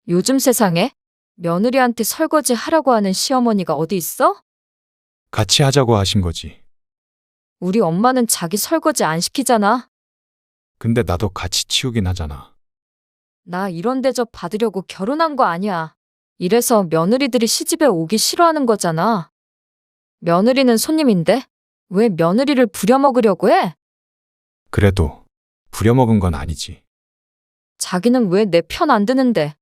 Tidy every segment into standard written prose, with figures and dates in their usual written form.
요즘 세상에 며느리한테 설거지 하라고 하는 시어머니가 어디 있어? 같이 하자고 하신 거지. 우리 엄마는 자기 설거지 안 시키잖아. 근데 나도 같이 치우긴 하잖아. 나 이런 대접 받으려고 결혼한 거 아니야. 이래서 며느리들이 시집에 오기 싫어하는 거잖아. 며느리는 손님인데 왜 며느리를 부려먹으려고 해? 그래도 부려먹은 건 아니지. 자기는 왜 내 편 안 드는데?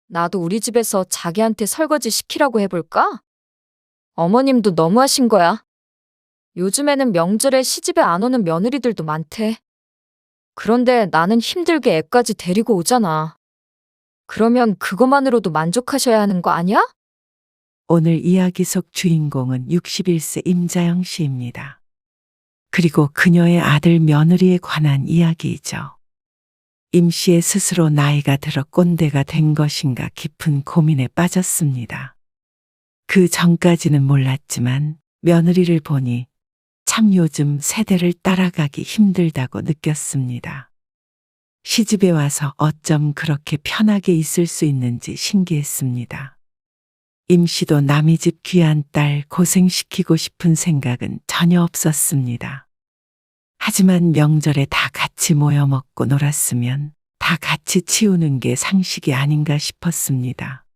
나도 우리 집에서 자기한테 설거지 시키라고 해볼까? 어머님도 너무하신 거야. 요즘에는 명절에 시집에 안 오는 며느리들도 많대. 그런데 나는 힘들게 애까지 데리고 오잖아. 그러면 그것만으로도 만족하셔야 하는 거 아니야? 오늘 이야기 속 주인공은 61세 임자영 씨입니다. 그리고 그녀의 아들 며느리에 관한 이야기이죠. 임 씨의 스스로 나이가 들어 꼰대가 된 것인가 깊은 고민에 빠졌습니다. 그 전까지는 몰랐지만 며느리를 보니 참 요즘 세대를 따라가기 힘들다고 느꼈습니다. 시집에 와서 어쩜 그렇게 편하게 있을 수 있는지 신기했습니다. 임 씨도 남의 집 귀한 딸 고생시키고 싶은 생각은 전혀 없었습니다. 하지만 명절에 다 같이 모여 먹고 놀았으면 다 같이 치우는 게 상식이 아닌가 싶었습니다.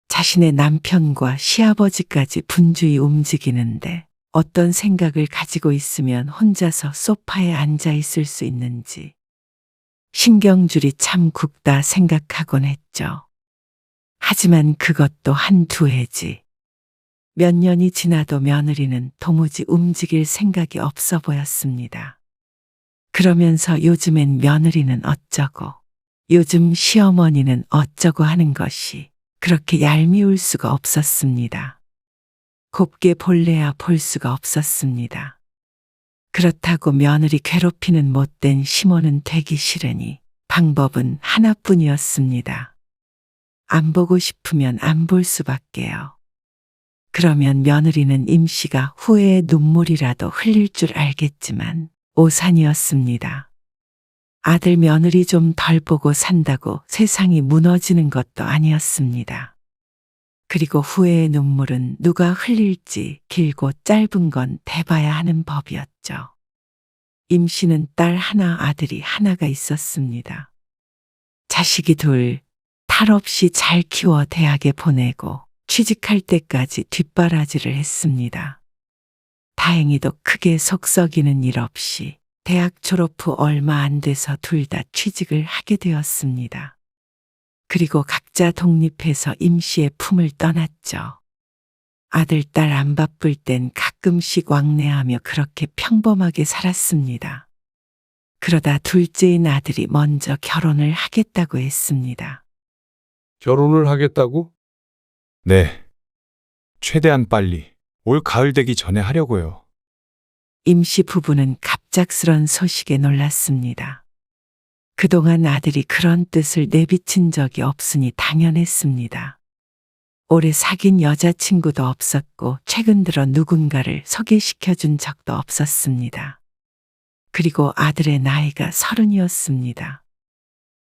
자신의 남편과 시아버지까지 분주히 움직이는데 어떤 생각을 가지고 있으면 혼자서 소파에 앉아 있을 수 있는지 신경줄이 참 굵다 생각하곤 했죠. 하지만 그것도 한두 해지. 몇 년이 지나도 며느리는 도무지 움직일 생각이 없어 보였습니다. 그러면서 요즘엔 며느리는 어쩌고, 요즘 시어머니는 어쩌고 하는 것이 그렇게 얄미울 수가 없었습니다. 곱게 볼래야 볼 수가 없었습니다. 그렇다고 며느리 괴롭히는 못된 시모는 되기 싫으니 방법은 하나뿐이었습니다. 안 보고 싶으면 안 볼 수밖에요. 그러면 며느리는 임 씨가 후회의 눈물이라도 흘릴 줄 알겠지만 오산이었습니다. 아들 며느리 좀 덜 보고 산다고 세상이 무너지는 것도 아니었습니다. 그리고 후회의 눈물은 누가 흘릴지 길고 짧은 건 대봐야 하는 법이었죠. 임 씨는 딸 하나 아들이 하나가 있었습니다. 자식이 둘, 탈 없이 잘 키워 대학에 보내고 취직할 때까지 뒷바라지를 했습니다. 다행히도 크게 속 썩이는 일 없이 대학 졸업 후 얼마 안 돼서 둘 다 취직을 하게 되었습니다. 그리고 각자 독립해서 임 씨의 품을 떠났죠. 아들, 딸 안 바쁠 땐 가끔씩 왕래하며 그렇게 평범하게 살았습니다. 그러다 둘째인 아들이 먼저 결혼을 하겠다고 했습니다. 결혼을 하겠다고? 네. 최대한 빨리. 올 가을 되기 전에 하려고요. 임 씨 부부는 갑작스런 소식에 놀랐습니다. 그동안 아들이 그런 뜻을 내비친 적이 없으니 당연했습니다. 오래 사귄 여자친구도 없었고 최근 들어 누군가를 소개시켜 준 적도 없었습니다. 그리고 아들의 나이가 30이었습니다.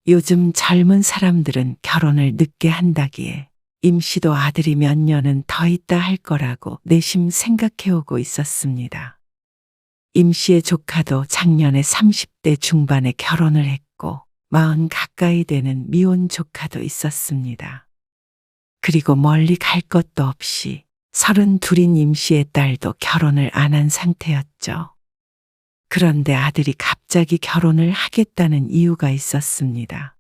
요즘 젊은 사람들은 결혼을 늦게 한다기에 임 씨도 아들이 몇 년은 더 있다 할 거라고 내심 생각해오고 있었습니다. 임 씨의 조카도 작년에 30대 중반에 결혼을 했고 40 가까이 되는 미혼 조카도 있었습니다. 그리고 멀리 갈 것도 없이 32인 임 씨의 딸도 결혼을 안 한 상태였죠. 그런데 아들이 갑자기 결혼을 하겠다는 이유가 있었습니다.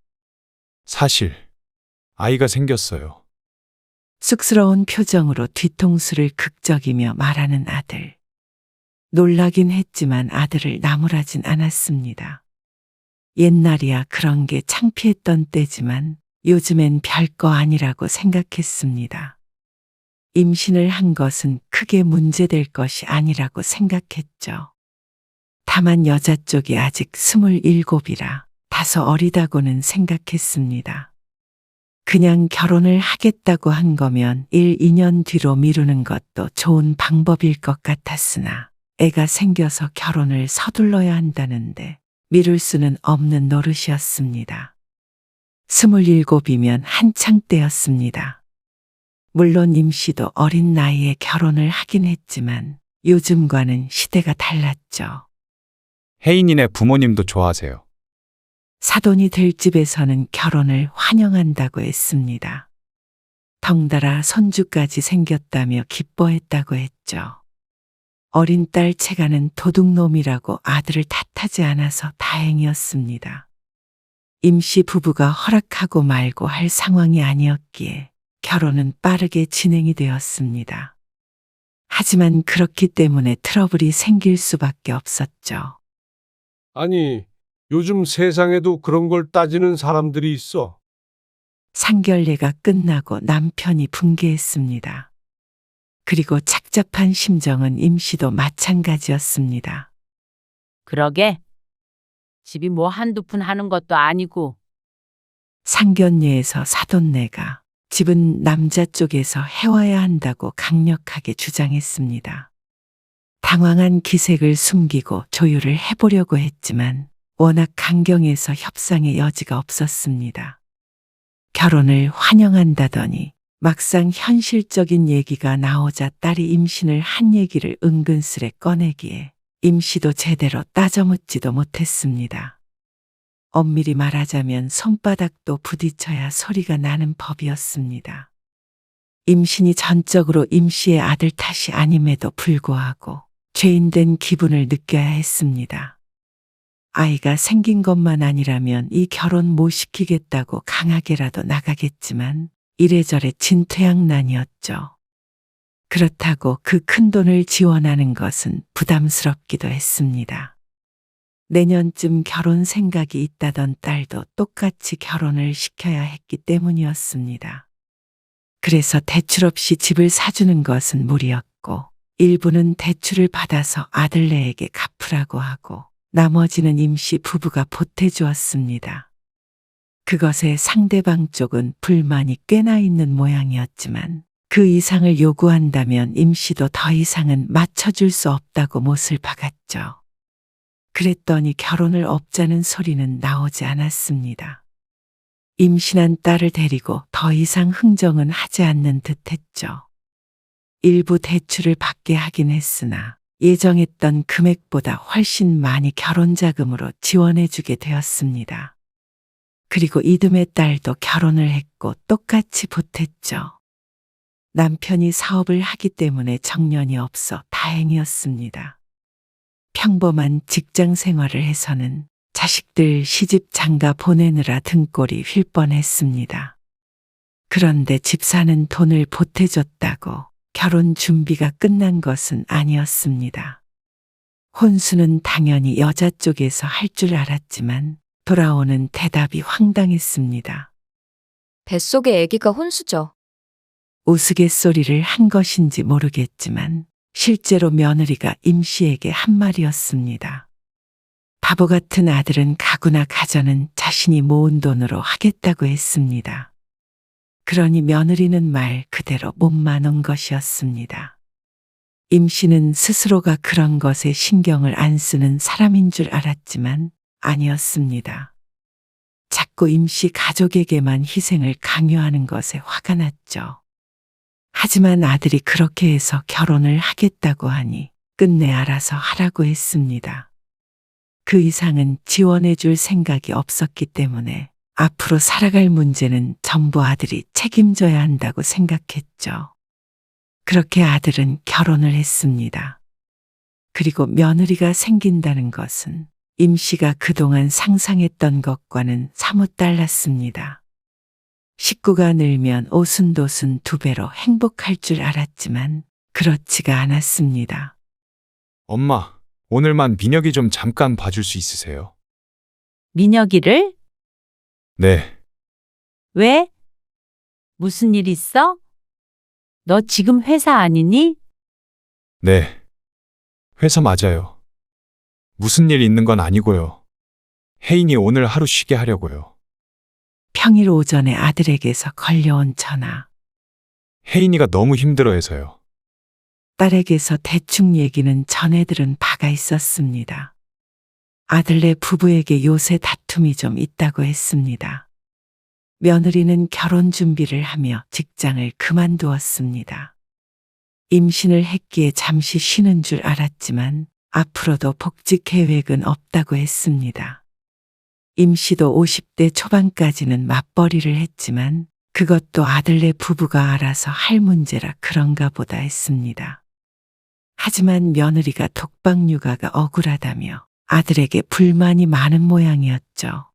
사실 아이가 생겼어요. 쑥스러운 표정으로 뒤통수를 극적이며 말하는 아들. 놀라긴 했지만 아들을 나무라진 않았습니다. 옛날이야 그런 게 창피했던 때지만 요즘엔 별거 아니라고 생각했습니다. 임신을 한 것은 크게 문제될 것이 아니라고 생각했죠. 다만 여자 쪽이 아직 27이라 다소 어리다고는 생각했습니다. 그냥 결혼을 하겠다고 한 거면 1, 2년 뒤로 미루는 것도 좋은 방법일 것 같았으나 애가 생겨서 결혼을 서둘러야 한다는데 미룰 수는 없는 노릇이었습니다. 27이면 한창 때였습니다. 물론 임 씨도 어린 나이에 결혼을 하긴 했지만 요즘과는 시대가 달랐죠. 혜인이네 부모님도 좋아하세요. 사돈이 될 집에서는 결혼을 환영한다고 했습니다. 덩달아 손주까지 생겼다며 기뻐했다고 했죠. 어린 딸 채가는 도둑놈이라고 아들을 탓하지 않아서 다행이었습니다. 임씨 부부가 허락하고 말고 할 상황이 아니었기에 결혼은 빠르게 진행이 되었습니다. 하지만 그렇기 때문에 트러블이 생길 수밖에 없었죠. 아니, 요즘 세상에도 그런 걸 따지는 사람들이 있어. 상견례가 끝나고 남편이 분개했습니다. 그리고 착잡한 심정은 임씨도 마찬가지였습니다. 그러게. 집이 뭐 한두 푼 하는 것도 아니고. 상견례에서 사돈네가 집은 남자 쪽에서 해와야 한다고 강력하게 주장했습니다. 당황한 기색을 숨기고 조율을 해보려고 했지만 워낙 강경해서 협상의 여지가 없었습니다. 결혼을 환영한다더니 막상 현실적인 얘기가 나오자 딸이 임신을 한 얘기를 은근슬에 꺼내기에 임씨도 제대로 따져묻지도 못했습니다. 엄밀히 말하자면 손바닥도 부딪혀야 소리가 나는 법이었습니다. 임신이 전적으로 임씨의 아들 탓이 아님에도 불구하고 죄인된 기분을 느껴야 했습니다. 아이가 생긴 것만 아니라면 이 결혼 못 시키겠다고 강하게라도 나가겠지만 이래저래 진퇴양난이었죠. 그렇다고 그 큰 돈을 지원하는 것은 부담스럽기도 했습니다. 내년쯤 결혼 생각이 있다던 딸도 똑같이 결혼을 시켜야 했기 때문이었습니다. 그래서 대출 없이 집을 사주는 것은 무리였고 일부는 대출을 받아서 아들네에게 갚으라고 하고 나머지는 임씨 부부가 보태주었습니다. 그것에 상대방 쪽은 불만이 꽤나 있는 모양이었지만 그 이상을 요구한다면 임씨도 더 이상은 맞춰줄 수 없다고 못을 박았죠. 그랬더니 결혼을 업자는 소리는 나오지 않았습니다. 임신한 딸을 데리고 더 이상 흥정은 하지 않는 듯 했죠. 일부 대출을 받게 하긴 했으나 예정했던 금액보다 훨씬 많이 결혼자금으로 지원해주게 되었습니다. 그리고 이듬해 딸도 결혼을 했고 똑같이 보탰죠. 남편이 사업을 하기 때문에 정년이 없어 다행이었습니다. 평범한 직장 생활을 해서는 자식들 시집 장가 보내느라 등골이 휠 뻔했습니다. 그런데 집사는 돈을 보태줬다고 결혼 준비가 끝난 것은 아니었습니다. 혼수는 당연히 여자 쪽에서 할 줄 알았지만 돌아오는 대답이 황당했습니다. 뱃속의 아기가 혼수죠. 우스갯소리를 한 것인지 모르겠지만 실제로 며느리가 임씨에게 한 말이었습니다. 바보 같은 아들은 가구나 가전은 자신이 모은 돈으로 하겠다고 했습니다. 그러니 며느리는 말 그대로 몸만 온 것이었습니다. 임씨는 스스로가 그런 것에 신경을 안 쓰는 사람인 줄 알았지만 아니었습니다. 자꾸 임씨 가족에게만 희생을 강요하는 것에 화가 났죠. 하지만 아들이 그렇게 해서 결혼을 하겠다고 하니 끝내 알아서 하라고 했습니다. 그 이상은 지원해 줄 생각이 없었기 때문에 앞으로 살아갈 문제는 전부 아들이 책임져야 한다고 생각했죠. 그렇게 아들은 결혼을 했습니다. 그리고 며느리가 생긴다는 것은 임씨가 그동안 상상했던 것과는 사뭇 달랐습니다. 식구가 늘면 오순도순 2배로 행복할 줄 알았지만 그렇지가 않았습니다. 엄마, 오늘만 민혁이 좀 잠깐 봐줄 수 있으세요? 민혁이를? 네, 왜? 무슨 일 있어? 너 지금 회사 아니니? 네. 회사 맞아요. 무슨 일 있는 건 아니고요. 혜인이 오늘 하루 쉬게 하려고요. 평일 오전에 아들에게서 걸려온 전화. 혜인이가 너무 힘들어해서요. 딸에게서 대충 얘기는 전해들은 바가 있었습니다. 아들네 부부에게 요새 다툼이 좀 있다고 했습니다. 며느리는 결혼 준비를 하며 직장을 그만두었습니다. 임신을 했기에 잠시 쉬는 줄 알았지만 앞으로도 복직 계획은 없다고 했습니다. 임씨도 50대 초반까지는 맞벌이를 했지만 그것도 아들네 부부가 알아서 할 문제라 그런가 보다 했습니다. 하지만 며느리가 독박 육아가 억울하다며 아들에게 불만이 많은 모양이었죠.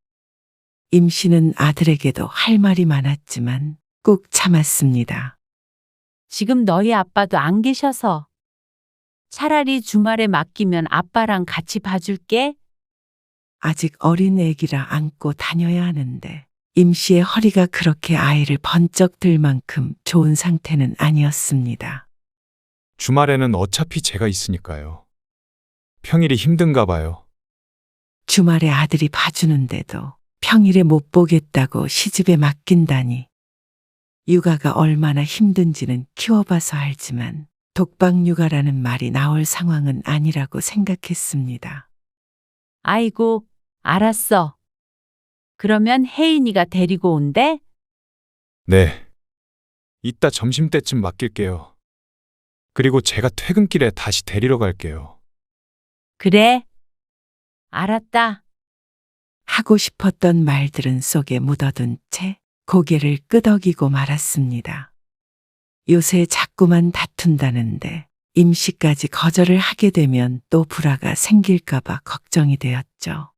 임씨는 아들에게도 할 말이 많았지만 꾹 참았습니다. 지금 너희 아빠도 안 계셔서 차라리 주말에 맡기면 아빠랑 같이 봐줄게. 아직 어린 애기라 안고 다녀야 하는데 임씨의 허리가 그렇게 아이를 번쩍 들 만큼 좋은 상태는 아니었습니다. 주말에는 어차피 제가 있으니까요. 평일이 힘든가 봐요. 주말에 아들이 봐주는데도 평일에 못 보겠다고 시집에 맡긴다니. 육아가 얼마나 힘든지는 키워봐서 알지만 독박 육아라는 말이 나올 상황은 아니라고 생각했습니다. 아이고, 알았어. 그러면 혜인이가 데리고 온대? 네. 이따 점심때쯤 맡길게요. 그리고 제가 퇴근길에 다시 데리러 갈게요. 그래. 알았다. 하고 싶었던 말들은 속에 묻어둔 채 고개를 끄덕이고 말았습니다. 요새 자꾸만 다툰다는데 임시까지 거절을 하게 되면 또 불화가 생길까봐 걱정이 되었죠.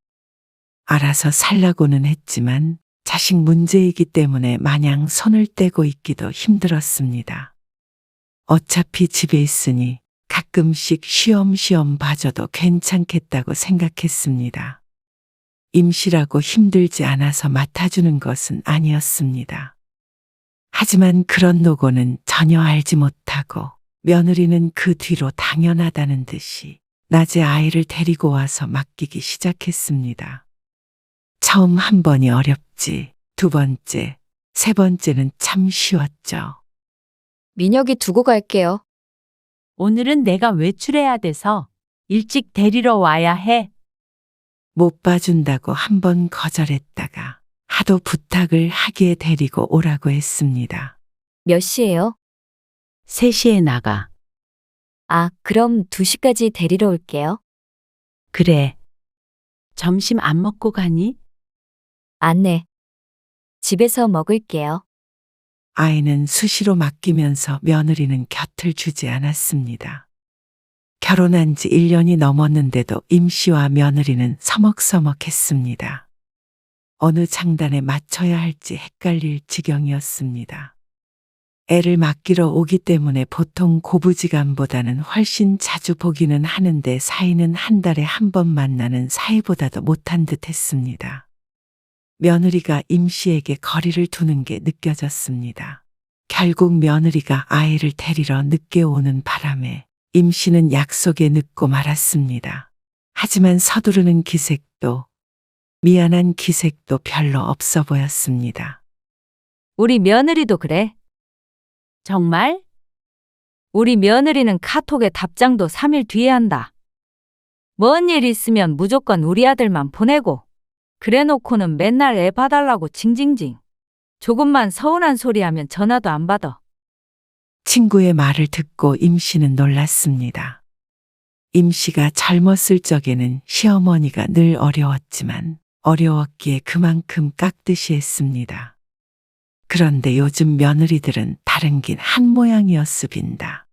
알아서 살라고는 했지만 자식 문제이기 때문에 마냥 손을 떼고 있기도 힘들었습니다. 어차피 집에 있으니 가끔씩 쉬엄쉬엄 봐줘도 괜찮겠다고 생각했습니다. 임시라고 힘들지 않아서 맡아주는 것은 아니었습니다. 하지만 그런 노고는 전혀 알지 못하고 며느리는 그 뒤로 당연하다는 듯이 낮에 아이를 데리고 와서 맡기기 시작했습니다. 처음 한 번이 어렵지, 두 번째, 세 번째는 참 쉬웠죠. 민혁이 두고 갈게요. 오늘은 내가 외출해야 돼서 일찍 데리러 와야 해. 못 봐준다고 한 번 거절했다가 하도 부탁을 하기에 데리고 오라고 했습니다. 몇 시예요? 3시에 나가. 아, 그럼 2시까지 데리러 올게요. 그래. 점심 안 먹고 가니? 안내. 집에서 먹을게요. 아이는 수시로 맡기면서 며느리는 곁을 주지 않았습니다. 결혼한 지 1년이 넘었는데도 임씨와 며느리는 서먹서먹했습니다. 어느 장단에 맞춰야 할지 헷갈릴 지경이었습니다. 애를 맡기러 오기 때문에 보통 고부지간보다는 훨씬 자주 보기는 하는데 사이는 한 달에 한 번 만나는 사이보다도 못한 듯 했습니다. 며느리가 임씨에게 거리를 두는 게 느껴졌습니다. 결국 며느리가 아이를 데리러 늦게 오는 바람에 임씨는 약속에 늦고 말았습니다. 하지만 서두르는 기색도 미안한 기색도 별로 없어 보였습니다. 우리 며느리도 그래. 정말? 우리 며느리는 카톡에 답장도 3일 뒤에 한다. 뭔 일 있으면 무조건 우리 아들만 보내고 그래 놓고는 맨날 애 봐달라고 징징징. 조금만 서운한 소리 하면 전화도 안 받아. 친구의 말을 듣고 임씨는 놀랐습니다. 임씨가 젊었을 적에는 시어머니가 늘 어려웠지만 어려웠기에 그만큼 깍듯이 했습니다. 그런데 요즘 며느리들은 다른 긴 한 모양이었습니다.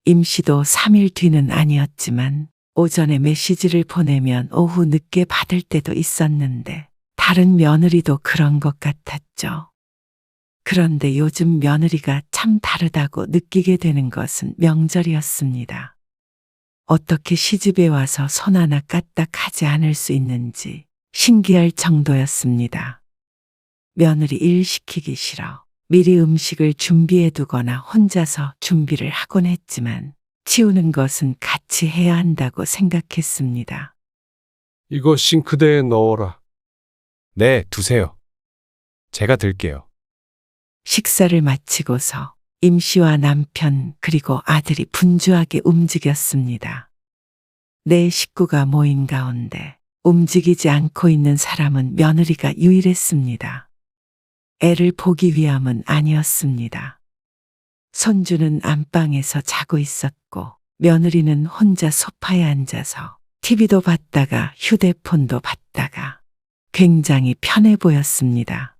임씨도 3일 뒤는 아니었지만 오전에 메시지를 보내면 오후 늦게 받을 때도 있었는데 다른 며느리도 그런 것 같았죠. 그런데 요즘 며느리가 참 다르다고 느끼게 되는 것은 명절이었습니다. 어떻게 시집에 와서 손 하나 까딱하지 않을 수 있는지 신기할 정도였습니다. 며느리 일 시키기 싫어 미리 음식을 준비해 두거나 혼자서 준비를 하곤 했지만 치우는 것은 같이 해야 한다고 생각했습니다. 이거 싱크대에 넣어라. 네, 두세요. 제가 들게요. 식사를 마치고서 임씨와 남편 그리고 아들이 분주하게 움직였습니다. 네 식구가 모인 가운데 움직이지 않고 있는 사람은 며느리가 유일했습니다. 애를 보기 위함은 아니었습니다. 손주는 안방에서 자고 있었고 며느리는 혼자 소파에 앉아서 TV도 봤다가 휴대폰도 봤다가 굉장히 편해 보였습니다.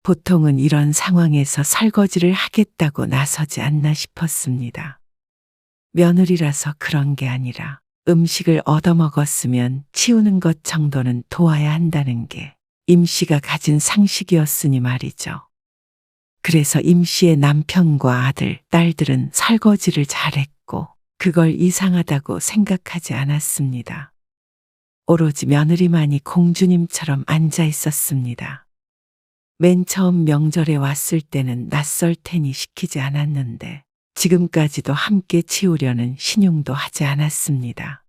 보통은 이런 상황에서 설거지를 하겠다고 나서지 않나 싶었습니다. 며느리라서 그런 게 아니라 음식을 얻어먹었으면 치우는 것 정도는 도와야 한다는 게 임씨가 가진 상식이었으니 말이죠. 그래서 임씨의 남편과 아들, 딸들은 설거지를 잘했고 그걸 이상하다고 생각하지 않았습니다. 오로지 며느리만이 공주님처럼 앉아 있었습니다. 맨 처음 명절에 왔을 때는 낯설 테니 시키지 않았는데 지금까지도 함께 치우려는 신용도 하지 않았습니다.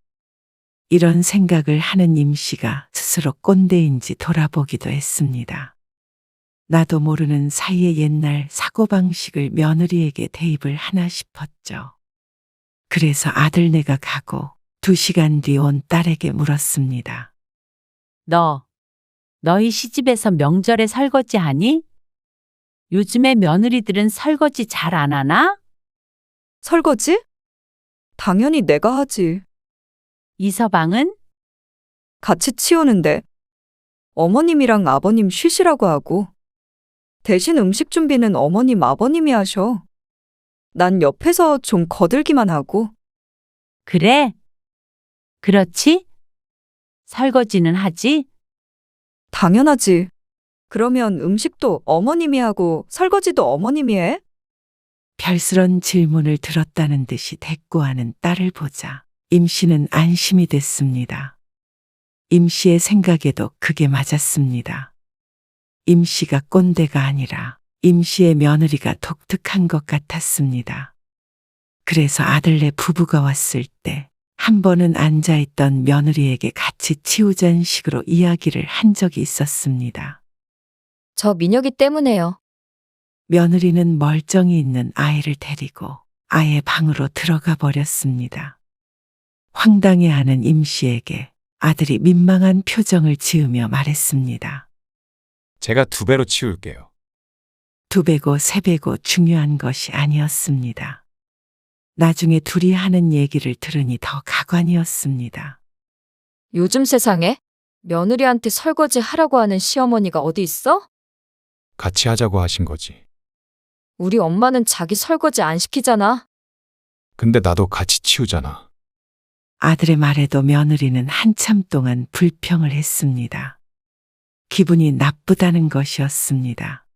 이런 생각을 하는 임씨가 스스로 꼰대인지 돌아보기도 했습니다. 나도 모르는 사이에 옛날 사고방식을 며느리에게 대입을 하나 싶었죠. 그래서 아들네가 가고 2시간 뒤 온 딸에게 물었습니다. 너희 시집에서 명절에 설거지 하니? 요즘에 며느리들은 설거지 잘 안 하나? 설거지? 당연히 내가 하지. 이서방은? 같이 치우는데 어머님이랑 아버님 쉬시라고 하고 대신 음식 준비는 어머님 아버님이 하셔. 난 옆에서 좀 거들기만 하고. 그래? 그렇지? 설거지는 하지? 당연하지. 그러면 음식도 어머님이 하고 설거지도 어머님이 해? 별스런 질문을 들었다는 듯이 대꾸하는 딸을 보자 임씨는 안심이 됐습니다. 임씨의 생각에도 그게 맞았습니다. 임씨가 꼰대가 아니라 임씨의 며느리가 독특한 것 같았습니다. 그래서 아들네 부부가 왔을 때 한 번은 앉아있던 며느리에게 같이 치우자는 식으로 이야기를 한 적이 있었습니다. 저 민혁이 때문에요. 며느리는 멀쩡히 있는 아이를 데리고 아예 방으로 들어가 버렸습니다. 황당해하는 임씨에게 아들이 민망한 표정을 지으며 말했습니다. 제가 2배로 치울게요. 2배고 3배고 중요한 것이 아니었습니다. 나중에 둘이 하는 얘기를 들으니 더 가관이었습니다. 요즘 세상에 며느리한테 설거지 하라고 하는 시어머니가 어디 있어? 같이 하자고 하신 거지. 우리 엄마는 자기 설거지 안 시키잖아. 근데 나도 같이 치우잖아. 아들의 말에도 며느리는 한참 동안 불평을 했습니다. 기분이 나쁘다는 것이었습니다.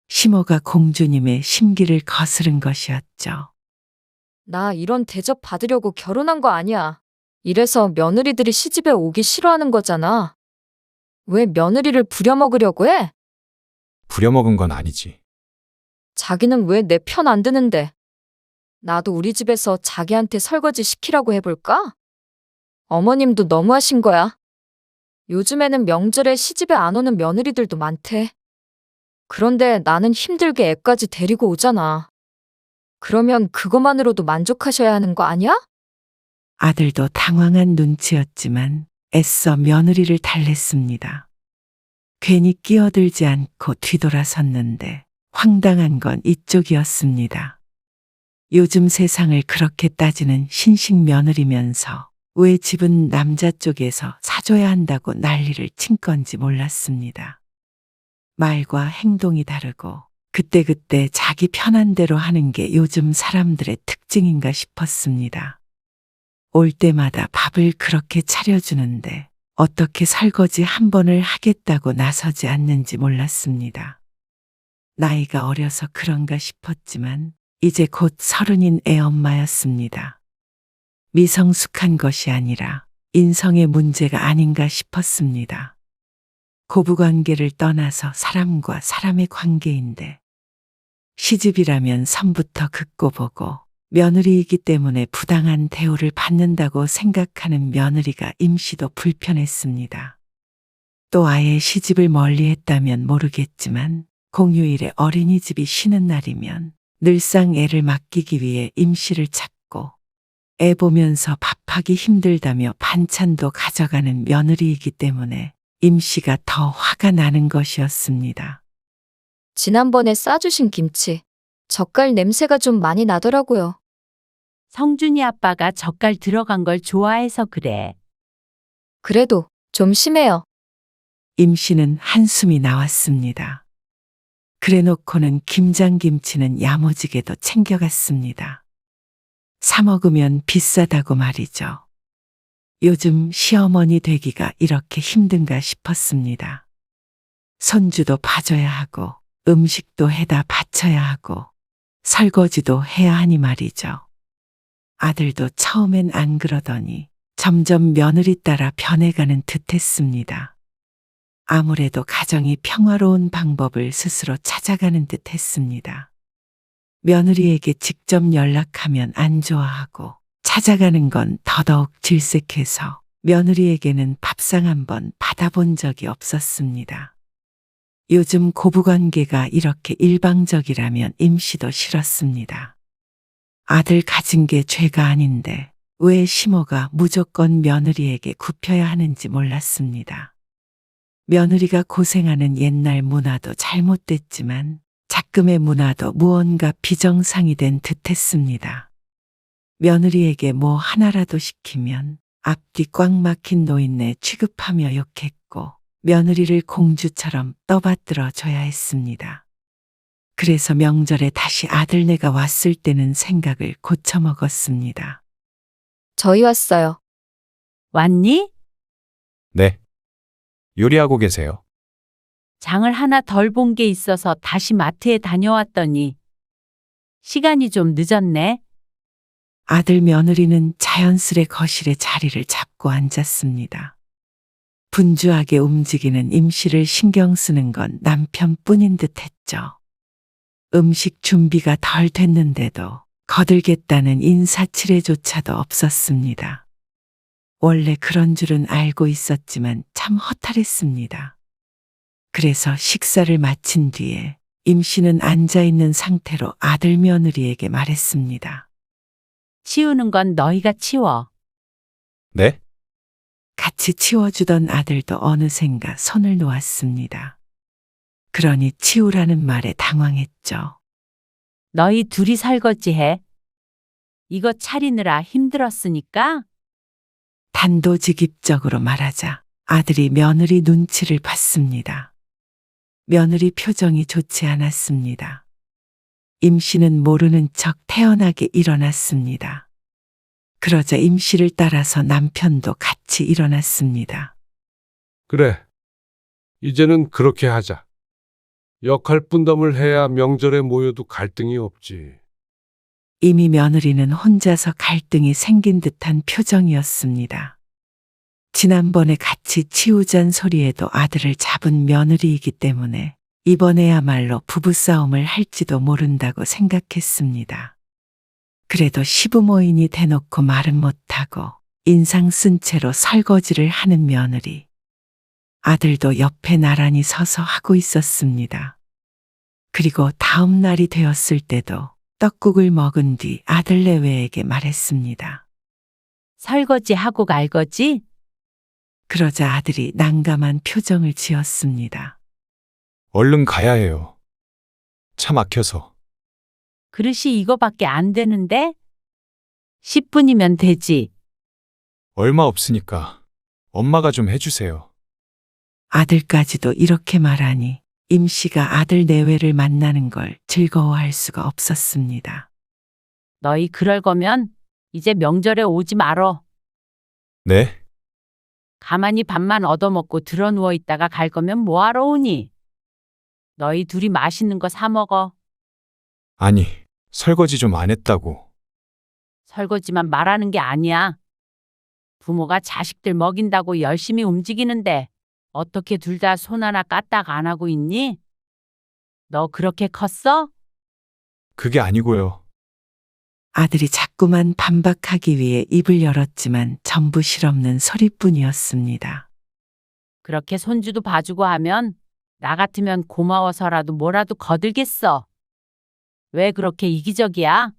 시모가 공주님의 심기를 거스른 것이었죠. 나 이런 대접 받으려고 결혼한 거 아니야. 이래서 며느리들이 시집에 오기 싫어하는 거잖아. 왜 며느리를 부려먹으려고 해? 부려먹은 건 아니지. 자기는 왜 내 편 안 드는데? 나도 우리 집에서 자기한테 설거지 시키라고 해볼까? 어머님도 너무하신 거야. 요즘에는 명절에 시집에 안 오는 며느리들도 많대. 그런데 나는 힘들게 애까지 데리고 오잖아. 그러면 그것만으로도 만족하셔야 하는 거 아니야? 아들도 당황한 눈치였지만 애써 며느리를 달랬습니다. 괜히 끼어들지 않고 뒤돌아섰는데 황당한 건 이쪽이었습니다. 요즘 세상을 그렇게 따지는 신식 며느리면서 왜 집은 남자 쪽에서 사줘야 한다고 난리를 친 건지 몰랐습니다. 말과 행동이 다르고 그때그때 자기 편한 대로 하는 게 요즘 사람들의 특징인가 싶었습니다. 올 때마다 밥을 그렇게 차려주는데 어떻게 설거지 한 번을 하겠다고 나서지 않는지 몰랐습니다. 나이가 어려서 그런가 싶었지만 이제 곧 30인 애엄마였습니다. 미성숙한 것이 아니라 인성의 문제가 아닌가 싶었습니다. 고부관계를 떠나서 사람과 사람의 관계인데 시집이라면 선부터 긋고 보고 며느리이기 때문에 부당한 대우를 받는다고 생각하는 며느리가 임시도 불편했습니다. 또 아예 시집을 멀리 했다면 모르겠지만 공휴일에 어린이집이 쉬는 날이면 늘상 애를 맡기기 위해 임시를 찾고 애 보면서 밥하기 힘들다며 반찬도 가져가는 며느리이기 때문에 임씨가 더 화가 나는 것이었습니다. 지난번에 싸주신 김치, 젓갈 냄새가 좀 많이 나더라고요. 성준이 아빠가 젓갈 들어간 걸 좋아해서 그래. 그래도 좀 심해요. 임 씨는 한숨이 나왔습니다. 그래놓고는 김장김치는 야무지게도 챙겨갔습니다. 사 먹으면 비싸다고 말이죠. 요즘 시어머니 되기가 이렇게 힘든가 싶었습니다. 손주도 봐줘야 하고 음식도 해다 바쳐야 하고 설거지도 해야 하니 말이죠. 아들도 처음엔 안 그러더니 점점 며느리 따라 변해가는 듯했습니다. 아무래도 가정이 평화로운 방법을 스스로 찾아가는 듯 했습니다. 며느리에게 직접 연락하면 안 좋아하고 찾아가는 건 더더욱 질색해서 며느리에게는 밥상 한번 받아본 적이 없었습니다. 요즘 고부관계가 이렇게 일방적이라면 임 씨도 싫었습니다. 아들 가진 게 죄가 아닌데 왜 시모가 무조건 며느리에게 굽혀야 하는지 몰랐습니다. 며느리가 고생하는 옛날 문화도 잘못됐지만 작금의 문화도 무언가 비정상이 된 듯했습니다. 며느리에게 뭐 하나라도 시키면 앞뒤 꽉 막힌 노인네 취급하며 욕했고 며느리를 공주처럼 떠받들어 줘야 했습니다. 그래서 명절에 다시 아들네가 왔을 때는 생각을 고쳐먹었습니다. 저희 왔어요. 왔니? 네. 요리하고 계세요. 장을 하나 덜 본 게 있어서 다시 마트에 다녀왔더니 시간이 좀 늦었네. 아들 며느리는 자연스레 거실에 자리를 잡고 앉았습니다. 분주하게 움직이는 임 씨를 신경 쓰는 건 남편뿐인 듯 했죠. 음식 준비가 덜 됐는데도 거들겠다는 인사치레조차도 없었습니다. 원래 그런 줄은 알고 있었지만 참 허탈했습니다. 그래서 식사를 마친 뒤에 임 씨는 앉아있는 상태로 아들 며느리에게 말했습니다. 치우는 건 너희가 치워. 네? 같이 치워주던 아들도 어느샌가 손을 놓았습니다. 그러니 치우라는 말에 당황했죠. 너희 둘이 설거지해. 이거 차리느라 힘들었으니까. 단도직입적으로 말하자 아들이 며느리 눈치를 봤습니다. 며느리 표정이 좋지 않았습니다. 임 씨는 모르는 척 태연하게 일어났습니다. 그러자 임 씨를 따라서 남편도 같이 일어났습니다. 그래. 이제는 그렇게 하자. 역할 분담을 해야 명절에 모여도 갈등이 없지. 이미 며느리는 혼자서 갈등이 생긴 듯한 표정이었습니다. 지난번에 같이 치우잔 소리에도 아들을 잡은 며느리이기 때문에 이번에야말로 부부싸움을 할지도 모른다고 생각했습니다. 그래도 시부모이니 대놓고 말은 못하고 인상 쓴 채로 설거지를 하는 며느리. 아들도 옆에 나란히 서서 하고 있었습니다. 그리고 다음 날이 되었을 때도 떡국을 먹은 뒤 아들 내외에게 말했습니다. 설거지하고 갈 거지? 그러자 아들이 난감한 표정을 지었습니다. 얼른 가야 해요. 차 막혀서. 그릇이 이거밖에 안 되는데? 10분이면 되지. 얼마 없으니까 엄마가 좀 해주세요. 아들까지도 이렇게 말하니 임 씨가 아들 내외를 만나는 걸 즐거워할 수가 없었습니다. 너희 그럴 거면 이제 명절에 오지 말어. 네? 가만히 밥만 얻어먹고 드러누워 있다가 갈 거면 뭐하러 오니? 너희 둘이 맛있는 거 사 먹어. 아니, 설거지 좀 안 했다고. 설거지만 말하는 게 아니야. 부모가 자식들 먹인다고 열심히 움직이는데 어떻게 둘 다 손 하나 까딱 안 하고 있니? 너 그렇게 컸어? 그게 아니고요. 아들이 자꾸만 반박하기 위해 입을 열었지만 전부 실없는 소리뿐이었습니다. 그렇게 손주도 봐주고 하면 나 같으면 고마워서라도 뭐라도 거들겠어. 왜 그렇게 이기적이야?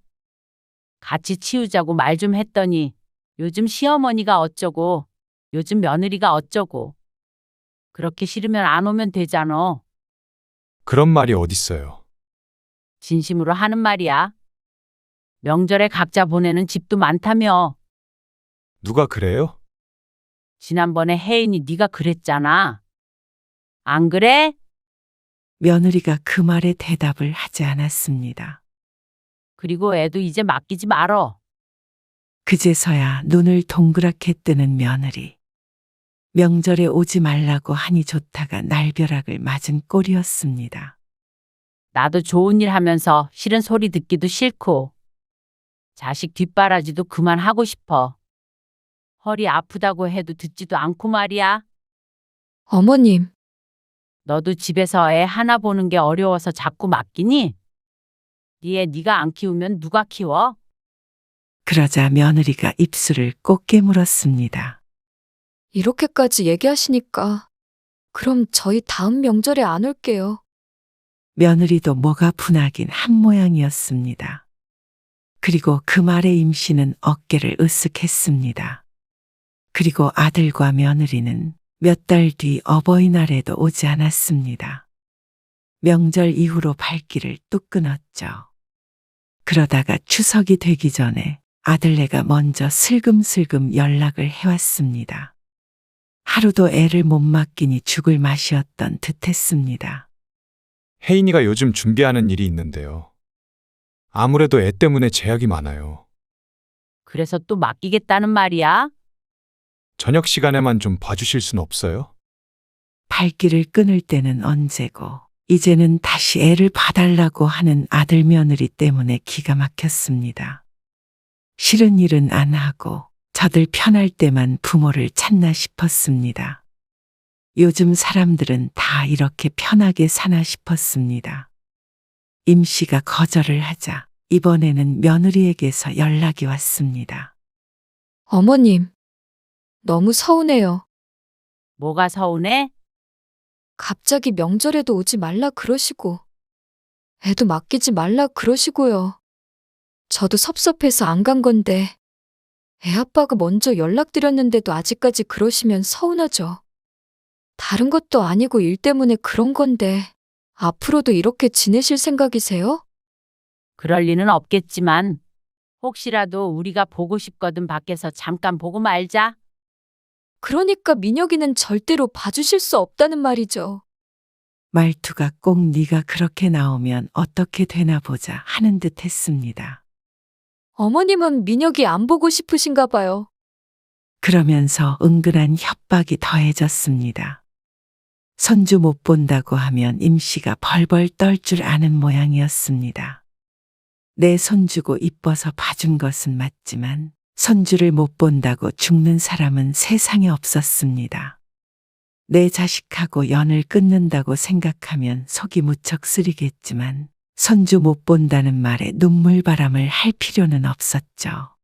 같이 치우자고 말 좀 했더니 요즘 시어머니가 어쩌고 요즘 며느리가 어쩌고. 그렇게 싫으면 안 오면 되잖아. 그런 말이 어딨어요. 진심으로 하는 말이야. 명절에 각자 보내는 집도 많다며. 누가 그래요? 지난번에 혜인이 네가 그랬잖아. 안 그래? 며느리가 그 말에 대답을 하지 않았습니다. 그리고 애도 이제 맡기지 말어. 그제서야 눈을 동그랗게 뜨는 며느리. 명절에 오지 말라고 하니 좋다가 날벼락을 맞은 꼴이었습니다. 나도 좋은 일 하면서 싫은 소리 듣기도 싫고 자식 뒷바라지도 그만하고 싶어. 허리 아프다고 해도 듣지도 않고 말이야. 어머님, 너도 집에서 애 하나 보는 게 어려워서 자꾸 맡기니? 네 애 네가 안 키우면 누가 키워? 그러자 며느리가 입술을 꼭 깨물었습니다. 이렇게까지 얘기하시니까 그럼 저희 다음 명절에 안 올게요. 며느리도 뭐가 분하긴 한 모양이었습니다. 그리고 그 말에 임씨는 어깨를 으쓱했습니다. 그리고 아들과 며느리는 몇 달 뒤 어버이날에도 오지 않았습니다. 명절 이후로 발길을 뚝 끊었죠. 그러다가 추석이 되기 전에 아들네가 먼저 슬금슬금 연락을 해왔습니다. 하루도 애를 못 맡기니 죽을 맛이었던 듯했습니다. 혜인이가 요즘 준비하는 일이 있는데요. 아무래도 애 때문에 제약이 많아요. 그래서 또 맡기겠다는 말이야? 저녁 시간에만 좀 봐주실 순 없어요? 발길을 끊을 때는 언제고 이제는 다시 애를 봐달라고 하는 아들 며느리 때문에 기가 막혔습니다. 싫은 일은 안 하고 저들 편할 때만 부모를 찾나 싶었습니다. 요즘 사람들은 다 이렇게 편하게 사나 싶었습니다. 임씨가 거절을 하자 이번에는 며느리에게서 연락이 왔습니다. 어머님, 너무 서운해요. 뭐가 서운해? 갑자기 명절에도 오지 말라 그러시고, 애도 맡기지 말라 그러시고요. 저도 섭섭해서 안 간 건데, 애 아빠가 먼저 연락드렸는데도 아직까지 그러시면 서운하죠. 다른 것도 아니고 일 때문에 그런 건데, 앞으로도 이렇게 지내실 생각이세요? 그럴 리는 없겠지만 혹시라도 우리가 보고 싶거든 밖에서 잠깐 보고 말자. 그러니까 민혁이는 절대로 봐주실 수 없다는 말이죠. 말투가 꼭 네가 그렇게 나오면 어떻게 되나 보자 하는 듯 했습니다. 어머님은 민혁이 안 보고 싶으신가 봐요. 그러면서 은근한 협박이 더해졌습니다. 손주 못 본다고 하면 임씨가 벌벌 떨 줄 아는 모양이었습니다. 내 손주고 이뻐서 봐준 것은 맞지만 손주를 못 본다고 죽는 사람은 세상에 없었습니다. 내 자식하고 연을 끊는다고 생각하면 속이 무척 쓰리겠지만 손주 못 본다는 말에 눈물바람을 할 필요는 없었죠.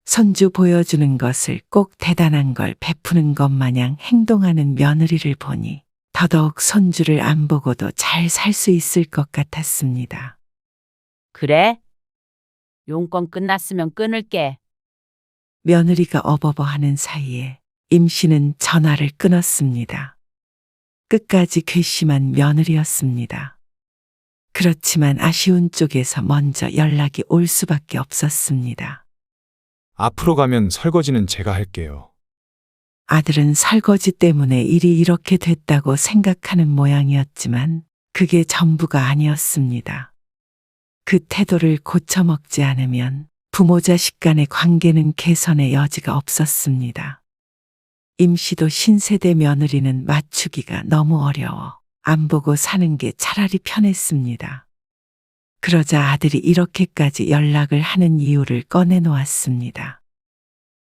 손주 보여주는 것을 꼭 대단한 걸 베푸는 것 마냥 행동하는 며느리를 보니 더더욱 손주를 안 보고도 잘 살 수 있을 것 같았습니다. 그래? 용건 끝났으면 끊을게. 며느리가 어버버하는 사이에 임씨는 전화를 끊었습니다. 끝까지 괘씸한 며느리였습니다. 그렇지만 아쉬운 쪽에서 먼저 연락이 올 수밖에 없었습니다. 앞으로 가면 설거지는 제가 할게요. 아들은 설거지 때문에 일이 이렇게 됐다고 생각하는 모양이었지만 그게 전부가 아니었습니다. 그 태도를 고쳐먹지 않으면 부모 자식 간의 관계는 개선의 여지가 없었습니다. 임씨도 신세대 며느리는 맞추기가 너무 어려워 안 보고 사는 게 차라리 편했습니다. 그러자 아들이 이렇게까지 연락을 하는 이유를 꺼내놓았습니다.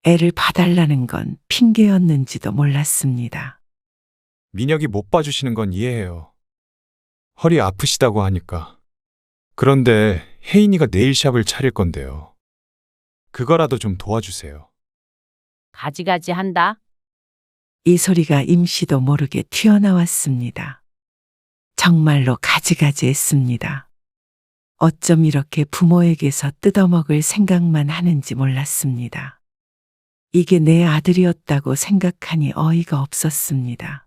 애를 봐달라는 건 핑계였는지도 몰랐습니다. 민혁이 못 봐주시는 건 이해해요. 허리 아프시다고 하니까. 그런데 혜인이가 네일샵을 차릴 건데요. 그거라도 좀 도와주세요. 가지가지 한다. 이 소리가 임씨도 모르게 튀어나왔습니다. 정말로 가지가지했습니다. 어쩜 이렇게 부모에게서 뜯어먹을 생각만 하는지 몰랐습니다. 이게 내 아들이었다고 생각하니 어이가 없었습니다.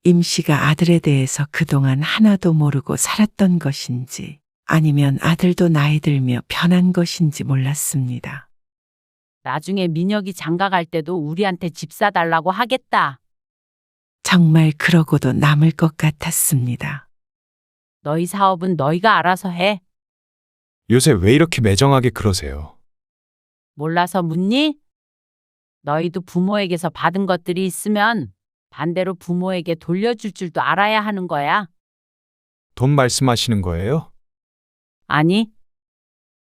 임 씨가 아들에 대해서 그동안 하나도 모르고 살았던 것인지 아니면 아들도 나이 들며 변한 것인지 몰랐습니다. 나중에 민혁이 장가 갈 때도 우리한테 집 사달라고 하겠다. 정말 그러고도 남을 것 같았습니다. 너희 사업은 너희가 알아서 해. 요새 왜 이렇게 매정하게 그러세요? 몰라서 묻니? 너희도 부모에게서 받은 것들이 있으면 반대로 부모에게 돌려줄 줄도 알아야 하는 거야. 돈 말씀하시는 거예요? 아니,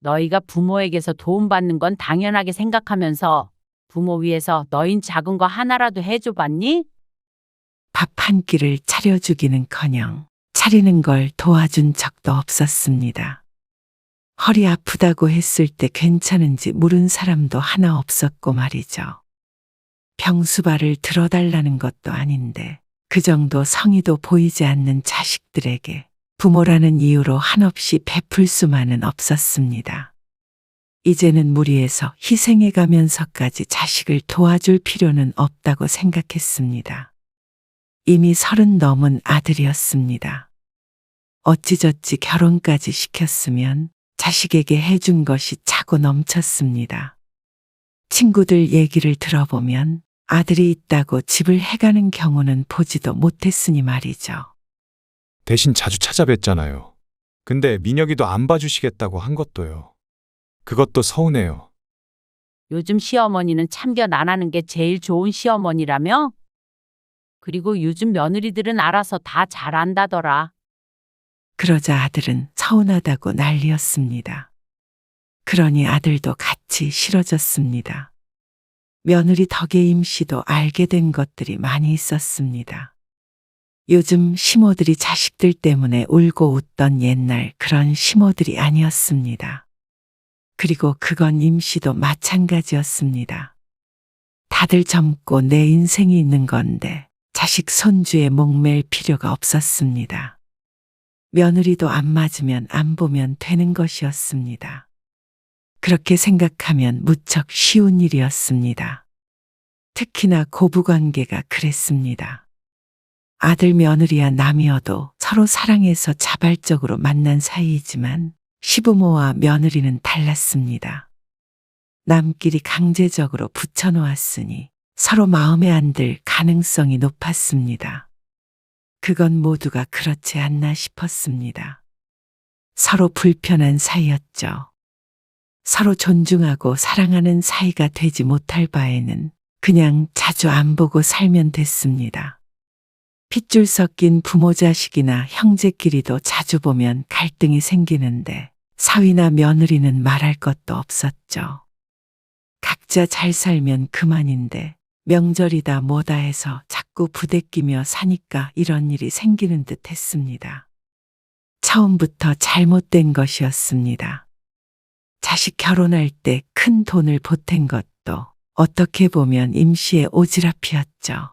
너희가 부모에게서 도움받는 건 당연하게 생각하면서 부모 위해서 너흰 작은 거 하나라도 해줘 봤니? 밥 한 끼를 차려주기는커녕 차리는 걸 도와준 적도 없었습니다. 허리 아프다고 했을 때 괜찮은지 물은 사람도 하나 없었고 말이죠. 병수발을 들어달라는 것도 아닌데 그 정도 성의도 보이지 않는 자식들에게 부모라는 이유로 한없이 베풀 수만은 없었습니다. 이제는 무리해서 희생해 가면서까지 자식을 도와줄 필요는 없다고 생각했습니다. 이미 30 넘은 아들이었습니다. 어찌저찌 결혼까지 시켰으면 자식에게 해준 것이 차고 넘쳤습니다. 친구들 얘기를 들어보면 아들이 있다고 집을 해가는 경우는 보지도 못했으니 말이죠. 대신 자주 찾아뵀잖아요. 근데 민혁이도 안 봐주시겠다고 한 것도요. 그것도 서운해요. 요즘 시어머니는 참견 안 하는 게 제일 좋은 시어머니라며? 그리고 요즘 며느리들은 알아서 다 잘한다더라. 그러자 아들은 서운하다고 난리였습니다. 그러니 아들도 같이 싫어졌습니다. 며느리 덕에 임 씨도 알게 된 것들이 많이 있었습니다. 요즘 시모들이 자식들 때문에 울고 웃던 옛날 그런 시모들이 아니었습니다. 그리고 그건 임 씨도 마찬가지였습니다. 다들 젊고 내 인생이 있는 건데 자식 손주에 목맬 필요가 없었습니다. 며느리도 안 맞으면 안 보면 되는 것이었습니다. 그렇게 생각하면 무척 쉬운 일이었습니다. 특히나 고부관계가 그랬습니다. 아들 며느리야 남이어도 서로 사랑해서 자발적으로 만난 사이이지만 시부모와 며느리는 달랐습니다. 남끼리 강제적으로 붙여놓았으니 서로 마음에 안 들 가능성이 높았습니다. 그건 모두가 그렇지 않나 싶었습니다. 서로 불편한 사이였죠. 서로 존중하고 사랑하는 사이가 되지 못할 바에는 그냥 자주 안 보고 살면 됐습니다. 핏줄 섞인 부모 자식이나 형제끼리도 자주 보면 갈등이 생기는데 사위나 며느리는 말할 것도 없었죠. 각자 잘 살면 그만인데 명절이다 뭐다 해서 자꾸 부대끼며 사니까 이런 일이 생기는 듯 했습니다. 처음부터 잘못된 것이었습니다. 자식 결혼할 때 큰 돈을 보탠 것도 어떻게 보면 임 씨의 오지랖이었죠.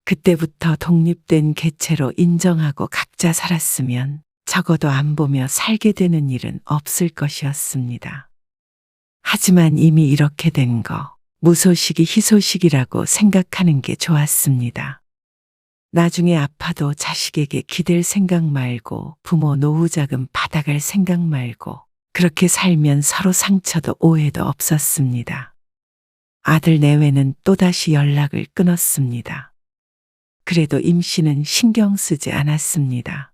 그때부터 독립된 개체로 인정하고 각자 살았으면 적어도 안 보며 살게 되는 일은 없을 것이었습니다. 하지만 이미 이렇게 된 거 무소식이 희소식이라고 생각하는 게 좋았습니다. 나중에 아파도 자식에게 기댈 생각 말고 부모 노후자금 받아갈 생각 말고 그렇게 살면 서로 상처도 오해도 없었습니다. 아들 내외는 또다시 연락을 끊었습니다. 그래도 임 씨는 신경 쓰지 않았습니다.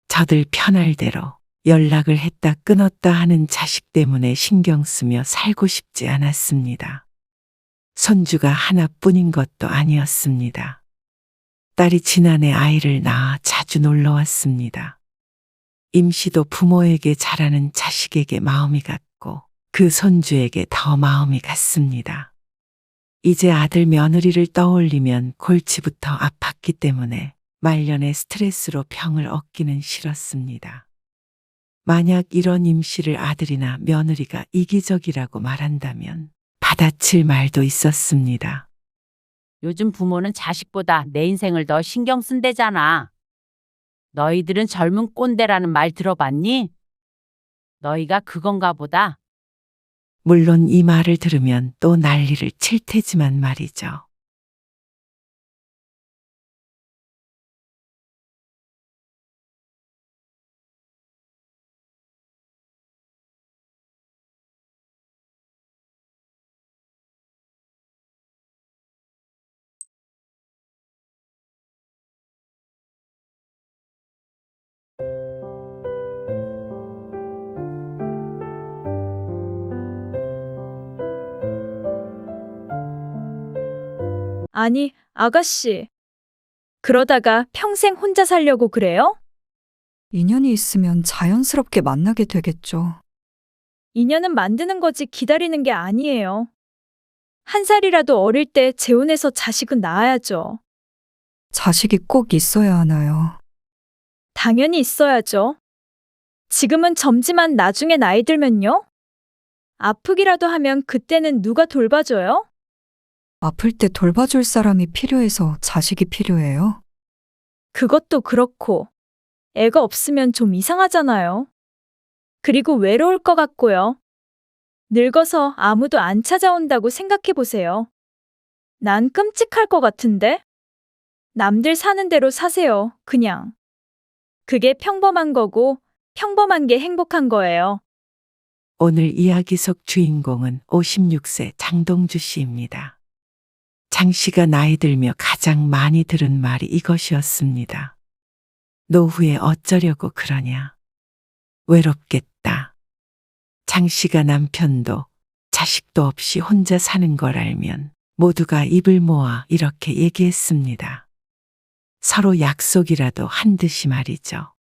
저들 편할 대로 연락을 했다 끊었다 하는 자식 때문에 신경 쓰며 살고 싶지 않았습니다. 손주가 하나뿐인 것도 아니었습니다. 딸이 지난해 아이를 낳아 자주 놀러 왔습니다. 임 씨도 부모에게 잘하는 자식에게 마음이 갔고 그 손주에게 더 마음이 갔습니다. 이제 아들 며느리를 떠올리면 골치부터 아팠기 때문에 말년에 스트레스로 병을 얻기는 싫었습니다. 만약 이런 임 씨를 아들이나 며느리가 이기적이라고 말한다면 받아칠 말도 있었습니다. 요즘 부모는 자식보다 내 인생을 더 신경 쓴대잖아. 너희들은 젊은 꼰대라는 말 들어봤니? 너희가 그건가 보다. 물론 이 말을 들으면 또 난리를 칠 테지만 말이죠. 아니, 아가씨. 그러다가 평생 혼자 살려고 그래요? 인연이 있으면 자연스럽게 만나게 되겠죠. 인연은 만드는 거지 기다리는 게 아니에요. 한 살이라도 어릴 때 재혼해서 자식은 낳아야죠. 자식이 꼭 있어야 하나요? 당연히 있어야죠. 지금은 젊지만 나중에 나이 들면요? 아프기라도 하면 그때는 누가 돌봐줘요? 아플 때 돌봐줄 사람이 필요해서 자식이 필요해요. 그것도 그렇고, 애가 없으면 좀 이상하잖아요. 그리고 외로울 것 같고요. 늙어서 아무도 안 찾아온다고 생각해 보세요. 난 끔찍할 것 같은데? 남들 사는 대로 사세요, 그냥. 그게 평범한 거고, 평범한 게 행복한 거예요. 오늘 이야기 속 주인공은 56세 장동주 씨입니다. 장 씨가 나이 들며 가장 많이 들은 말이 이것이었습니다. 노후에 어쩌려고 그러냐. 외롭겠다. 장 씨가 남편도 자식도 없이 혼자 사는 걸 알면 모두가 입을 모아 이렇게 얘기했습니다. 서로 약속이라도 한 듯이 말이죠.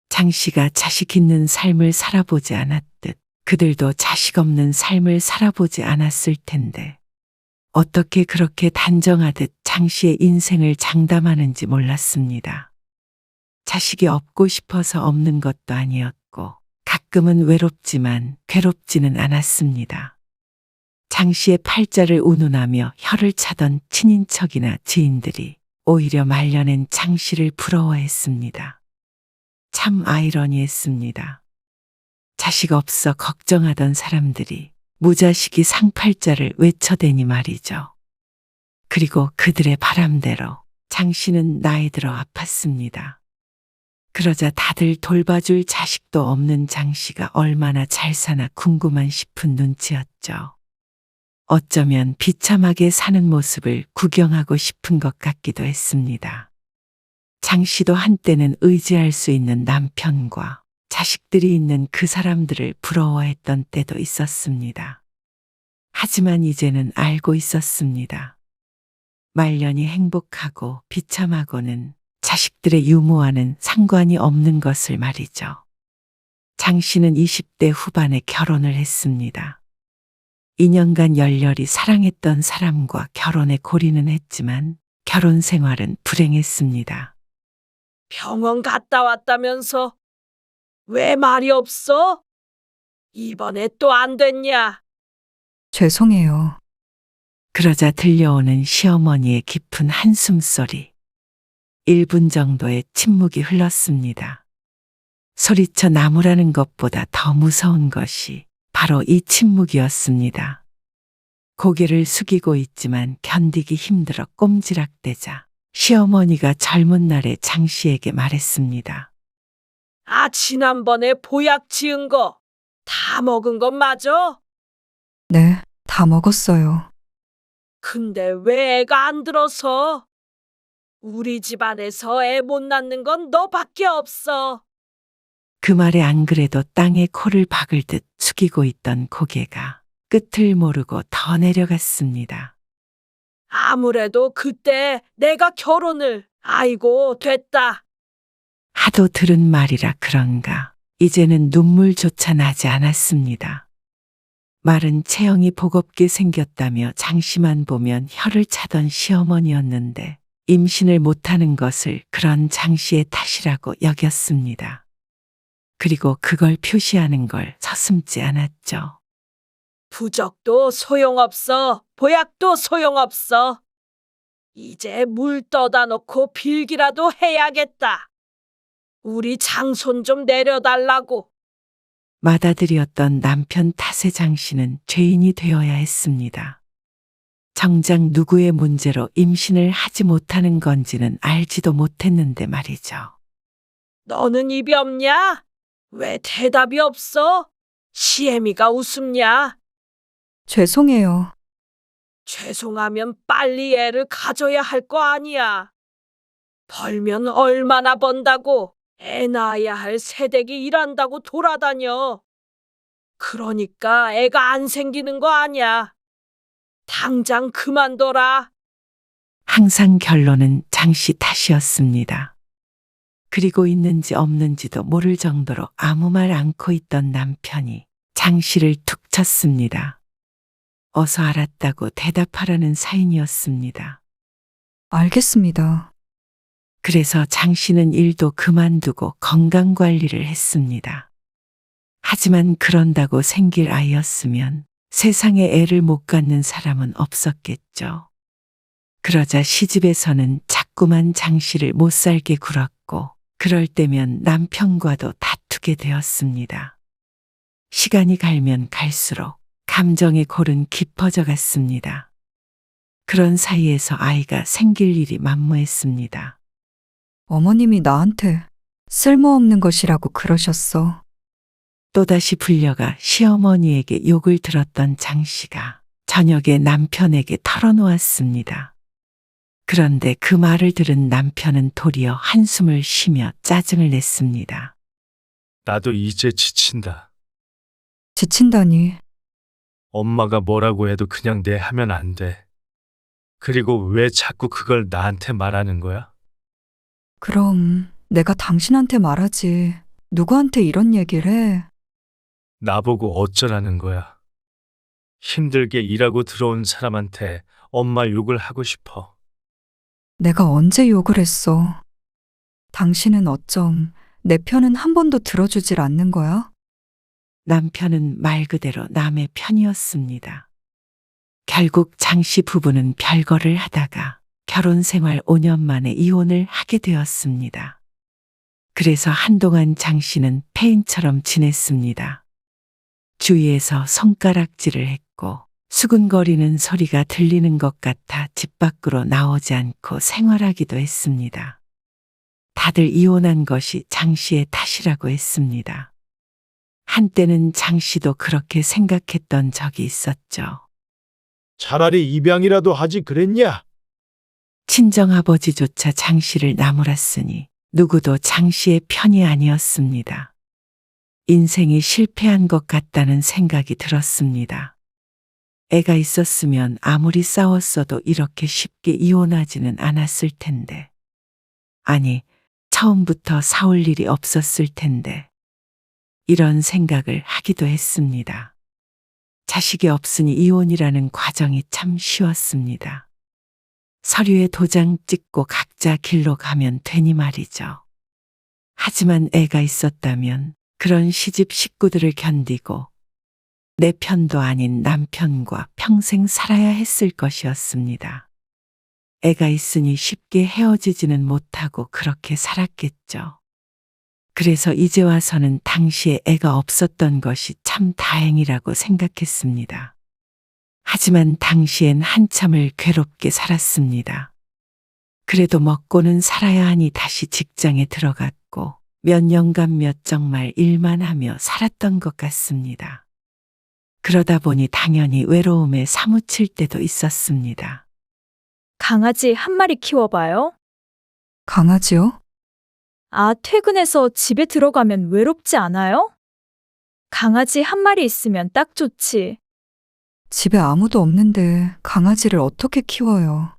장 씨가 자식 있는 삶을 살아보지 않았듯 그들도 자식 없는 삶을 살아보지 않았을 텐데 어떻게 그렇게 단정하듯 장 씨의 인생을 장담하는지 몰랐습니다. 자식이 없고 싶어서 없는 것도 아니었고 가끔은 외롭지만 괴롭지는 않았습니다. 장 씨의 팔자를 운운하며 혀를 차던 친인척이나 지인들이 오히려 말려낸 장 씨를 부러워했습니다. 참 아이러니했습니다. 자식 없어 걱정하던 사람들이 무자식이 상팔자를 외쳐대니 말이죠. 그리고 그들의 바람대로 장 씨는 나이 들어 아팠습니다. 그러자 다들 돌봐줄 자식도 없는 장 씨가 얼마나 잘 사나 궁금한 싶은 눈치였죠. 어쩌면 비참하게 사는 모습을 구경하고 싶은 것 같기도 했습니다. 장 씨도 한때는 의지할 수 있는 남편과 자식들이 있는 그 사람들을 부러워했던 때도 있었습니다. 하지만 이제는 알고 있었습니다. 말년이 행복하고 비참하고는 자식들의 유무와는 상관이 없는 것을 말이죠. 장 씨는 20대 후반에 결혼을 했습니다. 2년간 열렬히 사랑했던 사람과 결혼에 골인은 했지만 결혼 생활은 불행했습니다. 병원 갔다 왔다면서 왜 말이 없어? 이번에 또 안 됐냐? 죄송해요. 그러자 들려오는 시어머니의 깊은 한숨 소리. 1분 정도의 침묵이 흘렀습니다. 소리쳐 나무라는 것보다 더 무서운 것이 바로 이 침묵이었습니다. 고개를 숙이고 있지만 견디기 힘들어 꼼지락대자 시어머니가 젊은 날에 장 씨에게 말했습니다. 아, 지난번에 보약 지은 거 다 먹은 건 맞아? 네, 다 먹었어요. 근데 왜 애가 안 들어서? 우리 집안에서 애 못 낳는 건 너밖에 없어. 그 말에 안 그래도 땅에 코를 박을 듯 숙이고 있던 고개가 끝을 모르고 더 내려갔습니다. 아무래도 그때 내가 결혼을, 아이고, 됐다. 하도 들은 말이라 그런가 이제는 눈물조차 나지 않았습니다. 말은 체형이 보겁게 생겼다며 장씨만 보면 혀를 차던 시어머니였는데 임신을 못하는 것을 그런 장씨의 탓이라고 여겼습니다. 그리고 그걸 표시하는 걸 서슴지 않았죠. 부적도 소용없어. 보약도 소용없어. 이제 물 떠다 놓고 빌기라도 해야겠다. 우리 장손 좀 내려달라고. 맏아들이었던 남편 탓의 장씨는 죄인이 되어야 했습니다. 정작 누구의 문제로 임신을 하지 못하는 건지는 알지도 못했는데 말이죠. 너는 입이 없냐? 왜 대답이 없어? 시애미가 웃음냐? 죄송해요. 죄송하면 빨리 애를 가져야 할 거 아니야. 벌면 얼마나 번다고 애 낳아야 할 새댁이 일한다고 돌아다녀. 그러니까 애가 안 생기는 거 아니야. 당장 그만둬라. 항상 결론은 장씨 탓이었습니다. 그리고 있는지 없는지도 모를 정도로 아무 말 않고 있던 남편이 장씨를 툭 쳤습니다. 어서 알았다고 대답하라는 사인이었습니다. 알겠습니다. 그래서 장씨는 일도 그만두고 건강 관리를 했습니다. 하지만 그런다고 생길 아이였으면 세상에 애를 못 갖는 사람은 없었겠죠. 그러자 시집에서는 자꾸만 장씨를 못 살게 굴었고, 그럴 때면 남편과도 다투게 되었습니다. 시간이 갈면 갈수록 감정의 골은 깊어져 갔습니다. 그런 사이에서 아이가 생길 일이 만무했습니다. 어머님이 나한테 쓸모없는 것이라고 그러셨어. 또다시 불려가 시어머니에게 욕을 들었던 장씨가 저녁에 남편에게 털어놓았습니다. 그런데 그 말을 들은 남편은 도리어 한숨을 쉬며 짜증을 냈습니다. 나도 이제 지친다. 지친다니. 엄마가 뭐라고 해도 그냥 내 하면 안 돼. 그리고 왜 자꾸 그걸 나한테 말하는 거야? 그럼 내가 당신한테 말하지. 누구한테 이런 얘기를 해? 나보고 어쩌라는 거야. 힘들게 일하고 들어온 사람한테 엄마 욕을 하고 싶어. 내가 언제 욕을 했어? 당신은 어쩜 내 편은 한 번도 들어주질 않는 거야? 남편은 말 그대로 남의 편이었습니다. 결국 장씨 부부는 별거를 하다가 결혼 생활 5년 만에 이혼을 하게 되었습니다. 그래서 한동안 장씨는 폐인처럼 지냈습니다. 주위에서 손가락질을 했고 수근거리는 소리가 들리는 것 같아 집 밖으로 나오지 않고 생활하기도 했습니다. 다들 이혼한 것이 장씨의 탓이라고 했습니다. 한때는 장씨도 그렇게 생각했던 적이 있었죠. 차라리 입양이라도 하지 그랬냐? 친정아버지조차 장씨를 나무랐으니 누구도 장씨의 편이 아니었습니다. 인생이 실패한 것 같다는 생각이 들었습니다. 애가 있었으면 아무리 싸웠어도 이렇게 쉽게 이혼하지는 않았을 텐데. 아니, 처음부터 싸울 일이 없었을 텐데. 이런 생각을 하기도 했습니다. 자식이 없으니 이혼이라는 과정이 참 쉬웠습니다. 서류에 도장 찍고 각자 길로 가면 되니 말이죠. 하지만 애가 있었다면 그런 시집 식구들을 견디고 내 편도 아닌 남편과 평생 살아야 했을 것이었습니다. 애가 있으니 쉽게 헤어지지는 못하고 그렇게 살았겠죠. 그래서 이제 와서는 당시에 애가 없었던 것이 참 다행이라고 생각했습니다. 하지만 당시엔 한참을 괴롭게 살았습니다. 그래도 먹고는 살아야 하니 다시 직장에 들어갔고 몇 년간 몇 정말 일만 하며 살았던 것 같습니다. 그러다 보니 당연히 외로움에 사무칠 때도 있었습니다. 강아지 한 마리 키워봐요. 강아지요? 아, 퇴근해서 집에 들어가면 외롭지 않아요? 강아지 한 마리 있으면 딱 좋지. 집에 아무도 없는데 강아지를 어떻게 키워요?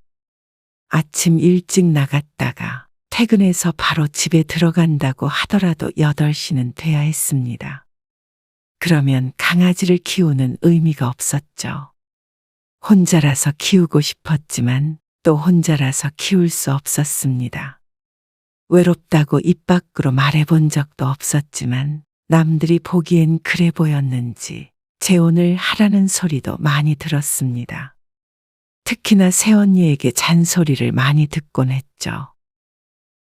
아침 일찍 나갔다가 퇴근해서 바로 집에 들어간다고 하더라도 8시는 돼야 했습니다. 그러면 강아지를 키우는 의미가 없었죠. 혼자라서 키우고 싶었지만 또 혼자라서 키울 수 없었습니다. 외롭다고 입 밖으로 말해본 적도 없었지만 남들이 보기엔 그래 보였는지 재혼을 하라는 소리도 많이 들었습니다. 특히나 새언니에게 잔소리를 많이 듣곤 했죠.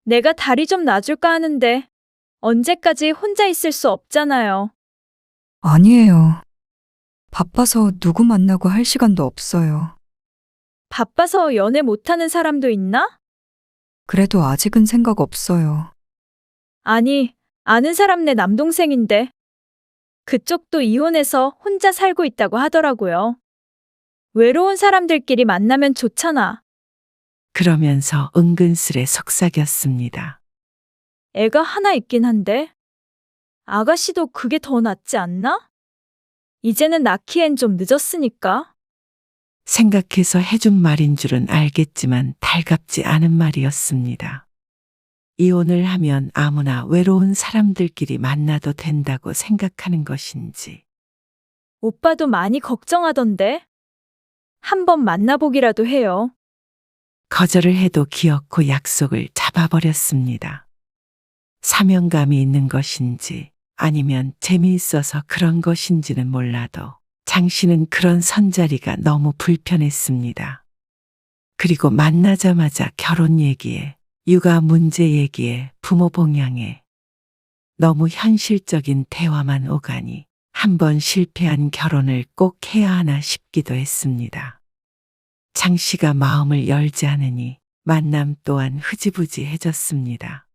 내가 다리 좀 놔줄까 하는데 언제까지 혼자 있을 수 없잖아요. 아니에요. 바빠서 누구 만나고 할 시간도 없어요. 바빠서 연애 못하는 사람도 있나? 그래도 아직은 생각 없어요. 아니, 아는 사람 내 남동생인데. 그쪽도 이혼해서 혼자 살고 있다고 하더라고요. 외로운 사람들끼리 만나면 좋잖아. 그러면서 은근슬에 속삭였습니다. 애가 하나 있긴 한데. 아가씨도 그게 더 낫지 않나? 이제는 낳기엔 좀 늦었으니까. 생각해서 해준 말인 줄은 알겠지만 달갑지 않은 말이었습니다. 이혼을 하면 아무나 외로운 사람들끼리 만나도 된다고 생각하는 것인지. 오빠도 많이 걱정하던데. 한번 만나보기라도 해요. 거절을 해도 기어코 약속을 잡아버렸습니다. 사명감이 있는 것인지 아니면 재미있어서 그런 것인지는 몰라도 장 씨는 그런 선자리가 너무 불편했습니다. 그리고 만나자마자 결혼 얘기에, 육아 문제 얘기에, 부모 봉양에 너무 현실적인 대화만 오가니 한 번 실패한 결혼을 꼭 해야 하나 싶기도 했습니다. 장 씨가 마음을 열지 않으니 만남 또한 흐지부지해졌습니다.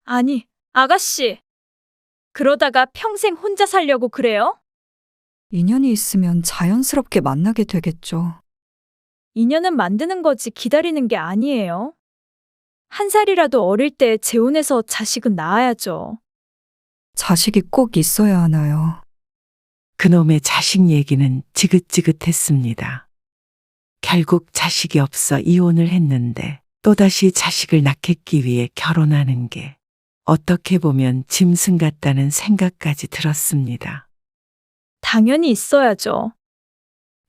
아니, 아가씨. 그러다가 평생 혼자 살려고 그래요? 인연이 있으면 자연스럽게 만나게 되겠죠. 인연은 만드는 거지 기다리는 게 아니에요. 한 살이라도 어릴 때 재혼해서 자식은 낳아야죠. 자식이 꼭 있어야 하나요? 그놈의 자식 얘기는 지긋지긋했습니다. 결국 자식이 없어 이혼을 했는데 또다시 자식을 낳겠기 위해 결혼하는 게 어떻게 보면 짐승 같다는 생각까지 들었습니다. 당연히 있어야죠.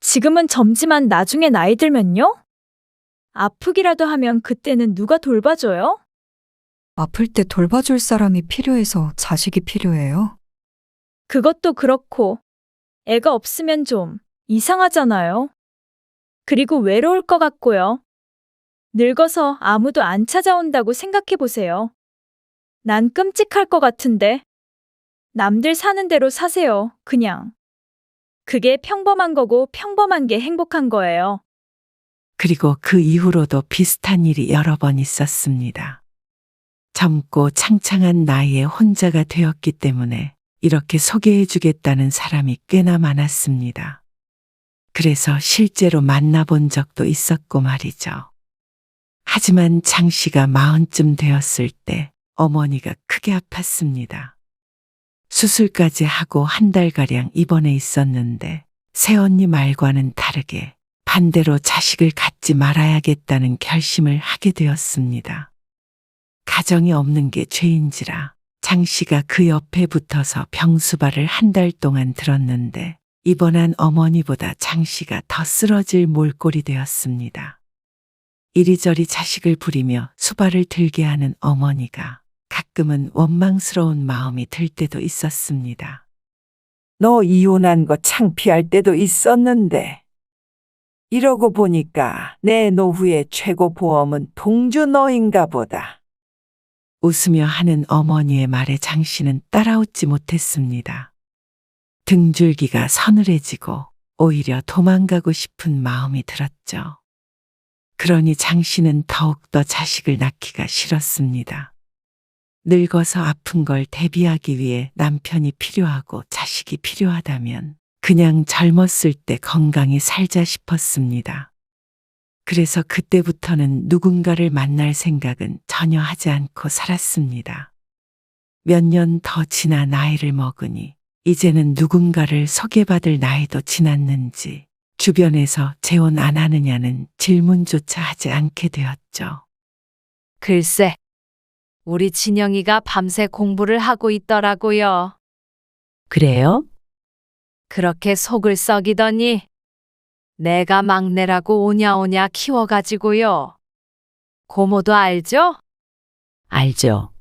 지금은 젊지만 나중에 나이 들면요? 아프기라도 하면 그때는 누가 돌봐줘요? 아플 때 돌봐줄 사람이 필요해서 자식이 필요해요? 그것도 그렇고, 애가 없으면 좀 이상하잖아요. 그리고 외로울 것 같고요. 늙어서 아무도 안 찾아온다고 생각해 보세요. 난 끔찍할 것 같은데. 남들 사는 대로 사세요, 그냥. 그게 평범한 거고 평범한 게 행복한 거예요. 그리고 그 이후로도 비슷한 일이 여러 번 있었습니다. 젊고 창창한 나이에 혼자가 되었기 때문에 이렇게 소개해주겠다는 사람이 꽤나 많았습니다. 그래서 실제로 만나본 적도 있었고 말이죠. 하지만 장 씨가 40쯤 되었을 때 어머니가 크게 아팠습니다. 수술까지 하고 한 달가량 입원해 있었는데 새언니 말과는 다르게 반대로 자식을 갖지 말아야겠다는 결심을 하게 되었습니다. 가정이 없는 게 죄인지라 장 씨가 그 옆에 붙어서 병수발을 한 달 동안 들었는데 입원한 어머니보다 장 씨가 더 쓰러질 몰골이 되었습니다. 이리저리 자식을 부리며 수발을 들게 하는 어머니가 가끔은 원망스러운 마음이 들 때도 있었습니다. 너 이혼한 거 창피할 때도 있었는데. 이러고 보니까 내 노후의 최고 보험은 동주 너인가 보다. 웃으며 하는 어머니의 말에 장 씨는 따라웃지 못했습니다. 등줄기가 서늘해지고 오히려 도망가고 싶은 마음이 들었죠. 그러니 장 씨는 더욱더 자식을 낳기가 싫었습니다. 늙어서 아픈 걸 대비하기 위해 남편이 필요하고 자식이 필요하다면 그냥 젊었을 때 건강히 살자 싶었습니다. 그래서 그때부터는 누군가를 만날 생각은 전혀 하지 않고 살았습니다. 몇 년 더 지나 나이를 먹으니 이제는 누군가를 소개받을 나이도 지났는지 주변에서 재혼 안 하느냐는 질문조차 하지 않게 되었죠. 글쎄, 우리 진영이가 밤새 공부를 하고 있더라고요. 그래요? 그렇게 속을 썩이더니 내가 막내라고 오냐오냐 키워가지고요. 고모도 알죠? 알죠.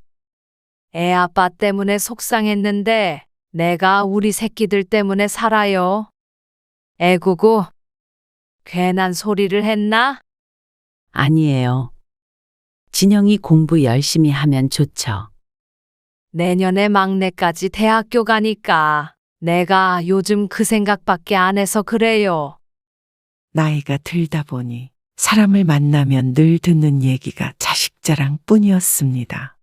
애 아빠 때문에 속상했는데 내가 우리 새끼들 때문에 살아요. 애구구, 괜한 소리를 했나? 아니에요. 진영이 공부 열심히 하면 좋죠. 내년에 막내까지 대학교 가니까 내가 요즘 그 생각밖에 안 해서 그래요. 나이가 들다 보니 사람을 만나면 늘 듣는 얘기가 자식 자랑뿐이었습니다.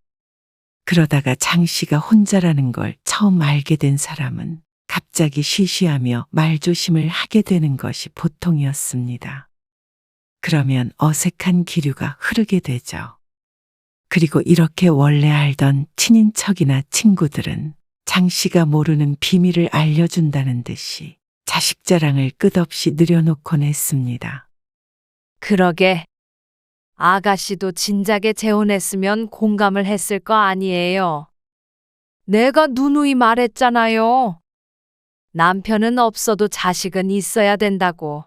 그러다가 장 씨가 혼자라는 걸 처음 알게 된 사람은 갑자기 쉬쉬하며 말조심을 하게 되는 것이 보통이었습니다. 그러면 어색한 기류가 흐르게 되죠. 그리고 이렇게 원래 알던 친인척이나 친구들은 장 씨가 모르는 비밀을 알려준다는 듯이 자식 자랑을 끝없이 늘여놓곤 했습니다. 그러게. 아가씨도 진작에 재혼했으면 공감을 했을 거 아니에요. 내가 누누이 말했잖아요. 남편은 없어도 자식은 있어야 된다고.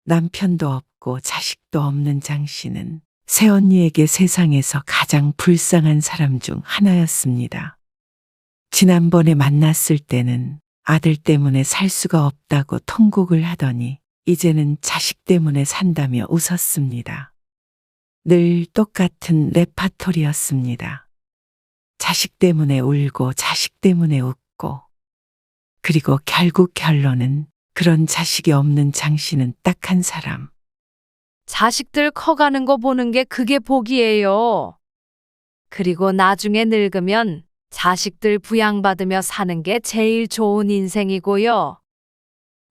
남편도 없고 자식도 없는 장 씨는 새언니에게 세상에서 가장 불쌍한 사람 중 하나였습니다. 지난번에 만났을 때는 아들 때문에 살 수가 없다고 통곡을 하더니 이제는 자식 때문에 산다며 웃었습니다. 늘 똑같은 레파토리였습니다. 자식 때문에 울고 자식 때문에 웃고 그리고 결국 결론은 그런 자식이 없는 장 씨는 딱 한 사람. 자식들 커가는 거 보는 게 그게 복이에요. 그리고 나중에 늙으면 자식들 부양받으며 사는 게 제일 좋은 인생이고요.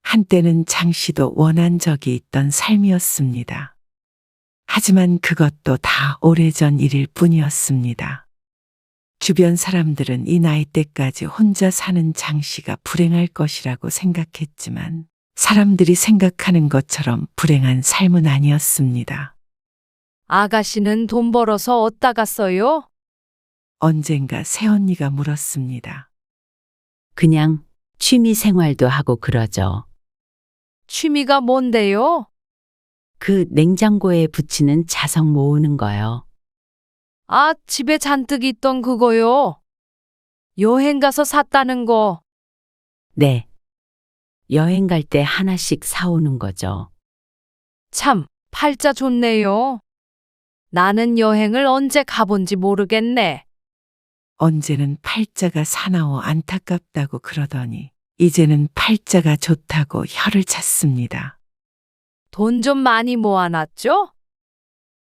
한때는 장 씨도 원한 적이 있던 삶이었습니다. 하지만 그것도 다 오래전 일일 뿐이었습니다. 주변 사람들은 이 나이 때까지 혼자 사는 장 씨가 불행할 것이라고 생각했지만 사람들이 생각하는 것처럼 불행한 삶은 아니었습니다. 아가씨는 돈 벌어서 어디다가 써요? 언젠가 새언니가 물었습니다. 그냥 취미 생활도 하고 그러죠. 취미가 뭔데요? 그 냉장고에 붙이는 자석 모으는 거요. 아, 집에 잔뜩 있던 그거요. 여행 가서 샀다는 거. 네. 여행 갈 때 하나씩 사오는 거죠. 참, 팔자 좋네요. 나는 여행을 언제 가본지 모르겠네. 언제는 팔자가 사나워 안타깝다고 그러더니 이제는 팔자가 좋다고 혀를 찼습니다. 돈 좀 많이 모아놨죠?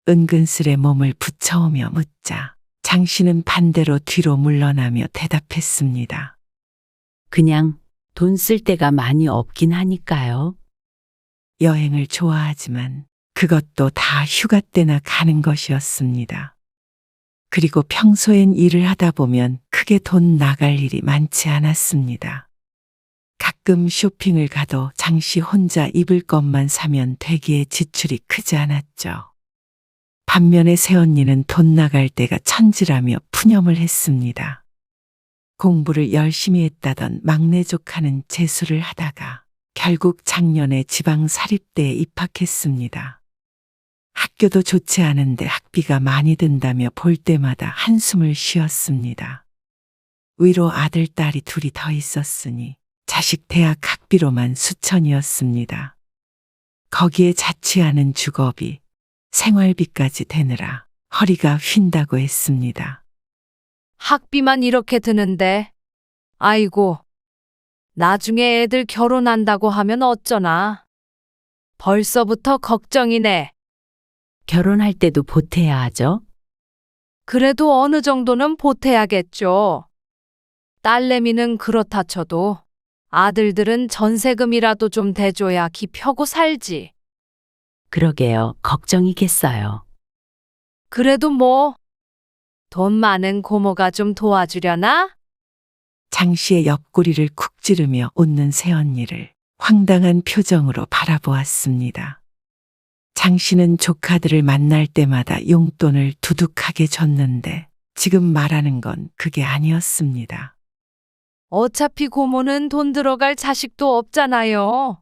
은근슬에 몸을 붙여오며 묻자 장 씨는 반대로 뒤로 물러나며 대답했습니다. 그냥 돈 쓸 데가 많이 없긴 하니까요. 여행을 좋아하지만 그것도 다 휴가 때나 가는 것이었습니다. 그리고 평소엔 일을 하다 보면 크게 돈 나갈 일이 많지 않았습니다. 가끔 쇼핑을 가도 장 씨 혼자 입을 것만 사면 되기에 지출이 크지 않았죠. 반면에 새언니는 돈 나갈 때가 천지라며 푸념을 했습니다. 공부를 열심히 했다던 막내 조카는 재수를 하다가 결국 작년에 지방 사립대에 입학했습니다. 학교도 좋지 않은데 학비가 많이 든다며 볼 때마다 한숨을 쉬었습니다. 위로 아들, 딸이 둘이 더 있었으니 자식 대학 학비로만 수천이었습니다. 거기에 자취하는 주거비, 생활비까지 대느라 허리가 휜다고 했습니다. 학비만 이렇게 드는데. 아이고, 나중에 애들 결혼한다고 하면 어쩌나. 벌써부터 걱정이네. 결혼할 때도 보태야 하죠. 그래도 어느 정도는 보태야겠죠. 딸내미는 그렇다 쳐도 아들들은 전세금이라도 좀 대줘야 기 펴고 살지. 그러게요. 걱정이겠어요. 그래도 뭐, 돈 많은 고모가 좀 도와주려나? 장 씨의 옆구리를 쿡 찌르며 웃는 새언니를 황당한 표정으로 바라보았습니다. 장 씨는 조카들을 만날 때마다 용돈을 두둑하게 줬는데 지금 말하는 건 그게 아니었습니다. 어차피 고모는 돈 들어갈 자식도 없잖아요.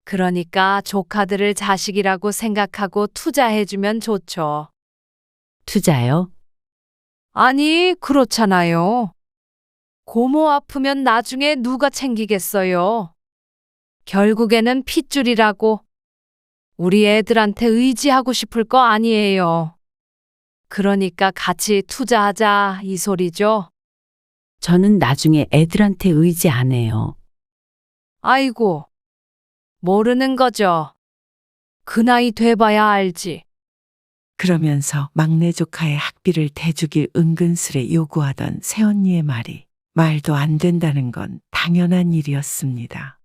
그러니까 조카들을 자식이라고 생각하고 투자해주면 좋죠. 투자요? 아니, 그렇잖아요. 고모 아프면 나중에 누가 챙기겠어요. 결국에는 핏줄이라고. 우리 애들한테 의지하고 싶을 거 아니에요. 그러니까 같이 투자하자 이 소리죠. 저는 나중에 애들한테 의지 안 해요. 아이고, 모르는 거죠. 그 나이 돼봐야 알지. 그러면서 막내 조카의 학비를 대주길 은근슬에 요구하던 새언니의 말이 말도 안 된다는 건 당연한 일이었습니다.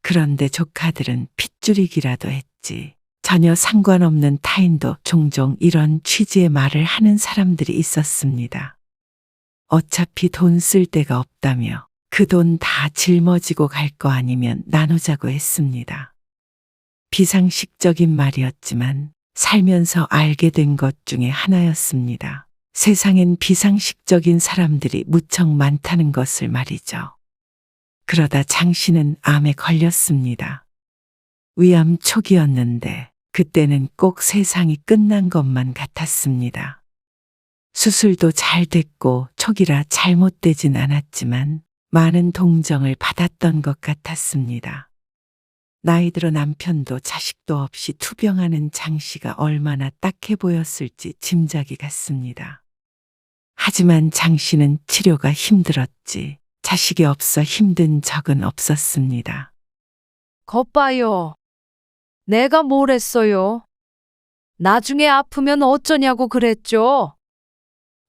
그런데 조카들은 핏줄이기라도 했지 전혀 상관없는 타인도 종종 이런 취지의 말을 하는 사람들이 있었습니다. 어차피 돈 쓸 데가 없다며 그 돈 다 짊어지고 갈 거 아니면 나누자고 했습니다. 비상식적인 말이었지만 살면서 알게 된 것 중에 하나였습니다. 세상엔 비상식적인 사람들이 무척 많다는 것을 말이죠. 그러다 장 씨는 암에 걸렸습니다. 위암 초기였는데 그때는 꼭 세상이 끝난 것만 같았습니다. 수술도 잘 됐고 초기라 잘못되진 않았지만 많은 동정을 받았던 것 같았습니다. 나이 들어 남편도 자식도 없이 투병하는 장 씨가 얼마나 딱해 보였을지 짐작이 갔습니다. 하지만 장 씨는 치료가 힘들었지 자식이 없어 힘든 적은 없었습니다. 겉봐요. 내가 뭘 했어요? 나중에 아프면 어쩌냐고 그랬죠?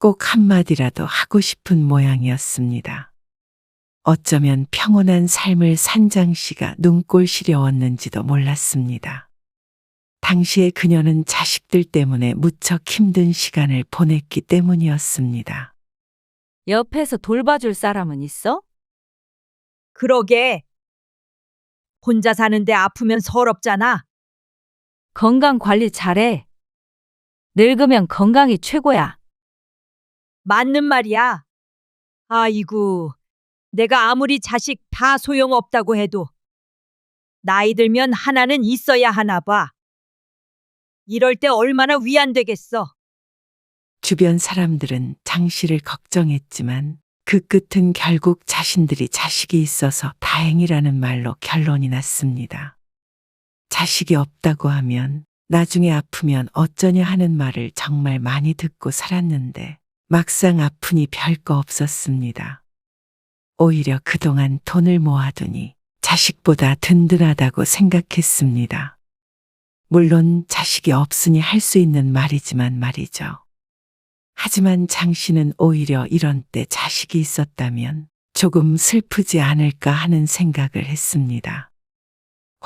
꼭 한마디라도 하고 싶은 모양이었습니다. 어쩌면 평온한 삶을 산 장 씨가 눈꼴 시려웠는지도 몰랐습니다. 당시에 그녀는 자식들 때문에 무척 힘든 시간을 보냈기 때문이었습니다. 옆에서 돌봐줄 사람은 있어? 그러게. 혼자 사는데 아프면 서럽잖아. 건강 관리 잘해. 늙으면 건강이 최고야. 맞는 말이야. 아이고, 내가 아무리 자식 다 소용없다고 해도 나이 들면 하나는 있어야 하나 봐. 이럴 때 얼마나 위안되겠어. 주변 사람들은 장 씨를 걱정했지만 그 끝은 결국 자신들이 자식이 있어서 다행이라는 말로 결론이 났습니다. 자식이 없다고 하면 나중에 아프면 어쩌냐 하는 말을 정말 많이 듣고 살았는데 막상 아프니 별거 없었습니다. 오히려 그동안 돈을 모아두니 자식보다 든든하다고 생각했습니다. 물론 자식이 없으니 할 수 있는 말이지만 말이죠. 하지만 장 씨는 오히려 이런 때 자식이 있었다면 조금 슬프지 않을까 하는 생각을 했습니다.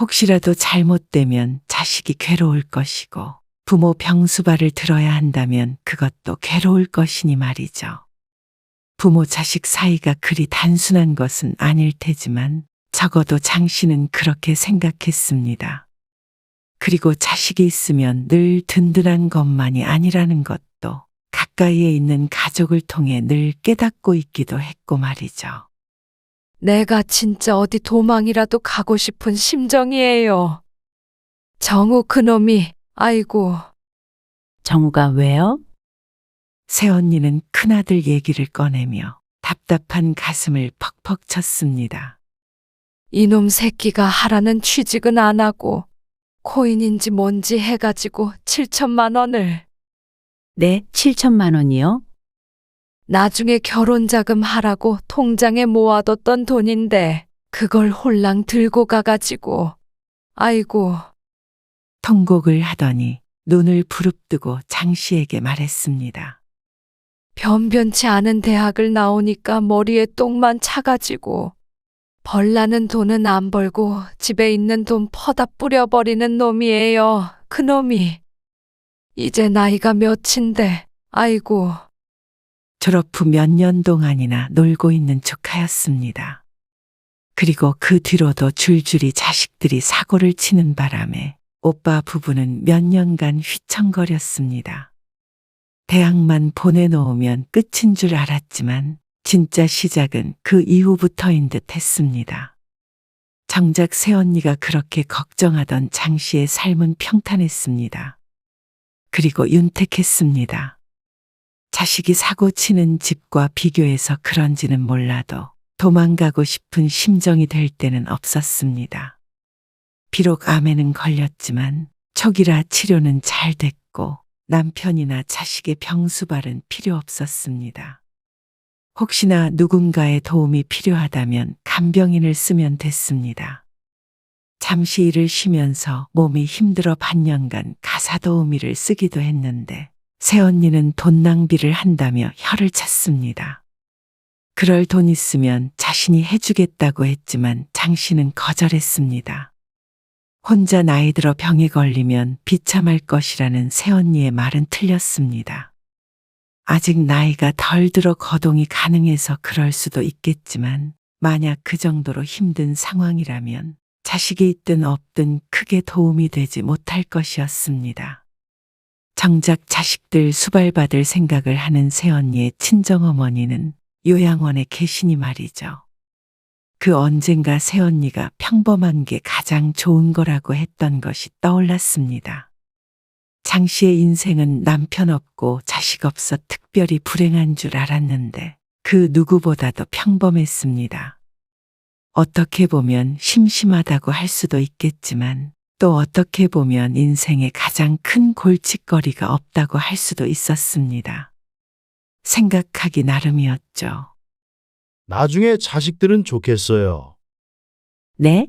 혹시라도 잘못되면 자식이 괴로울 것이고 부모 병수발을 들어야 한다면 그것도 괴로울 것이니 말이죠. 부모 자식 사이가 그리 단순한 것은 아닐 테지만 적어도 장 씨는 그렇게 생각했습니다. 그리고 자식이 있으면 늘 든든한 것만이 아니라는 것도 가까이에 있는 가족을 통해 늘 깨닫고 있기도 했고 말이죠. 내가 진짜 어디 도망이라도 가고 싶은 심정이에요. 정우 그놈이, 아이고. 정우가 왜요? 새언니는 큰아들 얘기를 꺼내며 답답한 가슴을 퍽퍽 쳤습니다. 이놈 새끼가 하라는 취직은 안 하고 코인인지 뭔지 해가지고 7천만 원을. 네, 7천만 원이요? 나중에 결혼 자금 하라고 통장에 모아뒀던 돈인데 그걸 홀랑 들고 가가지고. 아이고. 통곡을 하더니 눈을 부릅뜨고 장 씨에게 말했습니다. 변변치 않은 대학을 나오니까 머리에 똥만 차가지고 벌나는 돈은 안 벌고 집에 있는 돈 퍼다 뿌려버리는 놈이에요. 그놈이. 이제 나이가 몇인데, 아이고. 졸업 후 몇 년 동안이나 놀고 있는 조카였습니다. 그리고 그 뒤로도 줄줄이 자식들이 사고를 치는 바람에 오빠 부부는 몇 년간 휘청거렸습니다. 대학만 보내놓으면 끝인 줄 알았지만 진짜 시작은 그 이후부터인 듯 했습니다. 정작 새언니가 그렇게 걱정하던 장 씨의 삶은 평탄했습니다. 그리고 윤택했습니다. 자식이 사고 치는 집과 비교해서 그런지는 몰라도 도망가고 싶은 심정이 될 때는 없었습니다. 비록 암에는 걸렸지만 초기라 치료는 잘 됐고 남편이나 자식의 병수발은 필요 없었습니다. 혹시나 누군가의 도움이 필요하다면 간병인을 쓰면 됐습니다. 잠시 일을 쉬면서 몸이 힘들어 반년간 가사도우미를 쓰기도 했는데 새언니는 돈 낭비를 한다며 혀를 찼습니다. 그럴 돈 있으면 자신이 해주겠다고 했지만 장 씨는 거절했습니다. 혼자 나이 들어 병에 걸리면 비참할 것이라는 새언니의 말은 틀렸습니다. 아직 나이가 덜 들어 거동이 가능해서 그럴 수도 있겠지만 만약 그 정도로 힘든 상황이라면 자식이 있든 없든 크게 도움이 되지 못할 것이었습니다. 정작 자식들 수발받을 생각을 하는 새언니의 친정어머니는 요양원에 계시니 말이죠. 그 언젠가 새언니가 평범한 게 가장 좋은 거라고 했던 것이 떠올랐습니다. 장 씨의 인생은 남편 없고 자식 없어 특별히 불행한 줄 알았는데 그 누구보다도 평범했습니다. 어떻게 보면 심심하다고 할 수도 있겠지만 또 어떻게 보면 인생의 가장 큰 골칫거리가 없다고 할 수도 있었습니다. 생각하기 나름이었죠. 나중에 자식들은 좋겠어요. 네?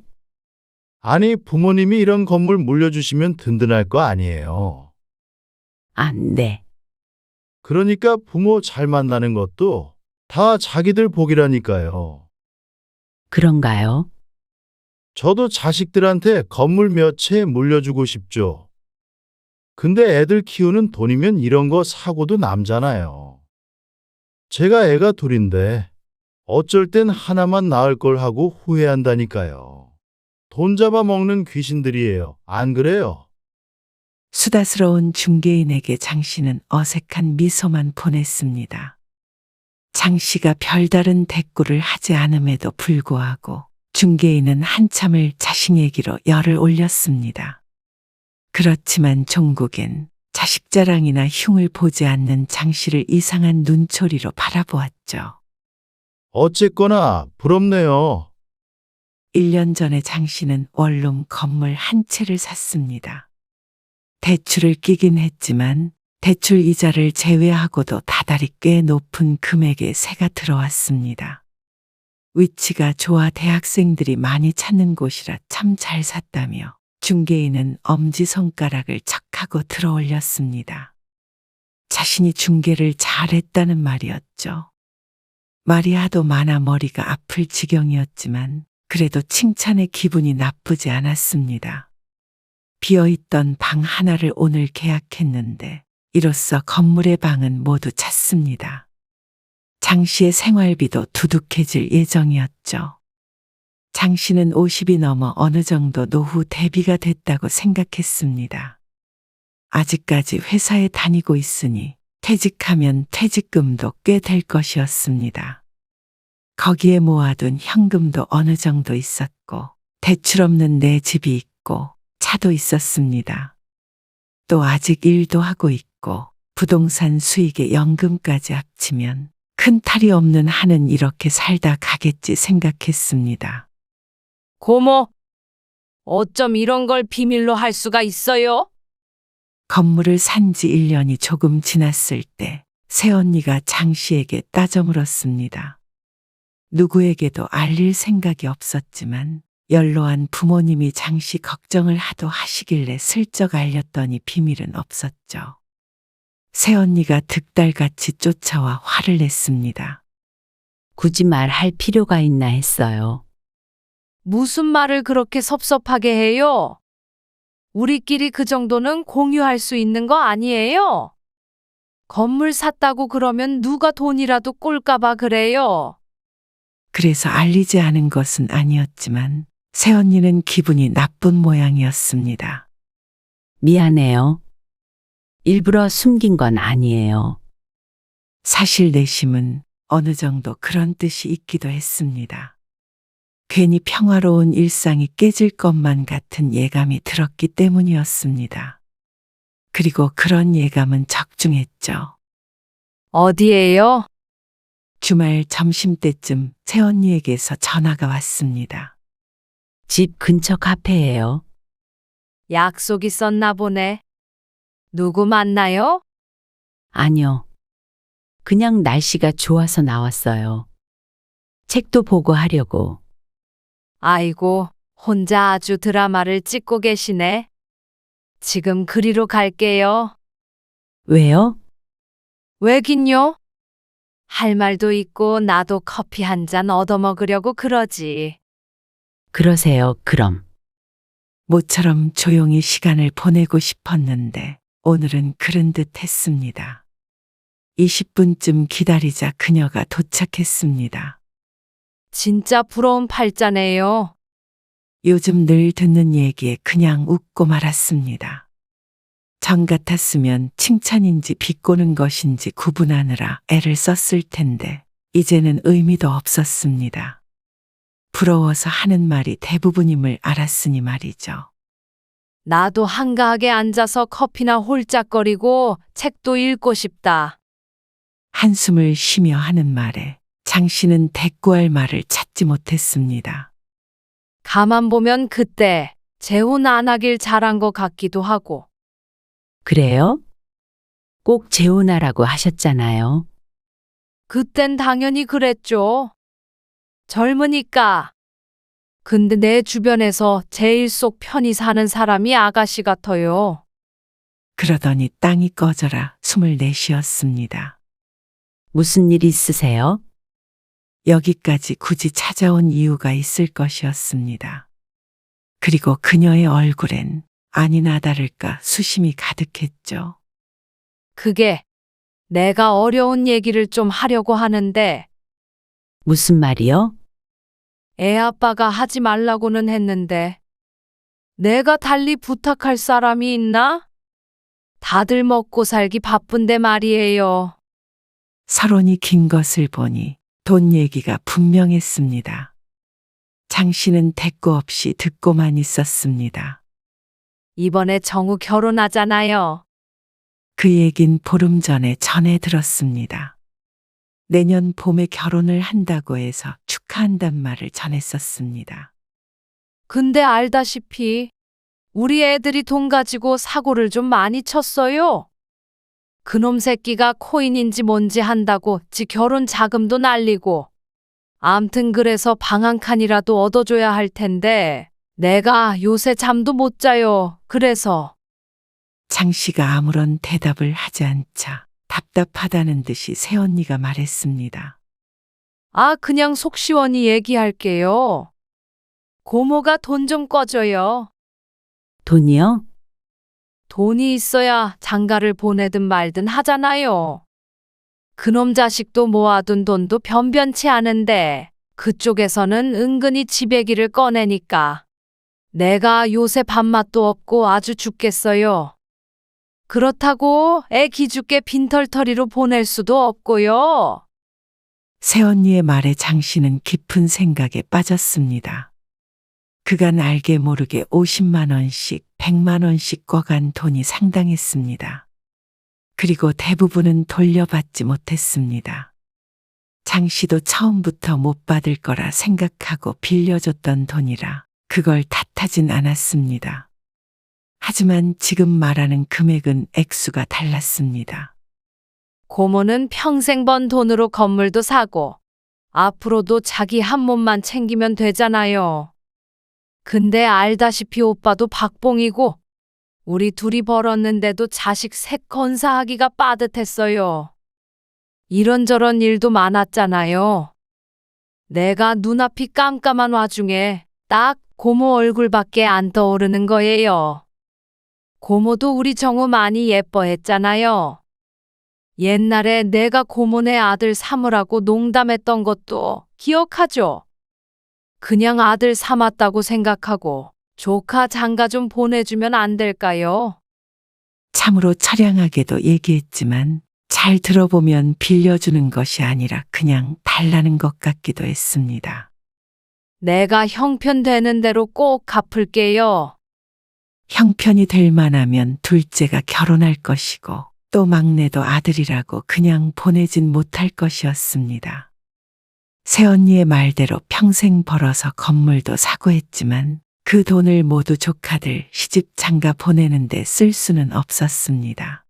아니, 부모님이 이런 건물 물려주시면 든든할 거 아니에요. 안 돼. 그러니까 부모 잘 만나는 것도 다 자기들 복이라니까요. 그런가요? 저도 자식들한테 건물 몇 채 물려주고 싶죠. 근데 애들 키우는 돈이면 이런 거 사고도 남잖아요. 제가 애가 둘인데 어쩔 땐 하나만 낳을 걸 하고 후회한다니까요. 돈 잡아먹는 귀신들이에요. 안 그래요? 수다스러운 중개인에게 장 씨는 어색한 미소만 보냈습니다. 장 씨가 별다른 대꾸를 하지 않음에도 불구하고 중개인은 한참을 자식 얘기로 열을 올렸습니다. 그렇지만 종국엔 자식 자랑이나 흉을 보지 않는 장 씨를 이상한 눈초리로 바라보았죠. 어쨌거나 부럽네요. 1년 전에 장 씨는 원룸 건물 한 채를 샀습니다. 대출을 끼긴 했지만 대출 이자를 제외하고도 다달이 꽤 높은 금액의 세가 들어왔습니다. 위치가 좋아 대학생들이 많이 찾는 곳이라 참 잘 샀다며 중개인은 엄지손가락을 척하고 들어올렸습니다. 자신이 중개를 잘했다는 말이었죠. 말이 하도 많아 머리가 아플 지경이었지만 그래도 칭찬에 기분이 나쁘지 않았습니다. 비어있던 방 하나를 오늘 계약했는데 이로써 건물의 방은 모두 찼습니다. 장 씨의 생활비도 두둑해질 예정이었죠. 장 씨는 50이 넘어 어느 정도 노후 대비가 됐다고 생각했습니다. 아직까지 회사에 다니고 있으니 퇴직하면 퇴직금도 꽤 될 것이었습니다. 거기에 모아둔 현금도 어느 정도 있었고 대출 없는 내 집이 있고 차도 있었습니다. 또 아직 일도 하고 있고 부동산 수익에 연금까지 합치면 큰 탈이 없는 한은 이렇게 살다 가겠지 생각했습니다. 고모, 어쩜 이런 걸 비밀로 할 수가 있어요? 건물을 산 지 1년이 조금 지났을 때 새언니가 장 씨에게 따져 물었습니다. 누구에게도 알릴 생각이 없었지만 연로한 부모님이 장 씨 걱정을 하도 하시길래 슬쩍 알렸더니 비밀은 없었죠. 새언니가 득달같이 쫓아와 화를 냈습니다. 굳이 말할 필요가 있나 했어요. 무슨 말을 그렇게 섭섭하게 해요? 우리끼리 그 정도는 공유할 수 있는 거 아니에요? 건물 샀다고 그러면 누가 돈이라도 꼴까봐 그래요. 그래서 알리지 않은 것은 아니었지만 새언니는 기분이 나쁜 모양이었습니다. 미안해요. 일부러 숨긴 건 아니에요. 사실 내심은 어느 정도 그런 뜻이 있기도 했습니다. 괜히 평화로운 일상이 깨질 것만 같은 예감이 들었기 때문이었습니다. 그리고 그런 예감은 적중했죠. 어디에요? 주말 점심때쯤 새언니에게서 전화가 왔습니다. 집 근처 카페예요. 약속 있었나 보네. 누구 만나요? 아니요. 그냥 날씨가 좋아서 나왔어요. 책도 보고 하려고. 아이고, 혼자 아주 드라마를 찍고 계시네. 지금 그리로 갈게요. 왜요? 왜긴요? 할 말도 있고 나도 커피 한 잔 얻어먹으려고 그러지. 그러세요, 그럼. 모처럼 조용히 시간을 보내고 싶었는데 오늘은 그런 듯 했습니다. 20분쯤 기다리자 그녀가 도착했습니다. 진짜 부러운 팔자네요. 요즘 늘 듣는 얘기에 그냥 웃고 말았습니다. 전 같았으면 칭찬인지 비꼬는 것인지 구분하느라 애를 썼을 텐데 이제는 의미도 없었습니다. 부러워서 하는 말이 대부분임을 알았으니 말이죠. 나도 한가하게 앉아서 커피나 홀짝거리고 책도 읽고 싶다. 한숨을 쉬며 하는 말에 장 씨는 대꾸할 말을 찾지 못했습니다. 가만 보면 그때 재혼 안 하길 잘한 것 같기도 하고. 그래요? 꼭 재혼하라고 하셨잖아요. 그땐 당연히 그랬죠. 젊으니까. 근데 내 주변에서 제일 속 편히 사는 사람이 아가씨 같아요. 그러더니 땅이 꺼져라 숨을 내쉬었습니다. 무슨 일 있으세요? 여기까지 굳이 찾아온 이유가 있을 것이었습니다. 그리고 그녀의 얼굴엔 아니나 다를까 수심이 가득했죠. 그게 내가 어려운 얘기를 좀 하려고 하는데 무슨 말이요? 애 아빠가 하지 말라고는 했는데 내가 달리 부탁할 사람이 있나? 다들 먹고 살기 바쁜데 말이에요. 서론이 긴 것을 보니 돈 얘기가 분명했습니다. 장 씨는 대꾸 없이 듣고만 있었습니다. 이번에 정우 결혼하잖아요. 그 얘긴 보름 전에 전해 들었습니다. 내년 봄에 결혼을 한다고 해서 축하한단 말을 전했었습니다. 근데 알다시피 우리 애들이 돈 가지고 사고를 좀 많이 쳤어요. 그놈 새끼가 코인인지 뭔지 한다고 지 결혼 자금도 날리고. 암튼 그래서 방 한 칸이라도 얻어줘야 할 텐데 내가 요새 잠도 못 자요. 그래서. 장 씨가 아무런 대답을 하지 않자 답답하다는 듯이 새언니가 말했습니다. 아, 그냥 속 시원히 얘기할게요. 고모가 돈 좀 꺼줘요. 돈이요? 돈이 있어야 장가를 보내든 말든 하잖아요. 그놈 자식도 모아둔 돈도 변변치 않은데 그쪽에서는 은근히 지배기를 꺼내니까 내가 요새 밥맛도 없고 아주 죽겠어요. 그렇다고 애 기죽게 빈털터리로 보낼 수도 없고요. 새언니의 말에 장 씨는 깊은 생각에 빠졌습니다. 그간 알게 모르게 50만 원씩, 100만 원씩 꿔간 돈이 상당했습니다. 그리고 대부분은 돌려받지 못했습니다. 장 씨도 처음부터 못 받을 거라 생각하고 빌려줬던 돈이라 그걸 탓하진 않았습니다. 하지만 지금 말하는 금액은 액수가 달랐습니다. 고모는 평생 번 돈으로 건물도 사고 앞으로도 자기 한 몸만 챙기면 되잖아요. 근데 알다시피 오빠도 박봉이고 우리 둘이 벌었는데도 자식 셋 건사하기가 빠듯했어요. 이런저런 일도 많았잖아요. 내가 눈앞이 깜깜한 와중에 딱 고모 얼굴밖에 안 떠오르는 거예요. 고모도 우리 정우 많이 예뻐했잖아요. 옛날에 내가 고모네 아들 삼으라고 농담했던 것도 기억하죠? 그냥 아들 삼았다고 생각하고 조카 장가 좀 보내주면 안 될까요? 참으로 처량하게도 얘기했지만 잘 들어보면 빌려주는 것이 아니라 그냥 달라는 것 같기도 했습니다. 내가 형편 되는 대로 꼭 갚을게요. 형편이 될 만하면 둘째가 결혼할 것이고 또 막내도 아들이라고 그냥 보내진 못할 것이었습니다. 새언니의 말대로 평생 벌어서 건물도 사고 했지만 그 돈을 모두 조카들 시집 장가 보내는데 쓸 수는 없었습니다.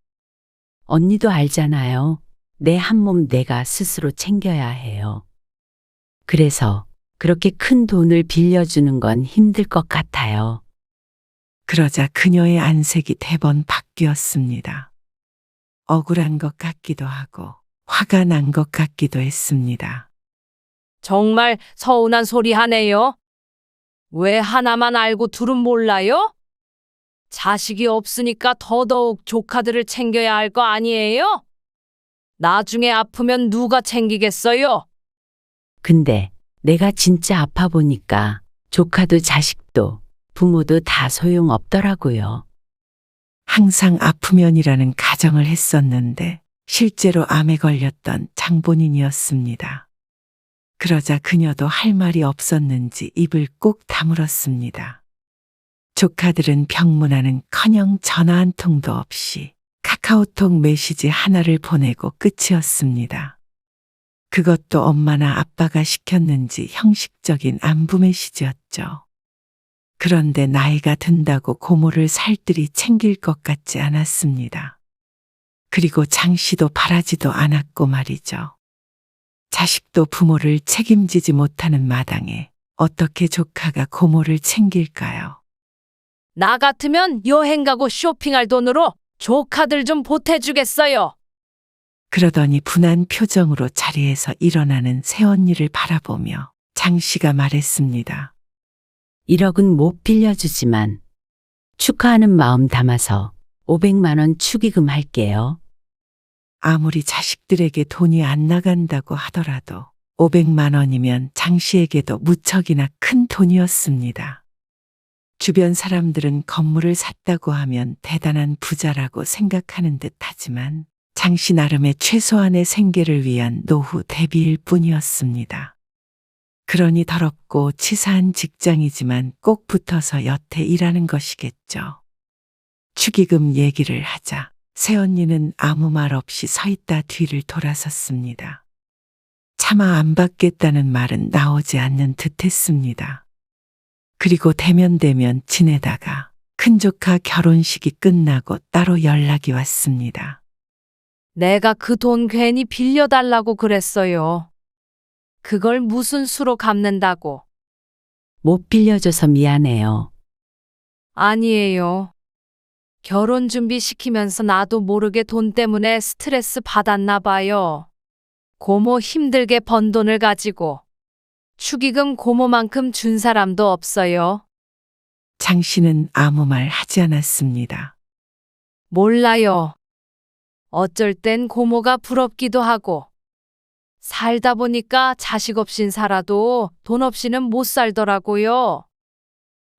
언니도 알잖아요. 내 한 몸 내가 스스로 챙겨야 해요. 그래서 그렇게 큰 돈을 빌려주는 건 힘들 것 같아요. 그러자 그녀의 안색이 대번 바뀌었습니다. 억울한 것 같기도 하고 화가 난 것 같기도 했습니다. 정말 서운한 소리 하네요. 왜 하나만 알고 둘은 몰라요? 자식이 없으니까 더더욱 조카들을 챙겨야 할 거 아니에요? 나중에 아프면 누가 챙기겠어요? 근데 내가 진짜 아파 보니까 조카도 자식도 부모도 다 소용없더라고요. 항상 아프면이라는 가정을 했었는데 실제로 암에 걸렸던 장본인이었습니다. 그러자 그녀도 할 말이 없었는지 입을 꼭 다물었습니다. 조카들은 병문안은커녕 전화 한 통도 없이 카카오톡 메시지 하나를 보내고 끝이었습니다. 그것도 엄마나 아빠가 시켰는지 형식적인 안부 메시지였죠. 그런데 나이가 든다고 고모를 살뜰히 챙길 것 같지 않았습니다. 그리고 장 씨도 바라지도 않았고 말이죠. 자식도 부모를 책임지지 못하는 마당에 어떻게 조카가 고모를 챙길까요? 나 같으면 여행 가고 쇼핑할 돈으로 조카들 좀 보태주겠어요. 그러더니 분한 표정으로 자리에서 일어나는 새언니를 바라보며 장 씨가 말했습니다. 1억은 못 빌려주지만 축하하는 마음 담아서 500만 원 축의금 할게요. 아무리 자식들에게 돈이 안 나간다고 하더라도 500만 원이면 장 씨에게도 무척이나 큰 돈이었습니다. 주변 사람들은 건물을 샀다고 하면 대단한 부자라고 생각하는 듯 하지만 장 씨 나름의 최소한의 생계를 위한 노후 대비일 뿐이었습니다. 그러니 더럽고 치사한 직장이지만 꼭 붙어서 여태 일하는 것이겠죠. 축의금 얘기를 하자 새언니는 아무 말 없이 서 있다 뒤를 돌아섰습니다. 차마 안 받겠다는 말은 나오지 않는 듯 했습니다. 그리고 대면대면 지내다가 큰조카 결혼식이 끝나고 따로 연락이 왔습니다. 내가 그 돈 괜히 빌려달라고 그랬어요. 그걸 무슨 수로 갚는다고. 못 빌려줘서 미안해요. 아니에요. 결혼 준비 시키면서 나도 모르게 돈 때문에 스트레스 받았나 봐요. 고모 힘들게 번 돈을 가지고 축의금 고모만큼 준 사람도 없어요. 장 씨는 아무 말 하지 않았습니다. 몰라요. 어쩔 땐 고모가 부럽기도 하고 살다 보니까 자식 없인 살아도 돈 없이는 못 살더라고요.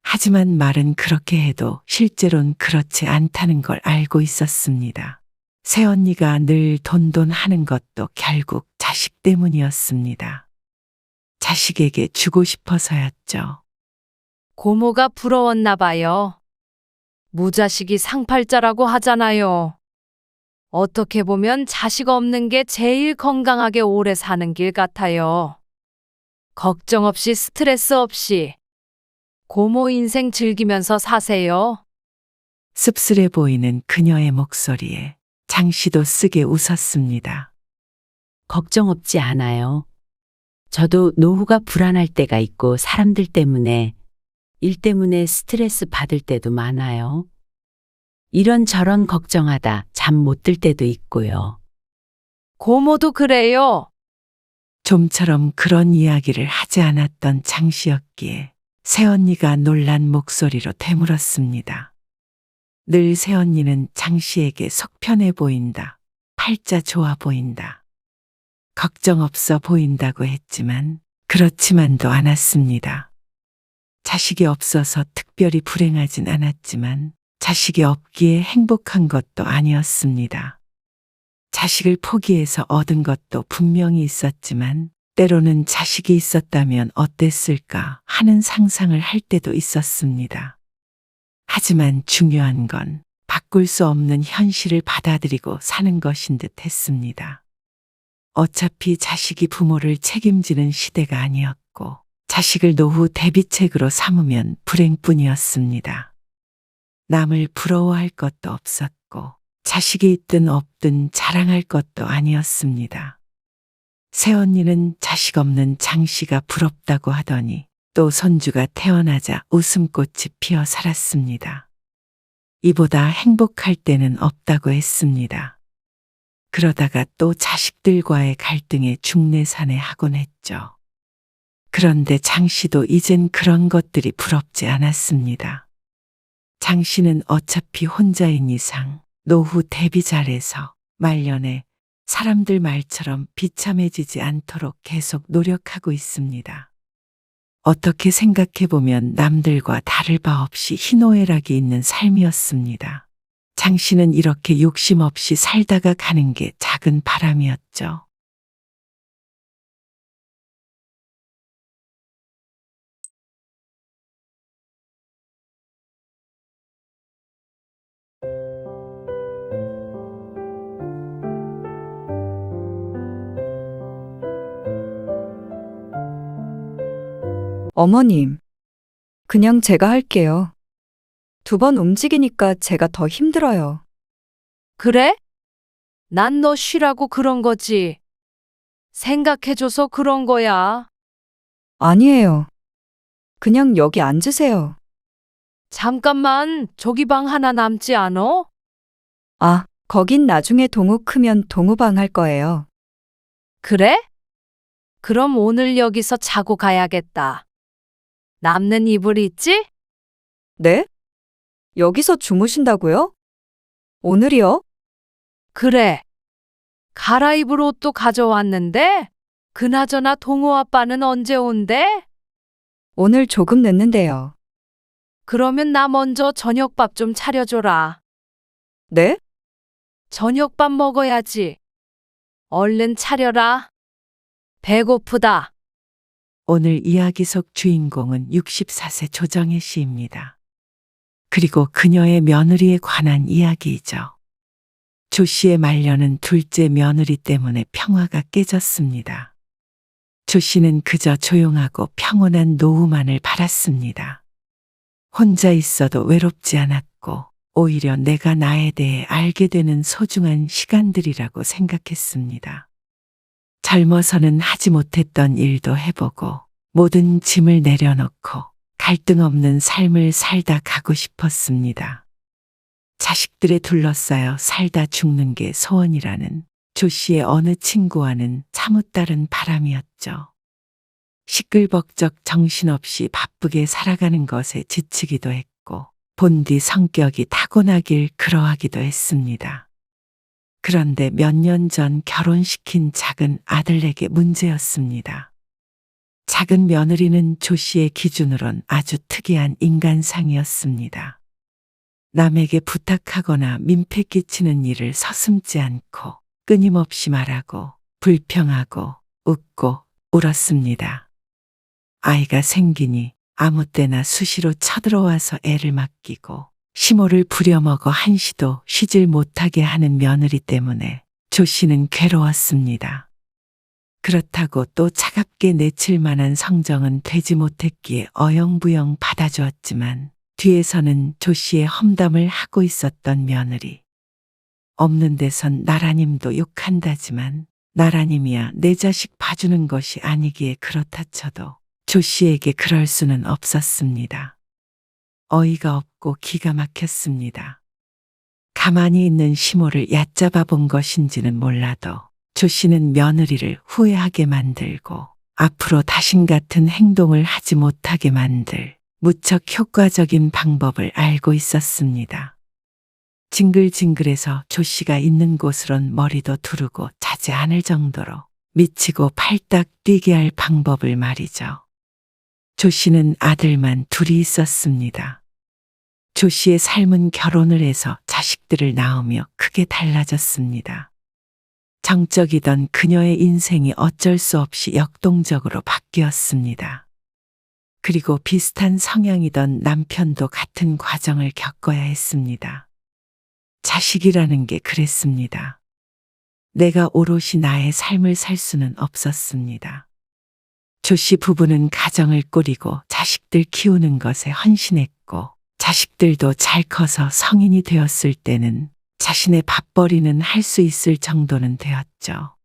하지만 말은 그렇게 해도 실제로는 그렇지 않다는 걸 알고 있었습니다. 새언니가 늘 돈돈 하는 것도 결국 자식 때문이었습니다. 자식에게 주고 싶어서였죠. 고모가 부러웠나 봐요. 무자식이 상팔자라고 하잖아요. 어떻게 보면 자식 없는 게 제일 건강하게 오래 사는 길 같아요. 걱정 없이 스트레스 없이 고모 인생 즐기면서 사세요. 씁쓸해 보이는 그녀의 목소리에 장 씨도 쓰게 웃었습니다. 걱정 없지 않아요. 저도 노후가 불안할 때가 있고 사람들 때문에, 일 때문에 스트레스 받을 때도 많아요. 이런저런 걱정하다 잠 못 들 때도 있고요. 고모도 그래요. 좀처럼 그런 이야기를 하지 않았던 장 씨였기에 새언니가 놀란 목소리로 되물었습니다. 늘 새언니는 장 씨에게 속 편해 보인다. 팔자 좋아 보인다. 걱정 없어 보인다고 했지만 그렇지만도 않았습니다. 자식이 없어서 특별히 불행하진 않았지만 자식이 없기에 행복한 것도 아니었습니다. 자식을 포기해서 얻은 것도 분명히 있었지만 때로는 자식이 있었다면 어땠을까 하는 상상을 할 때도 있었습니다. 하지만 중요한 건 바꿀 수 없는 현실을 받아들이고 사는 것인 듯 했습니다. 어차피 자식이 부모를 책임지는 시대가 아니었고 자식을 노후 대비책으로 삼으면 불행뿐이었습니다. 남을 부러워할 것도 없었고 자식이 있든 없든 자랑할 것도 아니었습니다. 새언니는 자식 없는 장 씨가 부럽다고 하더니 또 손주가 태어나자 웃음꽃이 피어 살았습니다. 이보다 행복할 때는 없다고 했습니다. 그러다가 또 자식들과의 갈등에 중내산에 하곤 했죠. 그런데 장 씨도 이젠 그런 것들이 부럽지 않았습니다. 장 씨는 어차피 혼자인 이상 노후 대비 잘해서 말년에 사람들 말처럼 비참해지지 않도록 계속 노력하고 있습니다. 어떻게 생각해보면 남들과 다를 바 없이 희노애락이 있는 삶이었습니다. 장 씨는 이렇게 욕심 없이 살다가 가는 게 작은 바람이었죠. 어머님, 그냥 제가 할게요. 2번 움직이니까 제가 더 힘들어요. 그래? 난 너 쉬라고 그런 거지. 생각해줘서 그런 거야. 아니에요. 그냥 여기 앉으세요. 잠깐만, 저기 방 하나 남지 않어? 아, 거긴 나중에 동우 크면 동우방 할 거예요. 그래? 그럼 오늘 여기서 자고 가야겠다. 남는 이불 있지? 네? 여기서 주무신다고요? 오늘이요? 그래. 갈아입을 옷도 가져왔는데? 그나저나 동호 아빠는 언제 온대? 오늘 조금 늦는데요. 그러면 나 먼저 저녁밥 좀 차려줘라. 네? 저녁밥 먹어야지. 얼른 차려라. 배고프다. 오늘 이야기 속 주인공은 64세 조정혜 씨입니다. 그리고 그녀의 며느리에 관한 이야기이죠. 조 씨의 말년은 둘째 며느리 때문에 평화가 깨졌습니다. 조 씨는 그저 조용하고 평온한 노후만을 바랐습니다. 혼자 있어도 외롭지 않았고 오히려 내가 나에 대해 알게 되는 소중한 시간들이라고 생각했습니다. 젊어서는 하지 못했던 일도 해보고 모든 짐을 내려놓고 갈등 없는 삶을 살다 가고 싶었습니다. 자식들에 둘러싸여 살다 죽는 게 소원이라는 조 씨의 어느 친구와는 사뭇 다른 바람이었죠. 시끌벅적 정신없이 바쁘게 살아가는 것에 지치기도 했고 본디 성격이 타고나길 그러하기도 했습니다. 그런데 몇 년 전 결혼시킨 작은 아들에게 문제였습니다. 작은 며느리는 조 씨의 기준으론 아주 특이한 인간상이었습니다. 남에게 부탁하거나 민폐 끼치는 일을 서슴지 않고 끊임없이 말하고 불평하고 웃고 울었습니다. 아이가 생기니 아무 때나 수시로 쳐들어와서 애를 맡기고 시모를 부려먹어 한시도 쉬질 못하게 하는 며느리 때문에 조 씨는 괴로웠습니다. 그렇다고 또 차갑게 내칠 만한 성정은 되지 못했기에 어영부영 받아주었지만 뒤에서는 조 씨의 험담을 하고 있었던 며느리. 없는 데선 나라님도 욕한다지만 나라님이야 내 자식 봐주는 것이 아니기에 그렇다 쳐도 조 씨에게 그럴 수는 없었습니다. 어이가 없고 기가 막혔습니다. 가만히 있는 시모를 얕잡아 본 것인지는 몰라도 조 씨는 며느리를 후회하게 만들고 앞으로 다신 같은 행동을 하지 못하게 만들 무척 효과적인 방법을 알고 있었습니다. 징글징글해서 조 씨가 있는 곳으론 머리도 두르고 자지 않을 정도로 미치고 팔딱 뛰게 할 방법을 말이죠. 조 씨는 아들만 둘이 있었습니다. 조 씨의 삶은 결혼을 해서 자식들을 낳으며 크게 달라졌습니다. 정적이던 그녀의 인생이 어쩔 수 없이 역동적으로 바뀌었습니다. 그리고 비슷한 성향이던 남편도 같은 과정을 겪어야 했습니다. 자식이라는 게 그랬습니다. 내가 오롯이 나의 삶을 살 수는 없었습니다. 조 씨 부부는 가정을 꾸리고 자식들 키우는 것에 헌신했고 자식들도 잘 커서 성인이 되었을 때는 자신의 밥벌이는 할 수 있을 정도는 되었죠.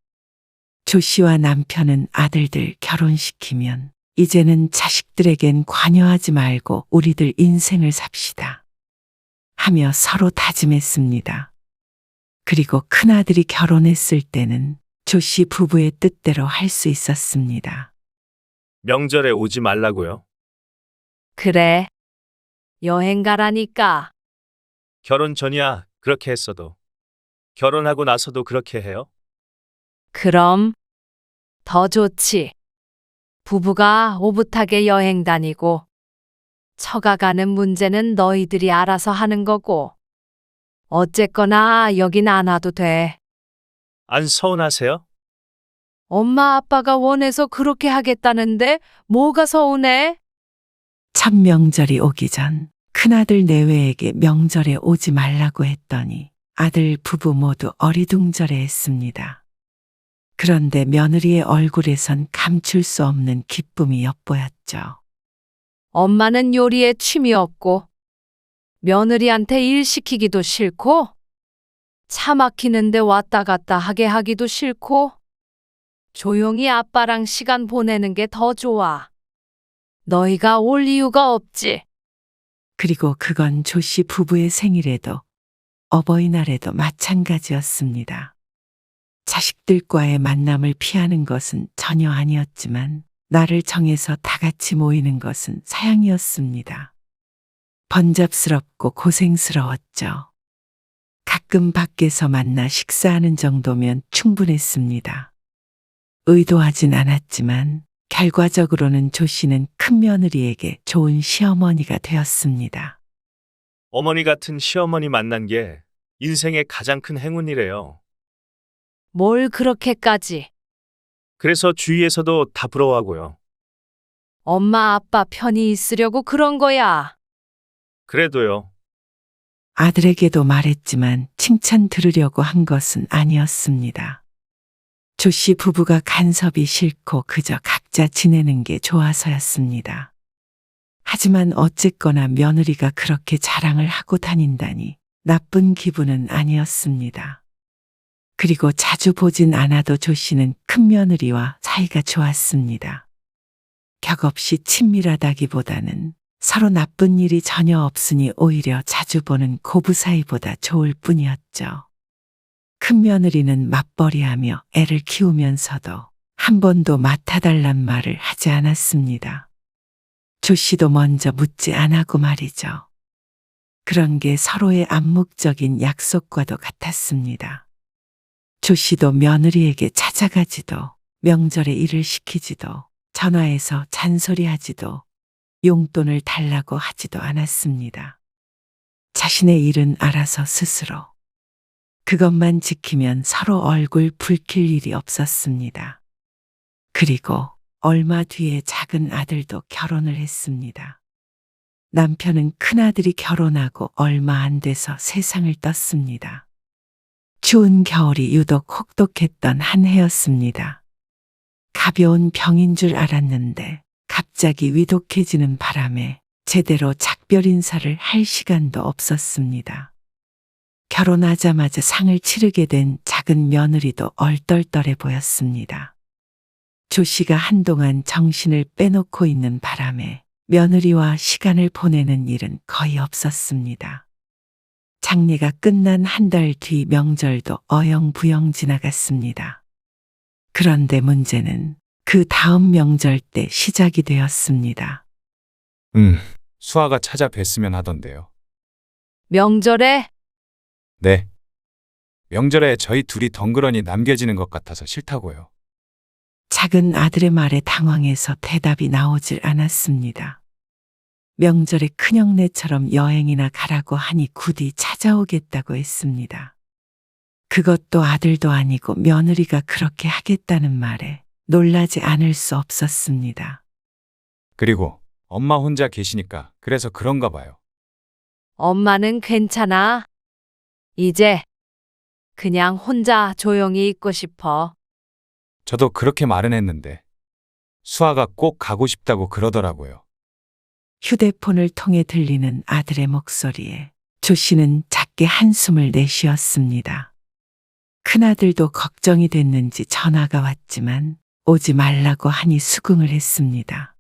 조 씨와 남편은 아들들 결혼시키면 이제는 자식들에겐 관여하지 말고 우리들 인생을 삽시다 하며 서로 다짐했습니다. 그리고 큰아들이 결혼했을 때는 조 씨 부부의 뜻대로 할 수 있었습니다. 명절에 오지 말라고요? 그래. 여행 가라니까. 결혼 전이야 그렇게 했어도. 결혼하고 나서도 그렇게 해요? 그럼 더 좋지. 부부가 오붓하게 여행 다니고 처가가는 문제는 너희들이 알아서 하는 거고. 어쨌거나 여긴 안 와도 돼. 안 서운하세요? 엄마 아빠가 원해서 그렇게 하겠다는데 뭐가 서운해? 첫 명절이 오기 전 큰아들 내외에게 명절에 오지 말라고 했더니 아들 부부 모두 어리둥절해했습니다. 그런데 며느리의 얼굴에선 감출 수 없는 기쁨이 엿보였죠. 엄마는 요리에 취미 없고 며느리한테 일 시키기도 싫고 차 막히는데 왔다 갔다 하게 하기도 싫고 조용히 아빠랑 시간 보내는 게 더 좋아. 너희가 올 이유가 없지. 그리고 그건 조씨 부부의 생일에도 어버이날에도 마찬가지였습니다. 자식들과의 만남을 피하는 것은 전혀 아니었지만 날을 정해서 다 같이 모이는 것은 사양이었습니다. 번잡스럽고 고생스러웠죠. 가끔 밖에서 만나 식사하는 정도면 충분했습니다. 의도하진 않았지만 결과적으로는 조 씨는 큰며느리에게 좋은 시어머니가 되었습니다. 어머니 같은 시어머니 만난 게 인생의 가장 큰 행운이래요. 뭘 그렇게까지. 그래서 주위에서도 다 부러워하고요. 엄마 아빠 편히 있으려고 그런 거야. 그래도요. 아들에게도 말했지만 칭찬 들으려고 한 것은 아니었습니다. 조 씨 부부가 간섭이 싫고 그저 각자 지내는 게 좋아서였습니다. 하지만 어쨌거나 며느리가 그렇게 자랑을 하고 다닌다니 나쁜 기분은 아니었습니다. 그리고 자주 보진 않아도 조 씨는 큰며느리와 사이가 좋았습니다. 격없이 친밀하다기보다는 서로 나쁜 일이 전혀 없으니 오히려 자주 보는 고부 사이보다 좋을 뿐이었죠. 큰며느리는 맞벌이하며 애를 키우면서도 한 번도 맡아달란 말을 하지 않았습니다. 조 씨도 먼저 묻지 않았고 말이죠. 그런 게 서로의 암묵적인 약속과도 같았습니다. 조 씨도 며느리에게 찾아가지도 명절에 일을 시키지도 전화해서 잔소리하지도 용돈을 달라고 하지도 않았습니다. 자신의 일은 알아서 스스로. 그것만 지키면 서로 얼굴 붉힐 일이 없었습니다. 그리고 얼마 뒤에 작은 아들도 결혼을 했습니다. 남편은 큰아들이 결혼하고 얼마 안 돼서 세상을 떴습니다. 추운 겨울이 유독 혹독했던 한 해였습니다. 가벼운 병인 줄 알았는데 갑자기 위독해지는 바람에 제대로 작별 인사를 할 시간도 없었습니다. 결혼하자마자 상을 치르게 된 작은 며느리도 얼떨떨해 보였습니다. 조 씨가 한동안 정신을 빼놓고 있는 바람에 며느리와 시간을 보내는 일은 거의 없었습니다. 장례가 끝난 한 달 뒤 명절도 어영부영 지나갔습니다. 그런데 문제는 그 다음 명절 때 시작이 되었습니다. 수아가 찾아뵀으면 하던데요. 명절에? 네. 명절에 저희 둘이 덩그러니 남겨지는 것 같아서 싫다고요. 작은 아들의 말에 당황해서 대답이 나오질 않았습니다. 명절에 큰형네처럼 여행이나 가라고 하니 굳이 찾아오겠다고 했습니다. 그것도 아들도 아니고 며느리가 그렇게 하겠다는 말에 놀라지 않을 수 없었습니다. 그리고 엄마 혼자 계시니까 그래서 그런가 봐요. 엄마는 괜찮아. 이제 그냥 혼자 조용히 있고 싶어. 저도 그렇게 말은 했는데 수아가 꼭 가고 싶다고 그러더라고요. 휴대폰을 통해 들리는 아들의 목소리에 조 씨는 작게 한숨을 내쉬었습니다. 큰아들도 걱정이 됐는지 전화가 왔지만 오지 말라고 하니 수긍을 했습니다.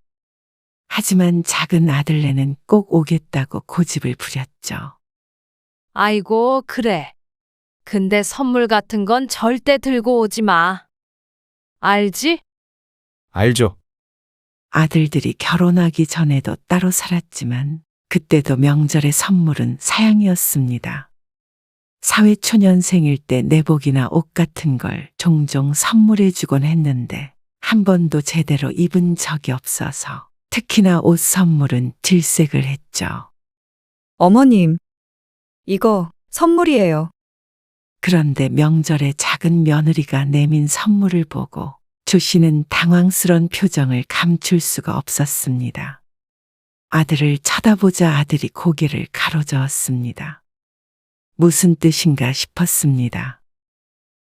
하지만 작은 아들네는 꼭 오겠다고 고집을 부렸죠. 아이고, 그래. 근데 선물 같은 건 절대 들고 오지 마. 알지? 알죠. 아들들이 결혼하기 전에도 따로 살았지만 그때도 명절의 선물은 사양이었습니다. 사회초년생일 때 내복이나 옷 같은 걸 종종 선물해주곤 했는데 한 번도 제대로 입은 적이 없어서 특히나 옷 선물은 질색을 했죠. 어머님, 이거 선물이에요. 그런데 명절에 작은 며느리가 내민 선물을 보고 조 씨는 당황스런 표정을 감출 수가 없었습니다. 아들을 쳐다보자 아들이 고개를 가로저었습니다. 무슨 뜻인가 싶었습니다.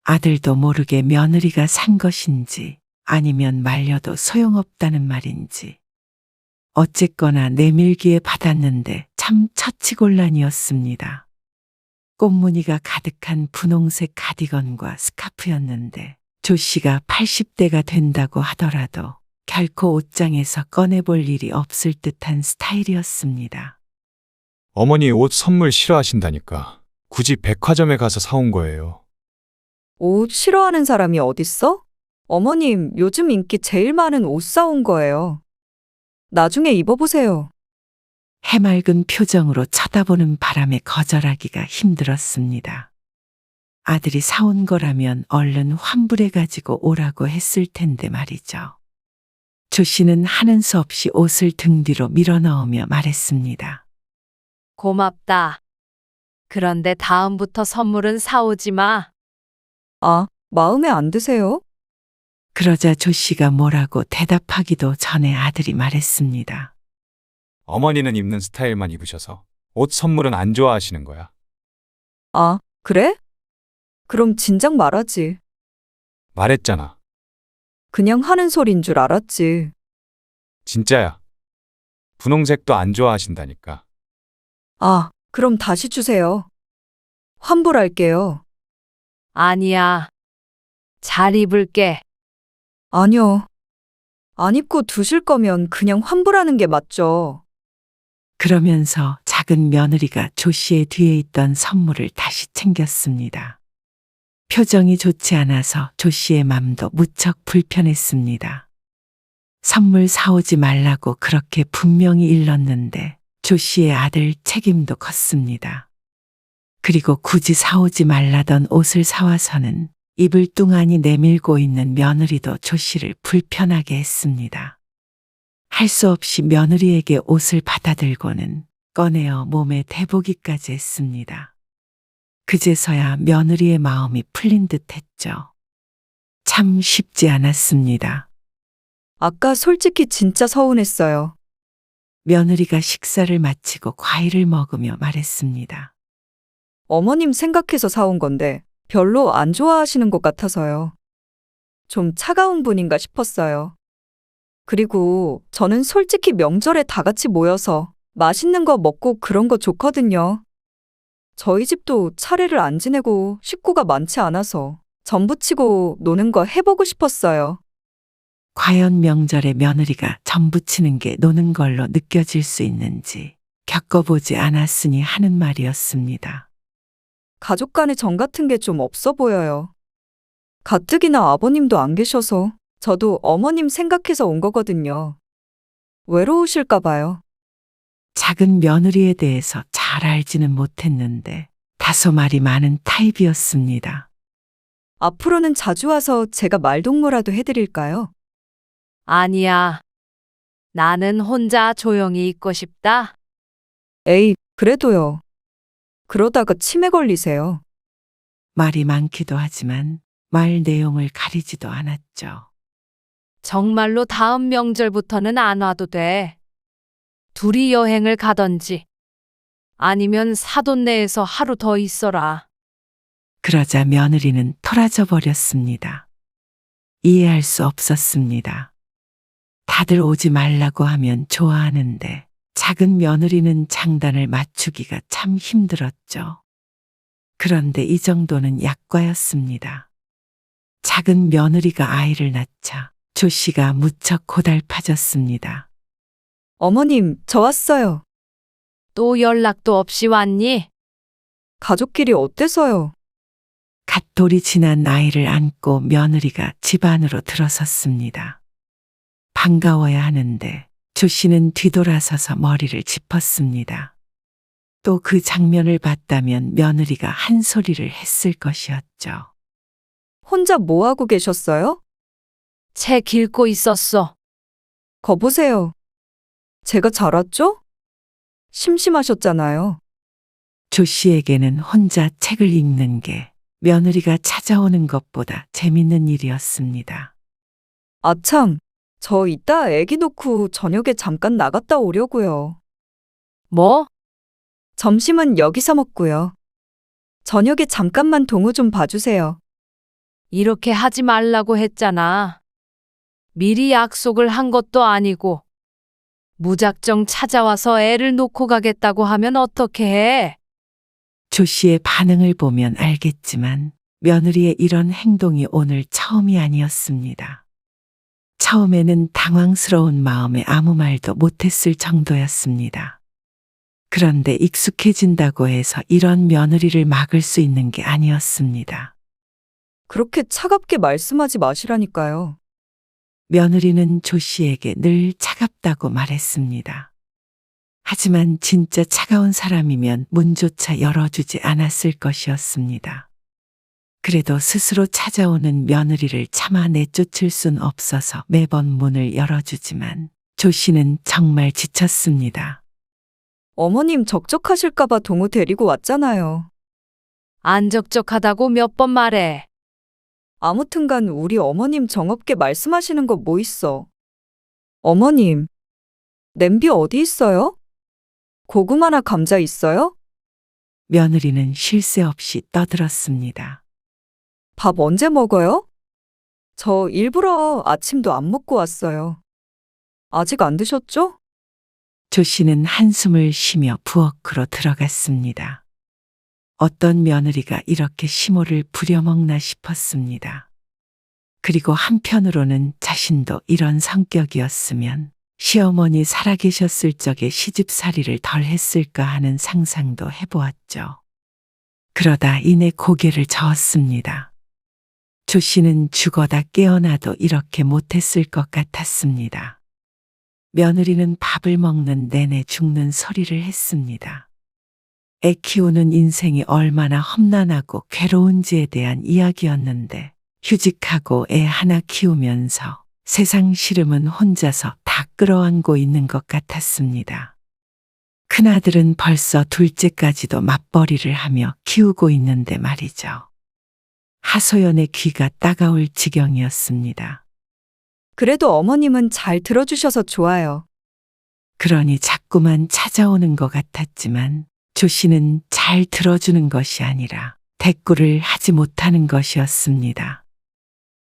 아들도 모르게 며느리가 산 것인지 아니면 말려도 소용없다는 말인지. 어쨌거나 내밀기에 받았는데 참 처치곤란이었습니다. 꽃무늬가 가득한 분홍색 가디건과 스카프였는데 조 씨가 80대가 된다고 하더라도 결코 옷장에서 꺼내볼 일이 없을 듯한 스타일이었습니다. 어머니 옷 선물 싫어하신다니까. 굳이 백화점에 가서 사온 거예요. 옷 싫어하는 사람이 어딨어? 어머님, 요즘 인기 제일 많은 옷 사온 거예요. 나중에 입어보세요. 해맑은 표정으로 쳐다보는 바람에 거절하기가 힘들었습니다. 아들이 사온 거라면 얼른 환불해가지고 오라고 했을 텐데 말이죠. 조 씨는 하는 수 없이 옷을 등 뒤로 밀어넣으며 말했습니다. 고맙다. 그런데 다음부터 선물은 사오지 마. 아, 마음에 안 드세요? 그러자 조 씨가 뭐라고 대답하기도 전에 아들이 말했습니다. 어머니는 입는 스타일만 입으셔서 옷 선물은 안 좋아하시는 거야. 아, 그래? 그럼 진작 말하지. 말했잖아. 그냥 하는 소린 줄 알았지. 진짜야. 분홍색도 안 좋아하신다니까. 아, 그럼 다시 주세요. 환불할게요. 아니야. 잘 입을게. 아니요. 안 입고 두실 거면 그냥 환불하는 게 맞죠. 그러면서 작은 며느리가 조 씨의 뒤에 있던 선물을 다시 챙겼습니다. 표정이 좋지 않아서 조 씨의 맘도 무척 불편했습니다. 선물 사오지 말라고 그렇게 분명히 일렀는데 조 씨의 아들 책임도 컸습니다. 그리고 굳이 사오지 말라던 옷을 사와서는 입을 뚱하니 내밀고 있는 며느리도 조 씨를 불편하게 했습니다. 할 수 없이 며느리에게 옷을 받아들고는 꺼내어 몸에 대보기까지 했습니다. 그제서야 며느리의 마음이 풀린 듯 했죠. 참 쉽지 않았습니다. 아까 솔직히 진짜 서운했어요. 며느리가 식사를 마치고 과일을 먹으며 말했습니다. 어머님 생각해서 사온 건데 별로 안 좋아하시는 것 같아서요. 좀 차가운 분인가 싶었어요. 그리고 저는 솔직히 명절에 다 같이 모여서 맛있는 거 먹고 그런 거 좋거든요. 저희 집도 차례를 안 지내고 식구가 많지 않아서 전부치고 노는 거 해보고 싶었어요. 과연 명절에 며느리가 전부치는 게 노는 걸로 느껴질 수 있는지 겪어보지 않았으니 하는 말이었습니다. 가족 간의 정 같은 게 좀 없어 보여요. 가뜩이나 아버님도 안 계셔서 저도 어머님 생각해서 온 거거든요. 외로우실까 봐요. 작은 며느리에 대해서 잘 알지는 못했는데 다소 말이 많은 타입이었습니다. 앞으로는 자주 와서 제가 말동무라도 해드릴까요? 아니야. 나는 혼자 조용히 있고 싶다. 에이, 그래도요. 그러다가 치매 걸리세요. 말이 많기도 하지만 말 내용을 가리지도 않았죠. 정말로 다음 명절부터는 안 와도 돼. 둘이 여행을 가던지 아니면 사돈네에서 하루 더 있어라. 그러자 며느리는 토라져 버렸습니다. 이해할 수 없었습니다. 다들 오지 말라고 하면 좋아하는데 작은 며느리는 장단을 맞추기가 참 힘들었죠. 그런데 이 정도는 약과였습니다. 작은 며느리가 아이를 낳자 조 씨가 무척 고달파졌습니다. 어머님, 저 왔어요. 또 연락도 없이 왔니? 가족끼리 어때서요? 갓 돌이 지난 아이를 안고 며느리가 집 안으로 들어섰습니다. 반가워야 하는데 조 씨는 뒤돌아서서 머리를 짚었습니다. 또 그 장면을 봤다면 며느리가 한 소리를 했을 것이었죠. 혼자 뭐 하고 계셨어요? 책 읽고 있었어. 거보세요. 제가 잘 왔죠? 심심하셨잖아요. 조 씨에게는 혼자 책을 읽는 게 며느리가 찾아오는 것보다 재밌는 일이었습니다. 아참, 저 이따 애기 놓고 저녁에 잠깐 나갔다 오려고요. 뭐? 점심은 여기서 먹고요. 저녁에 잠깐만 동우 좀 봐주세요. 이렇게 하지 말라고 했잖아. 미리 약속을 한 것도 아니고. 무작정 찾아와서 애를 놓고 가겠다고 하면 어떻게 해? 조 씨의 반응을 보면 알겠지만 며느리의 이런 행동이 오늘 처음이 아니었습니다. 처음에는 당황스러운 마음에 아무 말도 못했을 정도였습니다. 그런데 익숙해진다고 해서 이런 며느리를 막을 수 있는 게 아니었습니다. 그렇게 차갑게 말씀하지 마시라니까요. 며느리는 조 씨에게 늘 차갑다고 말했습니다. 하지만 진짜 차가운 사람이면 문조차 열어주지 않았을 것이었습니다. 그래도 스스로 찾아오는 며느리를 차마 내쫓을 순 없어서 매번 문을 열어주지만 조 씨는 정말 지쳤습니다. 어머님 적적하실까봐 동우 데리고 왔잖아요. 안 적적하다고 몇 번 말해. 아무튼간 우리 어머님 정없게 말씀하시는 거 뭐 있어? 어머님, 냄비 어디 있어요? 고구마나 감자 있어요? 며느리는 쉴 새 없이 떠들었습니다. 밥 언제 먹어요? 저 일부러 아침도 안 먹고 왔어요. 아직 안 드셨죠? 조 씨는 한숨을 쉬며 부엌으로 들어갔습니다. 어떤 며느리가 이렇게 시모를 부려먹나 싶었습니다. 그리고 한편으로는 자신도 이런 성격이었으면 시어머니 살아계셨을 적에 시집살이를 덜 했을까 하는 상상도 해보았죠. 그러다 이내 고개를 저었습니다. 조 씨는 죽어다 깨어나도 이렇게 못했을 것 같았습니다. 며느리는 밥을 먹는 내내 죽는 소리를 했습니다. 애 키우는 인생이 얼마나 험난하고 괴로운지에 대한 이야기였는데 휴직하고 애 하나 키우면서 세상 시름은 혼자서 다 끌어안고 있는 것 같았습니다. 큰아들은 벌써 둘째까지도 맞벌이를 하며 키우고 있는데 말이죠. 하소연의 귀가 따가울 지경이었습니다. 그래도 어머님은 잘 들어주셔서 좋아요. 그러니 자꾸만 찾아오는 것 같았지만 조 씨는 잘 들어주는 것이 아니라 대꾸를 하지 못하는 것이었습니다.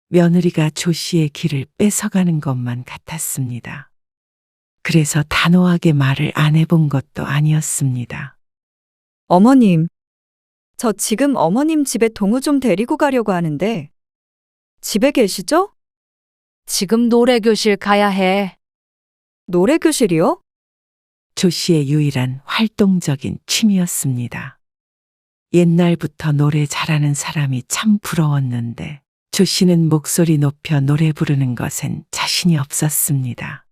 며느리가 조 씨의 길을 뺏어가는 것만 같았습니다. 그래서 단호하게 말을 안 해본 것도 아니었습니다. 어머님, 저 지금 어머님 집에 동우 좀 데리고 가려고 하는데 집에 계시죠? 지금 노래교실 가야 해. 노래교실이요? 조 씨의 유일한 활동적인 취미였습니다. 옛날부터 노래 잘하는 사람이 참 부러웠는데 조 씨는 목소리 높여 노래 부르는 것엔 자신이 없었습니다.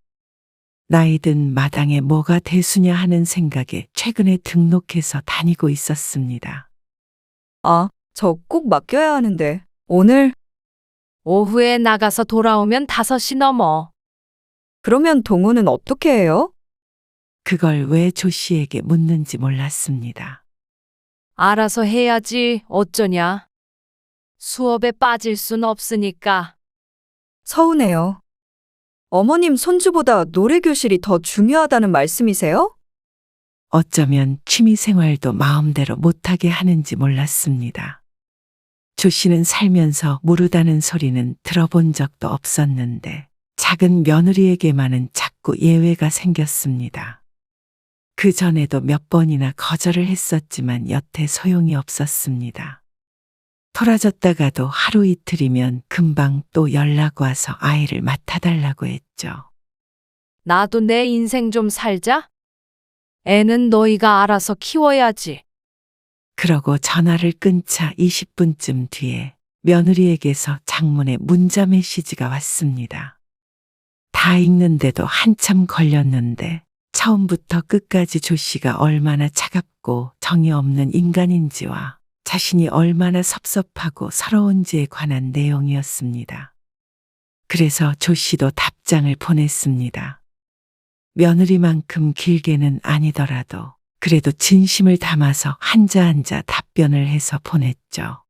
나이든 마당에 뭐가 대수냐 하는 생각에 최근에 등록해서 다니고 있었습니다. 아, 저 꼭 맡겨야 하는데 오늘 오후에 나가서 돌아오면 5시 넘어. 그러면 동우는 어떻게 해요? 그걸 왜 조 씨에게 묻는지 몰랐습니다. 알아서 해야지 어쩌냐. 수업에 빠질 순 없으니까. 서운해요. 어머님 손주보다 노래교실이 더 중요하다는 말씀이세요? 어쩌면 취미 생활도 마음대로 못하게 하는지 몰랐습니다. 조 씨는 살면서 무르다는 소리는 들어본 적도 없었는데 작은 며느리에게만은 자꾸 예외가 생겼습니다. 그 전에도 몇 번이나 거절을 했었지만 여태 소용이 없었습니다. 토라졌다가도 하루 이틀이면 금방 또 연락 와서 아이를 맡아달라고 했죠. 나도 내 인생 좀 살자. 애는 너희가 알아서 키워야지. 그러고 전화를 끊자 20분쯤 뒤에 며느리에게서 장문의 문자 메시지가 왔습니다. 다 읽는데도 한참 걸렸는데 처음부터 끝까지 조 씨가 얼마나 차갑고 정이 없는 인간인지와 자신이 얼마나 섭섭하고 서러운지에 관한 내용이었습니다. 그래서 조 씨도 답장을 보냈습니다. 며느리만큼 길게는 아니더라도 그래도 진심을 담아서 한자 한자 답변을 해서 보냈죠.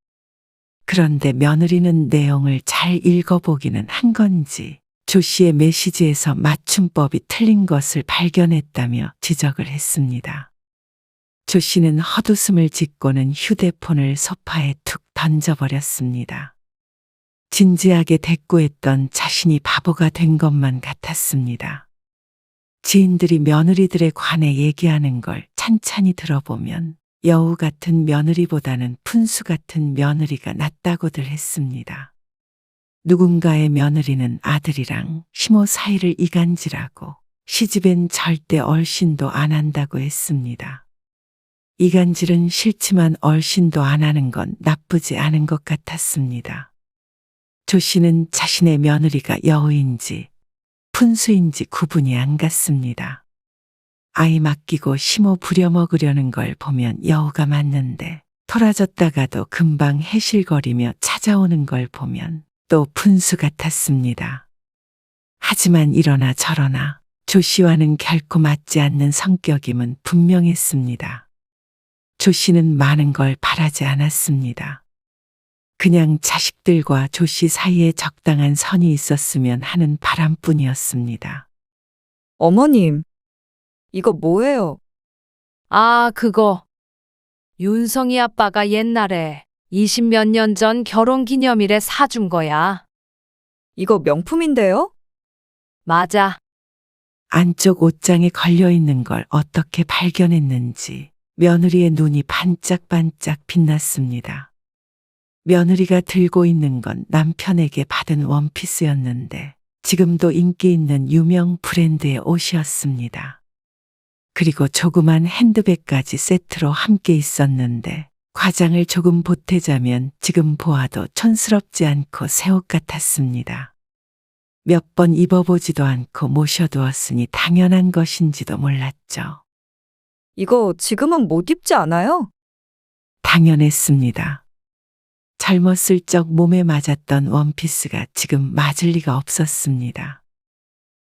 그런데 며느리는 내용을 잘 읽어보기는 한 건지 조 씨의 메시지에서 맞춤법이 틀린 것을 발견했다며 지적을 했습니다. 조 씨는 헛웃음을 짓고는 휴대폰을 소파에 툭 던져버렸습니다. 진지하게 대꾸했던 자신이 바보가 된 것만 같았습니다. 지인들이 며느리들에 관해 얘기하는 걸 찬찬히 들어보면 여우 같은 며느리보다는 푼수 같은 며느리가 낫다고들 했습니다. 누군가의 며느리는 아들이랑 시모 사이를 이간질하고 시집엔 절대 얼씬도 안 한다고 했습니다. 이간질은 싫지만 얼씬도 안 하는 건 나쁘지 않은 것 같았습니다. 조 씨는 자신의 며느리가 여우인지 푼수인지 구분이 안 갔습니다. 아이 맡기고 시모 부려먹으려는 걸 보면 여우가 맞는데 토라졌다가도 금방 해실거리며 찾아오는 걸 보면 또 푼수 같았습니다. 하지만 이러나 저러나 조 씨와는 결코 맞지 않는 성격임은 분명했습니다. 조 씨는 많은 걸 바라지 않았습니다. 그냥 자식들과 조 씨 사이에 적당한 선이 있었으면 하는 바람뿐이었습니다. 어머님, 이거 뭐예요? 아, 그거. 윤성이 아빠가 옛날에 20몇 년 전 결혼 기념일에 사준 거야. 이거 명품인데요? 맞아. 안쪽 옷장에 걸려있는 걸 어떻게 발견했는지 며느리의 눈이 반짝반짝 빛났습니다. 며느리가 들고 있는 건 남편에게 받은 원피스였는데 지금도 인기 있는 유명 브랜드의 옷이었습니다. 그리고 조그만 핸드백까지 세트로 함께 있었는데 과장을 조금 보태자면 지금 보아도 촌스럽지 않고 새 옷 같았습니다. 몇 번 입어보지도 않고 모셔두었으니 당연한 것인지도 몰랐죠. 이거 지금은 못 입지 않아요? 당연했습니다. 젊었을 적 몸에 맞았던 원피스가 지금 맞을 리가 없었습니다.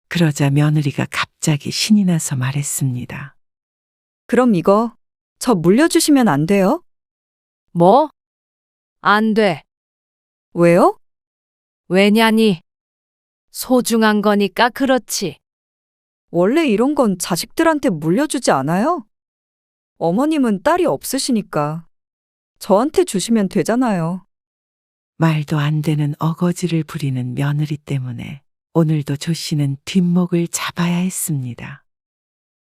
그러자 며느리가 갑자기 신이 나서 말했습니다. 그럼 이거 저 물려주시면 안 돼요? 뭐? 안 돼. 왜요? 왜냐니? 소중한 거니까 그렇지. 원래 이런 건 자식들한테 물려주지 않아요? 어머님은 딸이 없으시니까 저한테 주시면 되잖아요. 말도 안 되는 어거지를 부리는 며느리 때문에 오늘도 조 씨는 뒷목을 잡아야 했습니다.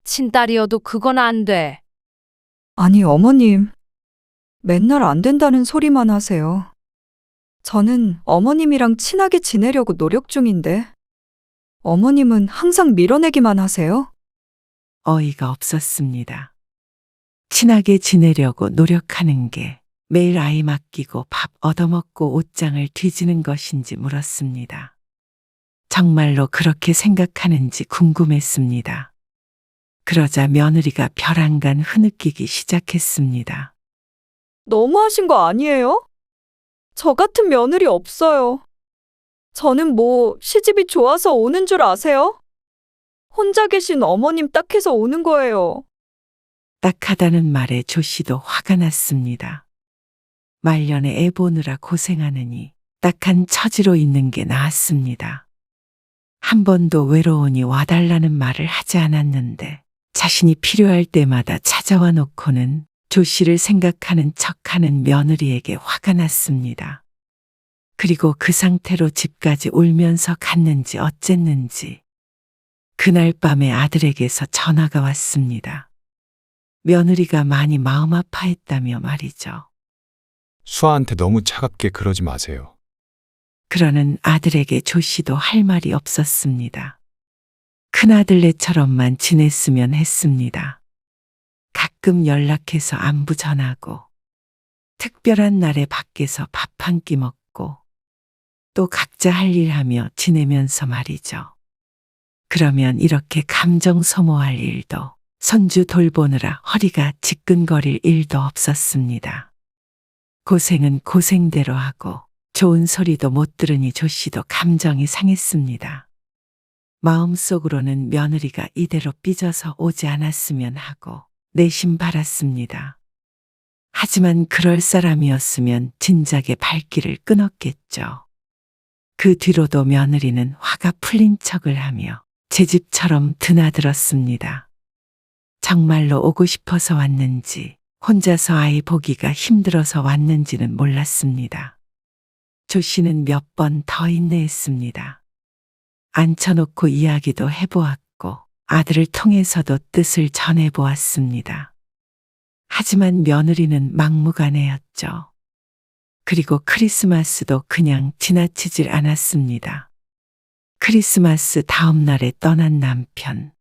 친딸이어도 그건 안 돼. 아니, 어머님. 맨날 안 된다는 소리만 하세요. 저는 어머님이랑 친하게 지내려고 노력 중인데 어머님은 항상 밀어내기만 하세요. 어이가 없었습니다. 친하게 지내려고 노력하는 게 매일 아이 맡기고 밥 얻어먹고 옷장을 뒤지는 것인지 물었습니다. 정말로 그렇게 생각하는지 궁금했습니다. 그러자 며느리가 벼랑간 흐느끼기 시작했습니다. 너무하신 거 아니에요? 저 같은 며느리 없어요. 저는 뭐 시집이 좋아서 오는 줄 아세요? 혼자 계신 어머님 딱해서 오는 거예요. 딱하다는 말에 조 씨도 화가 났습니다. 말년에 애 보느라 고생하느니 딱한 처지로 있는 게 나았습니다. 한 번도 외로우니 와달라는 말을 하지 않았는데 자신이 필요할 때마다 찾아와 놓고는 조 씨를 생각하는 척하는 며느리에게 화가 났습니다. 그리고 그 상태로 집까지 울면서 갔는지 어쨌는지 그날 밤에 아들에게서 전화가 왔습니다. 며느리가 많이 마음 아파했다며 말이죠. 수아한테 너무 차갑게 그러지 마세요. 그러는 아들에게 조 씨도 할 말이 없었습니다. 큰아들네처럼만 지냈으면 했습니다. 가끔 연락해서 안부 전하고 특별한 날에 밖에서 밥 한 끼 먹고 또 각자 할 일 하며 지내면서 말이죠. 그러면 이렇게 감정 소모할 일도 손주 돌보느라 허리가 지끈거릴 일도 없었습니다. 고생은 고생대로 하고 좋은 소리도 못 들으니 조 씨도 감정이 상했습니다. 마음속으로는 며느리가 이대로 삐져서 오지 않았으면 하고 내심 바랐습니다. 하지만 그럴 사람이었으면 진작에 발길을 끊었겠죠. 그 뒤로도 며느리는 화가 풀린 척을 하며 제 집처럼 드나들었습니다. 정말로 오고 싶어서 왔는지 혼자서 아이 보기가 힘들어서 왔는지는 몰랐습니다. 조 씨는 몇 번 더 인내했습니다. 앉혀놓고 이야기도 해보았고 아들을 통해서도 뜻을 전해보았습니다. 하지만 며느리는 막무가내였죠. 그리고 크리스마스도 그냥 지나치질 않았습니다. 크리스마스 다음 날에 떠난 남편.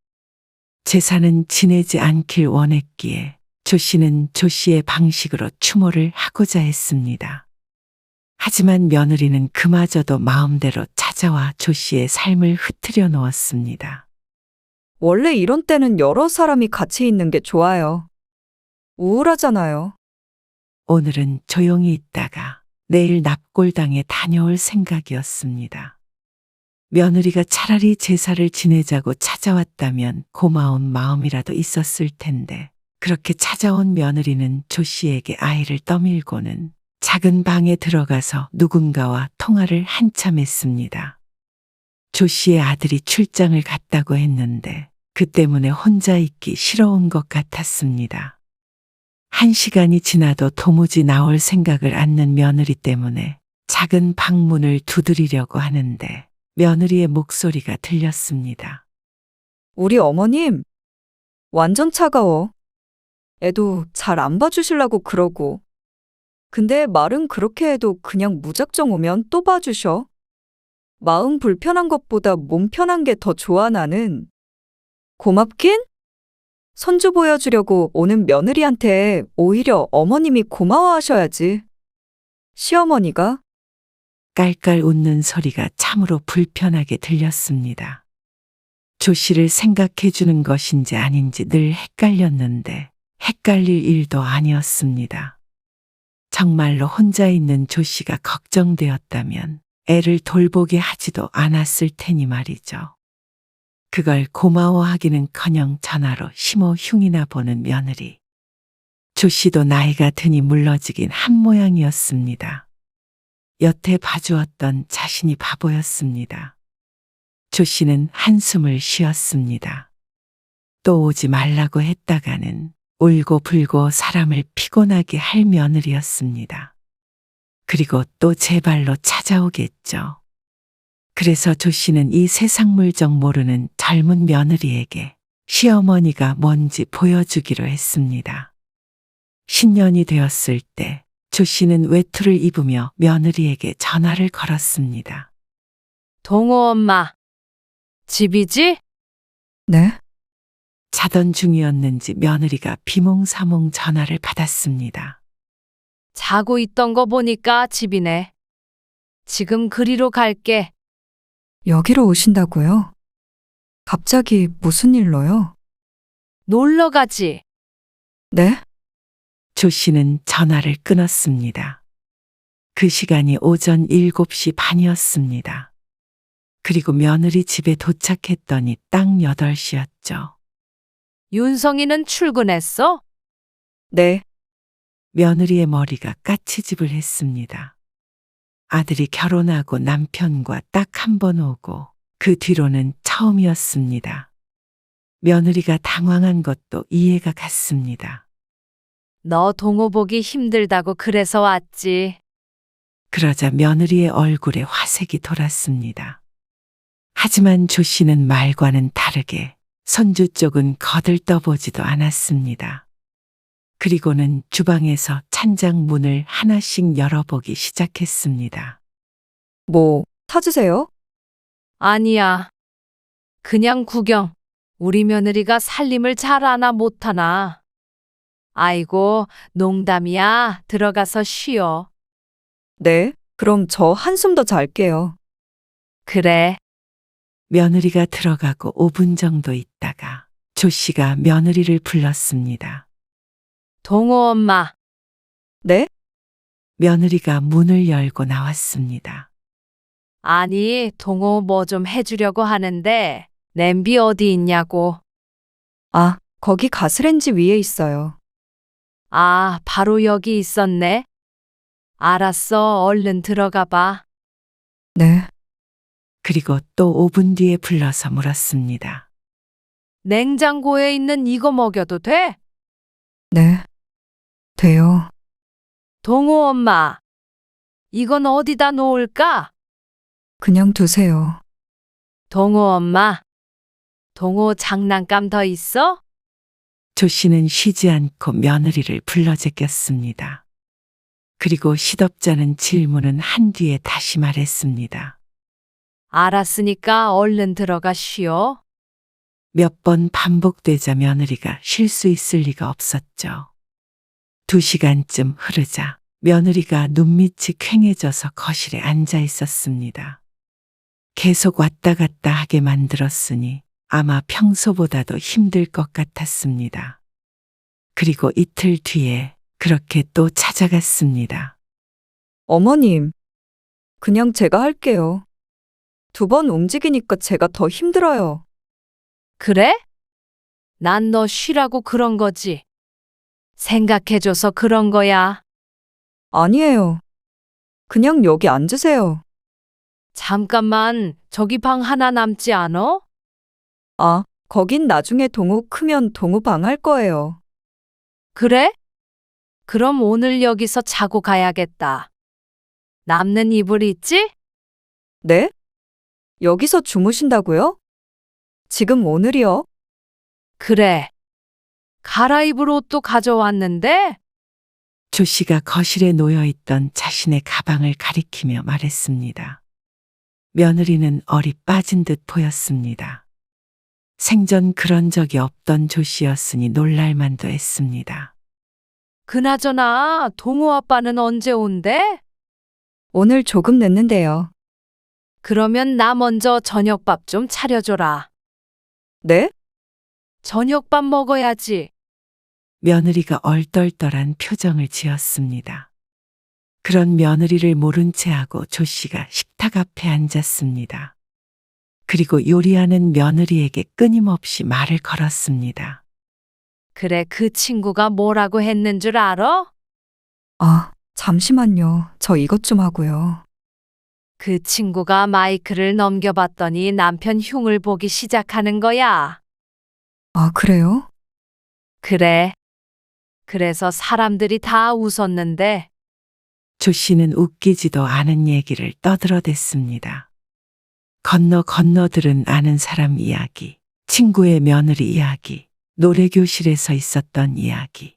제사는 지내지 않길 원했기에 조 씨는 조 씨의 방식으로 추모를 하고자 했습니다. 하지만 며느리는 그마저도 마음대로 찾아와 조 씨의 삶을 흐트려 놓았습니다. 원래 이런 때는 여러 사람이 같이 있는 게 좋아요. 우울하잖아요. 오늘은 조용히 있다가 내일 납골당에 다녀올 생각이었습니다. 며느리가 차라리 제사를 지내자고 찾아왔다면 고마운 마음이라도 있었을 텐데 그렇게 찾아온 며느리는 조 씨에게 아이를 떠밀고는 작은 방에 들어가서 누군가와 통화를 한참 했습니다. 조 씨의 아들이 출장을 갔다고 했는데 그 때문에 혼자 있기 싫어온 것 같았습니다. 1시간이 지나도 도무지 나올 생각을 않는 며느리 때문에 작은 방문을 두드리려고 하는데 며느리의 목소리가 들렸습니다. 우리 어머님, 완전 차가워. 애도 잘 안 봐주시려고 그러고. 근데 말은 그렇게 해도 그냥 무작정 오면 또 봐주셔. 마음 불편한 것보다 몸 편한 게 더 좋아 나는. 고맙긴? 손주 보여주려고 오는 며느리한테 오히려 어머님이 고마워하셔야지. 시어머니가? 깔깔 웃는 소리가 참으로 불편하게 들렸습니다. 조 씨를 생각해 주는 것인지 아닌지 늘 헷갈렸는데 헷갈릴 일도 아니었습니다. 정말로 혼자 있는 조 씨가 걱정되었다면 애를 돌보게 하지도 않았을 테니 말이죠. 그걸 고마워하기는커녕 전화로 심호 흉이나 보는 며느리. 조 씨도 나이가 드니 물러지긴 한 모양이었습니다. 여태 봐주었던 자신이 바보였습니다. 조 씨는 한숨을 쉬었습니다. 또 오지 말라고 했다가는 울고 불고 사람을 피곤하게 할 며느리였습니다. 그리고 또 제 발로 찾아오겠죠. 그래서 조 씨는 이 세상 물정 모르는 젊은 며느리에게 시어머니가 뭔지 보여주기로 했습니다. 신년이 되었을 때 조 씨는 외투를 입으며 며느리에게 전화를 걸었습니다. 동호 엄마, 집이지? 네? 자던 중이었는지 며느리가 비몽사몽 전화를 받았습니다. 자고 있던 거 보니까 집이네. 지금 그리로 갈게. 여기로 오신다고요? 갑자기 무슨 일로요? 놀러 가지. 네? 조 씨는 전화를 끊었습니다. 그 시간이 오전 7시 반이었습니다. 그리고 며느리 집에 도착했더니 딱 8시였죠. 윤성이는 출근했어? 네. 며느리의 머리가 까치집을 했습니다. 아들이 결혼하고 남편과 딱 한 번 오고 그 뒤로는 처음이었습니다. 며느리가 당황한 것도 이해가 갔습니다. 너 동호 보기 힘들다고 그래서 왔지. 그러자 며느리의 얼굴에 화색이 돌았습니다. 하지만 조 씨는 말과는 다르게 손주 쪽은 거들떠보지도 않았습니다. 그리고는 주방에서 찬장 문을 하나씩 열어보기 시작했습니다. 뭐, 찾으세요? 아니야. 그냥 구경. 우리 며느리가 살림을 잘하나 못하나. 아이고, 농담이야. 들어가서 쉬어. 네, 그럼 저 한숨 더 잘게요. 그래. 며느리가 들어가고 5분 정도 있다가 조 씨가 며느리를 불렀습니다. 동호 엄마. 네? 며느리가 문을 열고 나왔습니다. 아니, 동호 뭐 좀 해주려고 하는데 냄비 어디 있냐고. 아, 거기 가스렌지 위에 있어요. 아, 바로 여기 있었네. 알았어, 얼른 들어가 봐. 네. 그리고 또 5분 뒤에 불러서 물었습니다. 냉장고에 있는 이거 먹여도 돼? 네. 돼요. 동호 엄마, 이건 어디다 놓을까? 그냥 두세요. 동호 엄마, 동호 장난감 더 있어? 조 씨는 쉬지 않고 며느리를 불러 제꼈습니다. 그리고 시덥잖은 질문은 한 뒤에 다시 말했습니다. 알았으니까 얼른 들어가 쉬어. 몇 번 반복되자 며느리가 쉴 수 있을 리가 없었죠. 2시간쯤 흐르자 며느리가 눈밑이 퀭해져서 거실에 앉아 있었습니다. 계속 왔다 갔다 하게 만들었으니 아마 평소보다도 힘들 것 같았습니다. 그리고 이틀 뒤에 그렇게 또 찾아갔습니다. 어머님, 그냥 제가 할게요. 2번 움직이니까 제가 더 힘들어요. 그래? 난 너 쉬라고 그런 거지. 생각해줘서 그런 거야. 아니에요. 그냥 여기 앉으세요. 잠깐만, 저기 방 하나 남지 않어? 아, 거긴 나중에 동우 크면 동우 방 할 거예요. 그래? 그럼 오늘 여기서 자고 가야겠다. 남는 이불 있지? 네? 여기서 주무신다고요? 지금 오늘이요? 그래. 갈아입을 옷도 가져왔는데? 조 씨가 거실에 놓여 있던 자신의 가방을 가리키며 말했습니다. 며느리는 얼이 빠진 듯 보였습니다. 생전 그런 적이 없던 조 씨였으니 놀랄만도 했습니다. 그나저나 동호 아빠는 언제 온대? 오늘 조금 늦는데요. 그러면 나 먼저 저녁밥 좀 차려줘라. 네? 저녁밥 먹어야지. 며느리가 얼떨떨한 표정을 지었습니다. 그런 며느리를 모른 채 하고 조 씨가 식탁 앞에 앉았습니다. 그리고 요리하는 며느리에게 끊임없이 말을 걸었습니다. 그래, 그 친구가 뭐라고 했는 줄 알아? 아, 잠시만요. 저 이것 좀 하고요. 그 친구가 마이크를 넘겨봤더니 남편 흉을 보기 시작하는 거야. 아, 그래요? 그래. 그래서 사람들이 다 웃었는데. 조 씨는 웃기지도 않은 얘기를 떠들어댔습니다. 건너 들은 아는 사람 이야기, 친구의 며느리 이야기, 노래교실에서 있었던 이야기.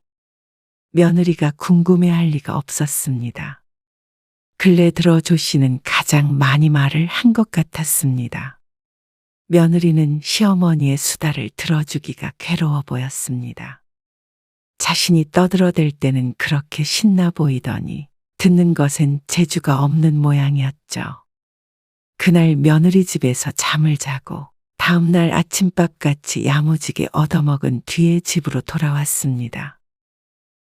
며느리가 궁금해할 리가 없었습니다. 근래 들어 조 씨는 가장 많이 말을 한 것 같았습니다. 며느리는 시어머니의 수다를 들어주기가 괴로워 보였습니다. 자신이 떠들어댈 때는 그렇게 신나 보이더니 듣는 것엔 재주가 없는 모양이었죠. 그날 며느리 집에서 잠을 자고 다음날 아침밥같이 야무지게 얻어먹은 뒤에 집으로 돌아왔습니다.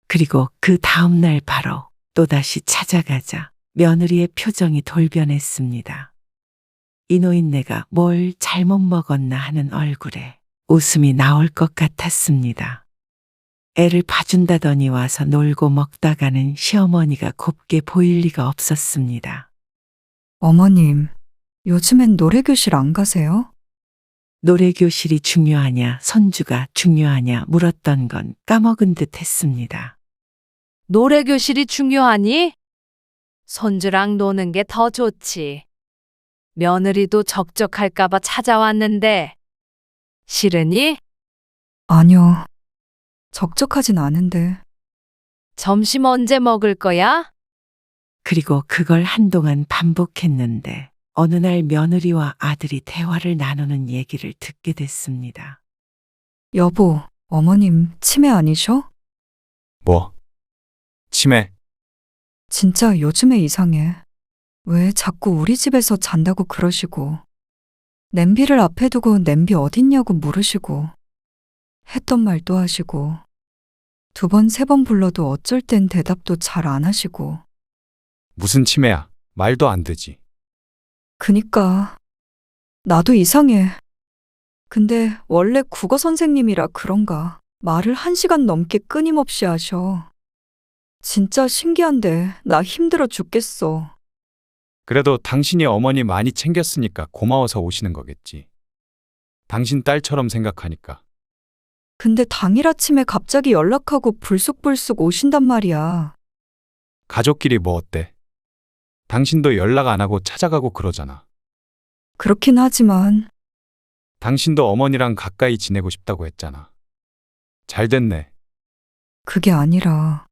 그리고 그 다음날 바로 또다시 찾아가자 며느리의 표정이 돌변했습니다. 이 노인네가 뭘 잘못 먹었나 하는 얼굴에 웃음이 나올 것 같았습니다. 애를 봐준다더니 와서 놀고 먹다가는 시어머니가 곱게 보일 리가 없었습니다. 어머님, 요즘엔 노래교실 안 가세요? 노래교실이 중요하냐, 선주가 중요하냐 물었던 건 까먹은 듯 했습니다. 노래교실이 중요하니? 손주랑 노는 게 더 좋지. 며느리도 적적할까봐 찾아왔는데. 싫으니? 아니요. 적적하진 않은데. 점심 언제 먹을 거야? 그리고 그걸 한동안 반복했는데 어느 날 며느리와 아들이 대화를 나누는 얘기를 듣게 됐습니다. 여보, 어머님 치매 아니셔? 뭐? 치매? 진짜 요즘에 이상해. 왜 자꾸 우리 집에서 잔다고 그러시고, 냄비를 앞에 두고 냄비 어딨냐고 물으시고, 했던 말도 하시고, 2번, 3번 불러도 어쩔 땐 대답도 잘 안 하시고, 무슨 치매야? 말도 안 되지. 그니까 나도 이상해. 근데 원래 국어 선생님이라 그런가 말을 1시간 넘게 끊임없이 하셔. 진짜 신기한데 나 힘들어 죽겠어. 그래도 당신이 어머니 많이 챙겼으니까 고마워서 오시는 거겠지. 당신 딸처럼 생각하니까. 근데 당일 아침에 갑자기 연락하고 불쑥불쑥 오신단 말이야. 가족끼리 뭐 어때? 당신도 연락 안 하고 찾아가고 그러잖아. 그렇긴 하지만 당신도 어머니랑 가까이 지내고 싶다고 했잖아. 잘 됐네. 그게 아니라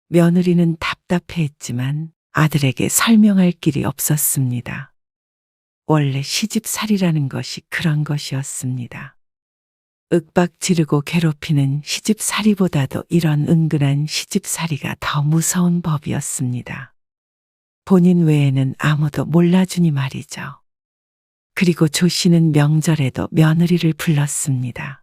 며느리는 답답해했지만 아들에게 설명할 길이 없었습니다. 원래 시집살이라는 것이 그런 것이었습니다. 윽박 지르고 괴롭히는 시집살이보다도 이런 은근한 시집살이가 더 무서운 법이었습니다. 본인 외에는 아무도 몰라주니 말이죠. 그리고 조 씨는 명절에도 며느리를 불렀습니다.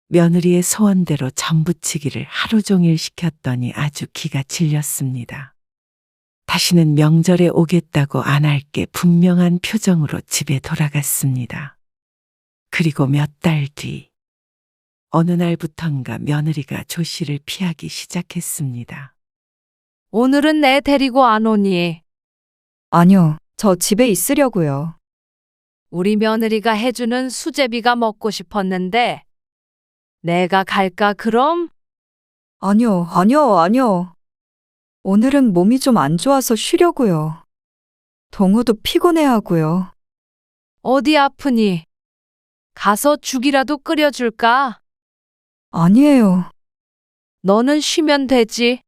며느리의 소원대로 전부치기를 하루 종일 시켰더니 아주 기가 질렸습니다. 다시는 명절에 오겠다고 안 할게 분명한 표정으로 집에 돌아갔습니다. 그리고 몇 달 뒤, 어느 날부턴가 며느리가 조 씨를 피하기 시작했습니다. 오늘은 내 데리고 안 오니? 아니요, 저 집에 있으려고요. 우리 며느리가 해주는 수제비가 먹고 싶었는데 내가 갈까 그럼? 아니요. 오늘은 몸이 좀 안 좋아서 쉬려고요. 동우도 피곤해하고요. 어디 아프니? 가서 죽이라도 끓여줄까? 아니에요. 너는 쉬면 되지.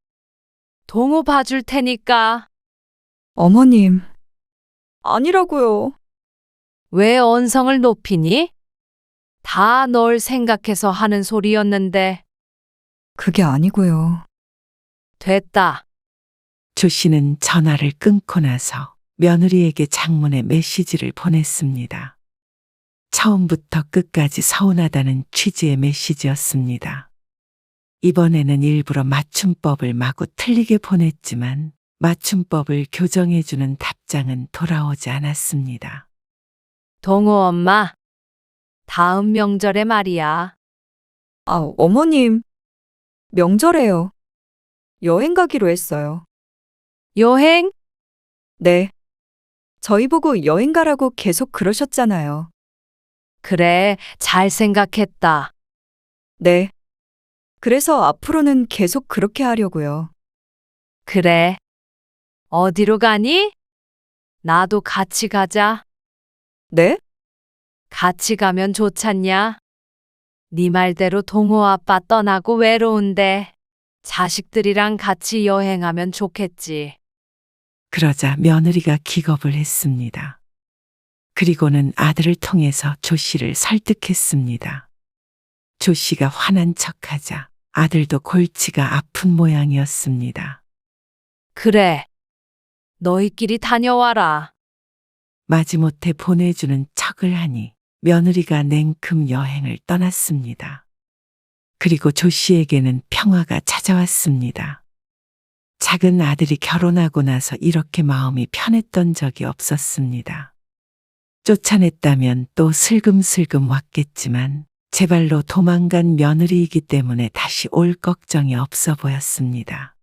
동우 봐줄 테니까. 어머님. 아니라고요. 왜 언성을 높이니? 다 널 생각해서 하는 소리였는데. 그게 아니고요. 됐다. 조 씨는 전화를 끊고 나서 며느리에게 장문의 메시지를 보냈습니다. 처음부터 끝까지 서운하다는 취지의 메시지였습니다. 이번에는 일부러 맞춤법을 마구 틀리게 보냈지만 맞춤법을 교정해주는 답장은 돌아오지 않았습니다. 동우 엄마, 다음 명절에 말이야. 어머님. 명절에요. 여행 가기로 했어요. 여행? 네. 저희 보고 여행 가라고 계속 그러셨잖아요. 그래, 잘 생각했다. 네. 그래서 앞으로는 계속 그렇게 하려고요. 그래. 어디로 가니? 나도 같이 가자. 네? 같이 가면 좋잖냐? 네 말대로 동호 아빠 떠나고 외로운데 자식들이랑 같이 여행하면 좋겠지. 그러자 며느리가 기겁을 했습니다. 그리고는 아들을 통해서 조 씨를 설득했습니다. 조 씨가 화난 척하자 아들도 골치가 아픈 모양이었습니다. 그래. 너희끼리 다녀와라. 마지못해 보내주는 척을 하니 며느리가 냉큼 여행을 떠났습니다. 그리고 조 씨에게는 평화가 찾아왔습니다. 작은 아들이 결혼하고 나서 이렇게 마음이 편했던 적이 없었습니다. 쫓아냈다면 또 슬금슬금 왔겠지만 제 발로 도망간 며느리이기 때문에 다시 올 걱정이 없어 보였습니다.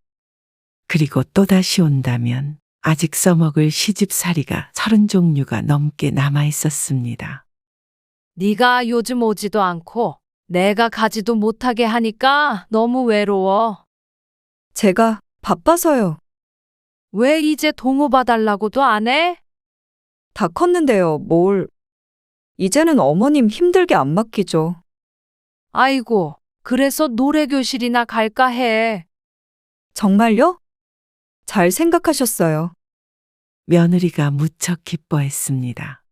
그리고 또다시 온다면 아직 써먹을 시집살이가 30종류가 넘게 남아 있었습니다. 네가 요즘 오지도 않고 내가 가지도 못하게 하니까 너무 외로워. 제가 바빠서요. 왜 이제 동호 봐달라고도 안 해? 다 컸는데요, 뭘. 이제는 어머님 힘들게 안 맡기죠. 아이고, 그래서 노래교실이나 갈까 해. 정말요? 잘 생각하셨어요. 며느리가 무척 기뻐했습니다.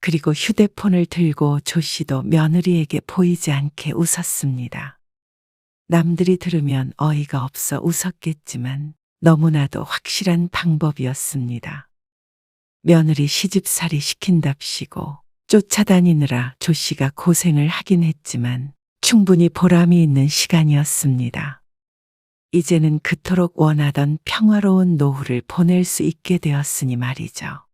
그리고 휴대폰을 들고 조 씨도 며느리에게 보이지 않게 웃었습니다. 남들이 들으면 어이가 없어 웃었겠지만 너무나도 확실한 방법이었습니다. 며느리 시집살이 시킨답시고 쫓아다니느라 조 씨가 고생을 하긴 했지만 충분히 보람이 있는 시간이었습니다. 이제는 그토록 원하던 평화로운 노후를 보낼 수 있게 되었으니 말이죠.